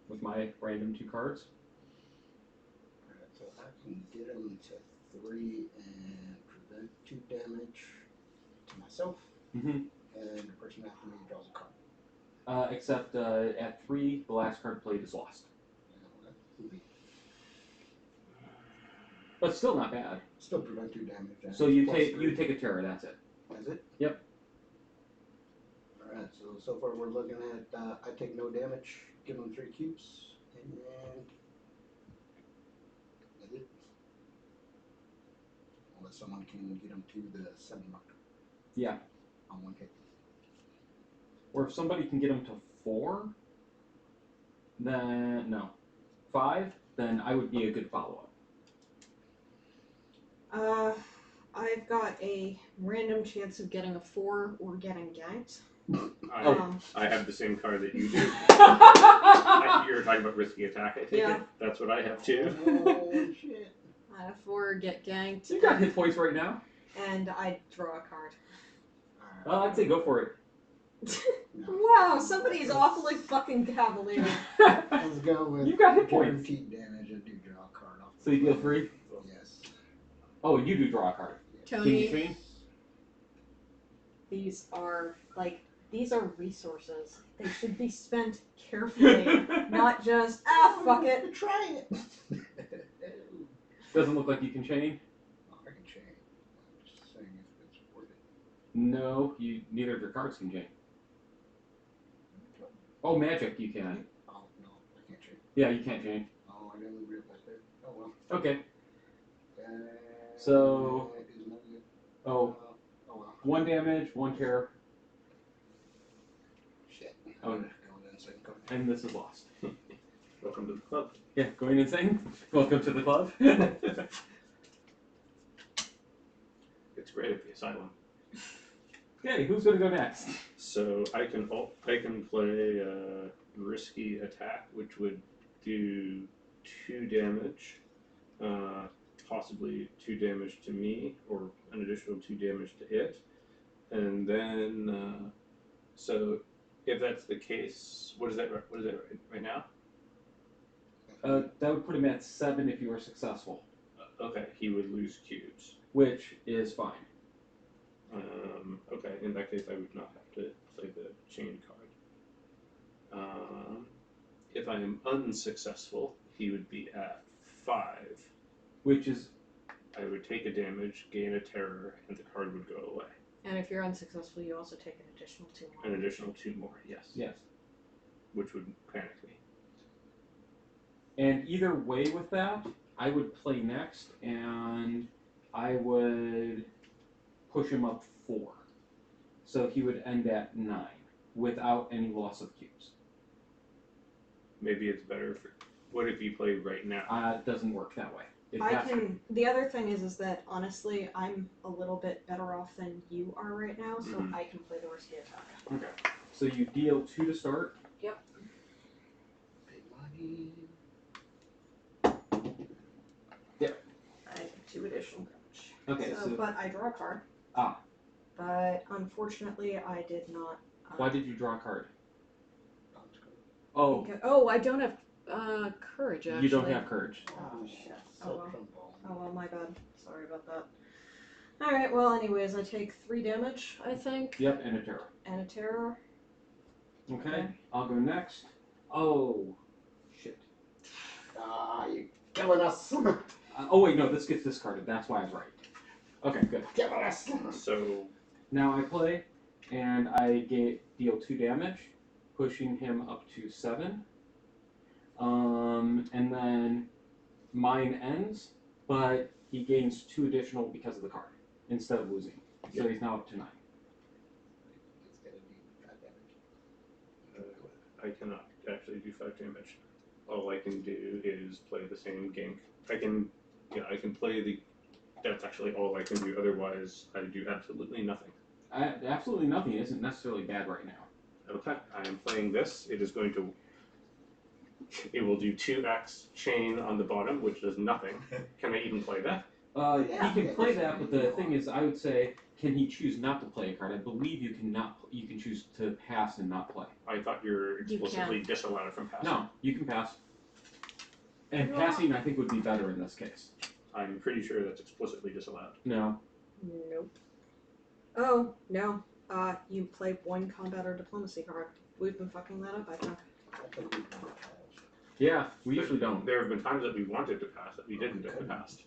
with my random 2 cards. Alright, so I can get him to 3 and prevent 2 damage to myself, Mm-hmm. and the person after me draws a card. Except at 3, the last card played is lost. But still not bad. Still prevent 2 damage. and So you plus take 3. you take a terror, that's it. Is it? Yep. Alright, so far we're looking at I take no damage, give him 3 cubes, and that's it. Unless someone can get him to the 7 mark. Yeah. On 1 hit. Or if somebody can get him to 4, then no. 5, then I would be a good follow-up. I've got a random chance of getting a 4 or getting ganked. I have the same card that you do. You're talking about risky attack, I take Yeah. it? That's what I have too. Oh shit. I have 4, get ganked. You got hit points right now. And I draw a card. Well, I'd say go for it. Wow, somebody's awfully fucking cavalier. Let's go with You got hit points. guaranteed damage. I do draw a card off. So you deal 3? Yes. Oh, you do draw a card. Can you Tony, chain? these are resources. They should be spent carefully, not just fuck it. Try it. Doesn't look like you can chain. Oh, I can chain. I'm just saying if it's worth it. No, neither of your cards can chain. Oh, magic you can. Oh no, I can't chain. Yeah, you can't chain. Oh, I didn't realize that. Oh well. Okay. That So- is not good. Oh, Oh well. 1 damage, 1 terror, Shit. Oh. Going insane. Go ahead. and this is lost. Welcome to the club. Yeah, going insane. Welcome to the club. It's great at the asylum. Okay, who's gonna go next? So I can play risky attack, which would do 2 damage, possibly 2 damage to me, or an additional 2 damage to it, and then so if that's the case, what is that right now? That would put him at 7 if you were successful, Okay, he would lose cubes. which is fine. Okay, in that case, I would not have to play the chain card. If I am unsuccessful, he would be at 5. Which is I would take a damage, gain a terror, and the card would go away. And if you're unsuccessful, you also take an additional 2 more. An additional 2 more, yes. yes. Which would panic me. And either way with that, I would play next, and I would push him up 4. So he would end at 9 without any loss of cubes. Maybe it's better for. What if you play right now? It doesn't work that way. The other thing is that honestly, I'm a little bit better off than you are right now, so Mhm. I can play the risky attack. Okay. So you deal 2 to start. Big money. I take 2 additional damage. Okay, so but I draw a card. Ah. But unfortunately, I did not. why did you draw a card? Bounce card. Oh, Oh, I don't have courage. Actually. you don't have courage. Oh shit. So Oh well. trumbo. Oh well, my bad. Sorry about that. All right. Well, anyways, I take 3 damage, I think, Yep, and a terror. and a terror. Okay, I'll go next. Oh, shit. Ah, you killing us. Oh wait, no, this gets discarded. That's why I was right. Okay, good. Killing us. So, Now I play, and I deal 2 damage, pushing him up to 7. And then mine ends, but he gains 2 additional because of the card instead of losing. So he's now up to 9. It's gonna be 5 damage. I cannot actually do 5 damage. All I can do is play the same gink. I can play the. That's actually all I can do. Otherwise, I do absolutely nothing. Absolutely nothing isn't necessarily bad right now. Okay, I am playing this. It is going to. It will do 2x chain on the bottom, which does nothing. Can I even play that? Yeah, He can play that, but the thing is, I would say, can he choose not to play a card? I believe you can not. You can choose to pass and not play. I thought you were You explicitly disallowed from passing. No, you can pass. And Well- passing, I think, would be better in this case. I'm pretty sure that's explicitly disallowed. No. Nope. Oh no. You play 1 combat or diplomacy card. We've been fucking that up, I think. I think we've done it. Yeah, we usually don't. There have been times that we wanted to pass that we didn't if it passed.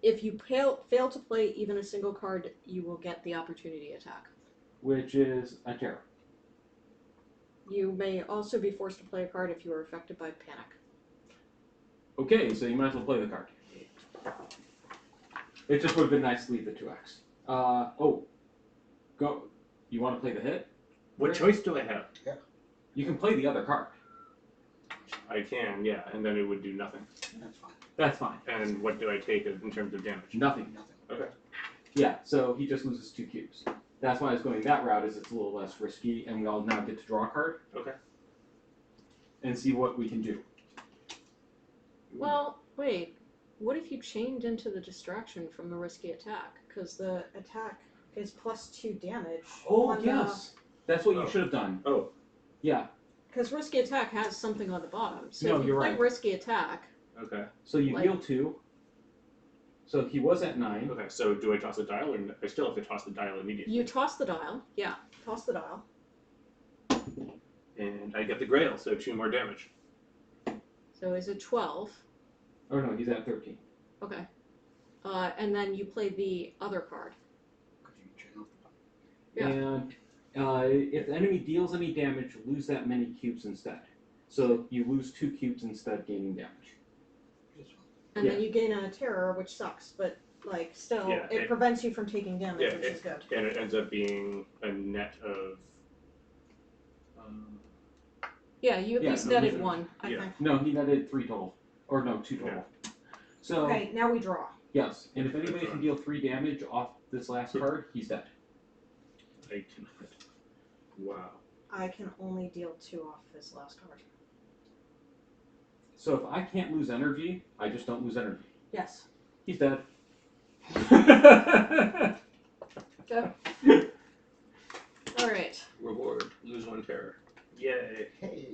If you fail to play even a single card, you will get the opportunity attack. Which is a terror. You may also be forced to play a card if you are affected by panic. Okay, so you might as well play the card. It just would have been nice to leave the 2x. Go. You want to play the hit? What choice do I have? You can play the other card. I can, yeah, and then it would do nothing. That's fine. That's fine. And what do I take in terms of damage? Nothing. Nothing. Okay. Yeah, so he just loses 2 cubes. That's why I was going that route, is it's a little less risky, and we all now get to draw a card. Okay. And see what we can do. Well, wait. What if you chained into the distraction from the risky attack? Because the attack is +2 damage. Oh, on yes. That's what you Oh. should have done. Oh. Yeah. Because risky attack has something on the bottom. So No, if you you're play right. risky attack, Okay. So you Like- deal 2. So he was at 9. Okay, so do I toss the dial, or I still have to toss the dial immediately? you toss the dial. Yeah, toss the dial. And I get the grail, so 2 more damage. So is it 12? Oh no, he's at 13. Okay. And then you play the other card. Could you chain off the bottom? Yeah. And if the enemy deals any damage, lose that many cubes instead. So you lose 2 cubes instead, gaining damage. Just fine. And then you gain a terror, which sucks, but like still, Yeah, it prevents you from taking damage, Yeah, which is good. And it ends up being a net of. Yeah, you at Yeah, least no, netted listen. 1, I Yeah. think. No, he netted 3 total. Or no, 2 total. So, Okay, now we draw. yes. And if anybody can deal 3 damage off this last card, he's dead. I cannot. Wow. I can only deal 2 off this last card. So if I can't lose energy, I just don't lose energy. Yes. He's dead. Go. Alright. Reward, lose 1 terror. Yay. Hey,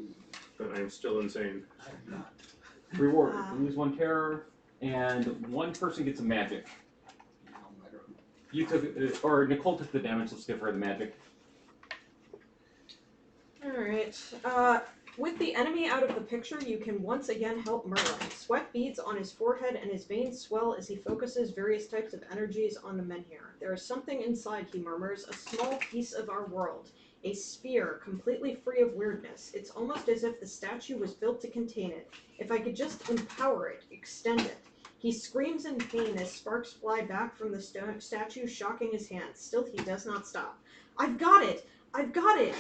But I'm still insane. I'm not. Reward. Ah. You lose 1 terror, and 1 person gets a magic. No matter who. You took, or Nicole took the damage. Let's give her the magic. Alright. With the enemy out of the picture, you can once again help Merlin. Sweat beads on his forehead and his veins swell as he focuses various types of energies on the menhir. There is something inside, he murmurs, a small piece of our world. A sphere, completely free of weirdness. It's almost as if the statue was built to contain it. If I could just empower it, extend it. He screams in pain as sparks fly back from the statue, shocking his hands. Still, he does not stop. I've got it! I've got it!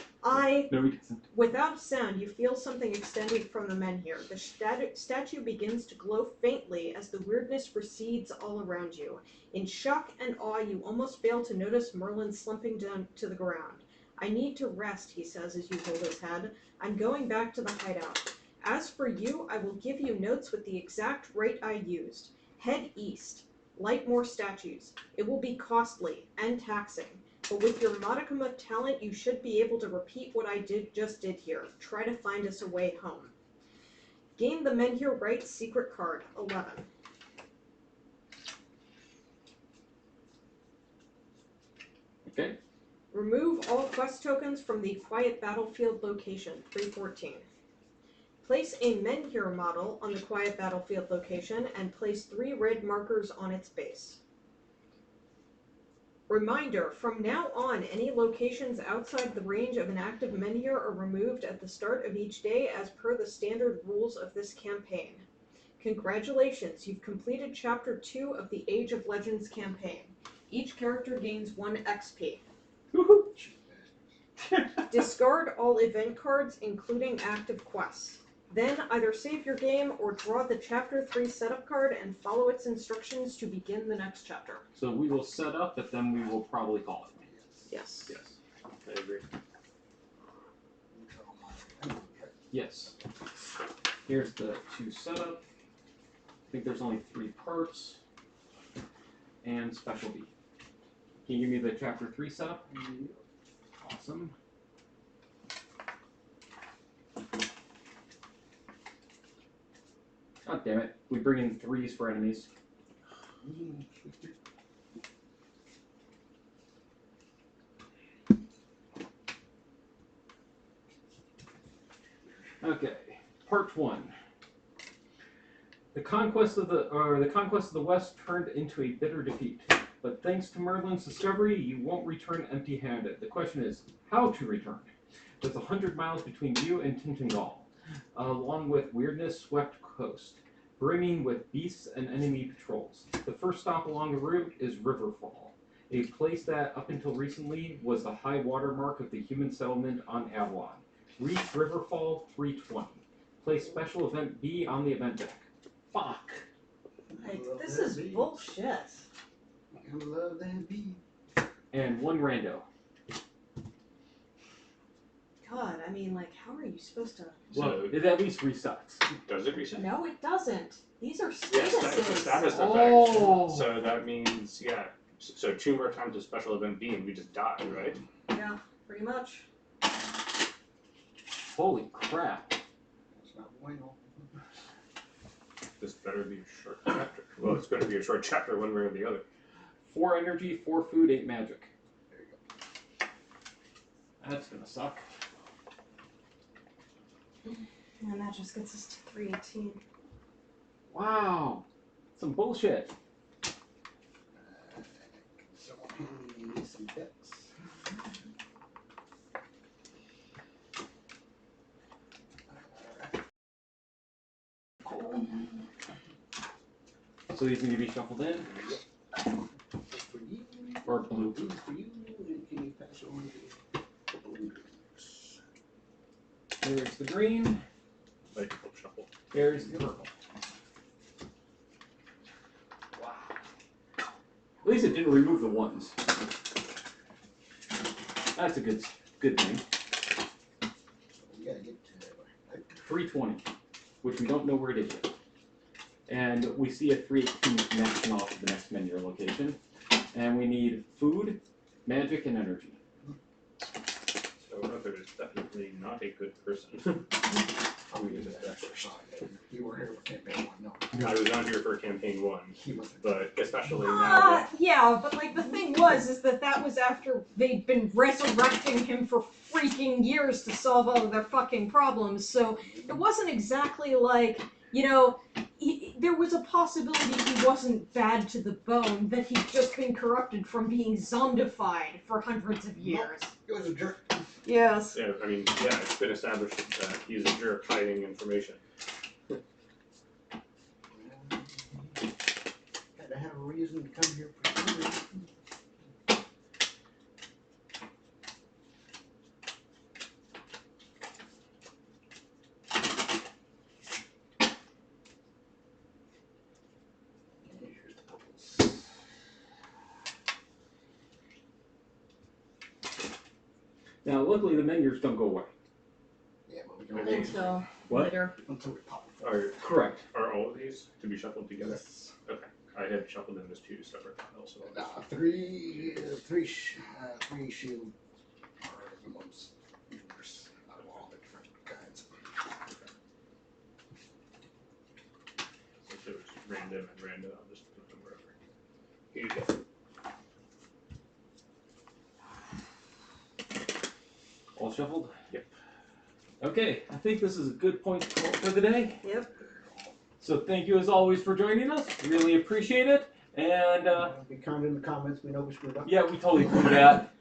No, he doesn't. Without sound, you feel something extending from the menhir. The statue begins to glow faintly as the weirdness recedes all around you. In shock and awe, you almost fail to notice Merlin slumping down to the ground. I need to rest, he says as you hold his head. I'm going back to the hideout. As for you, I will give you notes with the exact rate I used. Head east. Light more statues. It will be costly and taxing. But with your modicum of talent, you should be able to repeat what I just did here. Try to find us a way home. Gain the Menhir Right secret card, 11. Okay. Remove all quest tokens from the Quiet Battlefield location, 314. Place a Menhir model on the Quiet Battlefield location and place 3 red markers on its base. Reminder, from now on, any locations outside the range of an active menhir are removed at the start of each day as per the standard rules of this campaign. Congratulations, you've completed Chapter 2 of the Age of Legends campaign. Each character gains 1 XP. Woohoo! Discard all event cards, including active quests. Then either save your game or draw the Chapter 3 setup card and follow its instructions to begin the next chapter. So we will set up, but then we will probably call it. Yes. Yes, I agree. Yes. Here's the 2 setup. I think there's only 3 parts. And specialty. Can you give me the Chapter 3 setup? Awesome. God damn it. We bring in 3s for enemies. Okay. Part 1. The conquest of the West turned into a bitter defeat. But thanks to Merlin's discovery, you won't return empty-handed. The question is, how to return? There's 100 miles between you and Tainted, along with weirdness-swept coast, brimming with beasts and enemy patrols. The first stop along the route is Riverfall, a place that, up until recently, was the high water mark of the human settlement on Avalon. Reach Riverfall 320. Place Special Event B on the event deck. Fuck! This is bullshit. I love that beat. And 1 rando. God, I mean, like, how are you supposed to... Well, So- it at least resets. Does it reset? No, it doesn't. These are Yes, that's a statuses. status effect. Oh. So that means, yeah. So 2 more times a special event B and we just die, right? Yeah, pretty much. Holy crap. That's not bueno. This better be a short chapter. Well, it's going to be a short chapter one way or the other. 4 energy, 4 food, 8 magic. There you go. That's gonna suck. And that just gets us to 318. Wow. Some bullshit. So, some decks. So these need to be shuffled in? For you. Or blue. These for you. And can you pass on the blue? There's the green. Like a shuffle. There's the purple. Wow. At least it didn't remove the 1s. That's a good thing. We gotta get to 320, which we don't know where it is yet. And we see a 318 connection off of the next menu location. And we need food, magic, and energy. So Arthur is definitely not a good person. I'll be the first. You were here for campaign 1, no. I was not here for campaign 1, He wasn't. but especially now that Yeah, but like the thing was that was after they'd been resurrecting him for freaking years to solve all of their fucking problems. So it wasn't exactly like, you know, there was a possibility he wasn't bad to the bone, that he'd just been corrupted from being zombified for hundreds of years. He was a jerk. Yes. yeah, I mean, yeah, it's been established that he's a jerk hiding information. Had to have a reason to come here for some reason. Here's the purples. Now, luckily, the menus don't go away. Yeah, but we can Okay. only Until What? later. until we pop. Are, Correct. are all of these to be shuffled together? Yes. Okay. I had shuffled them as 2 separate piles. So Three shield are the most numerous out of all the different kinds. if it was random and random, I'll just put them wherever. Here you go. All shuffled? Yep. Okay, I think this is a good point to call for the day. Yep. So thank you as always for joining us. Really appreciate it. And Be kind in the comments. We know we screwed up. yeah, we totally do that.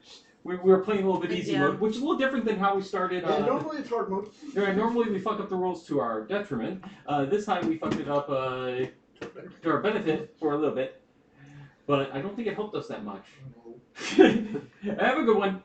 We were playing a little bit easy Yeah. mode, which is a little different than how we started. Yeah, normally it's hard mode. Normally we fuck up the rules to our detriment. This time we fucked it up to our benefit for a little bit. But I don't think it helped us that much. No. Have a good one.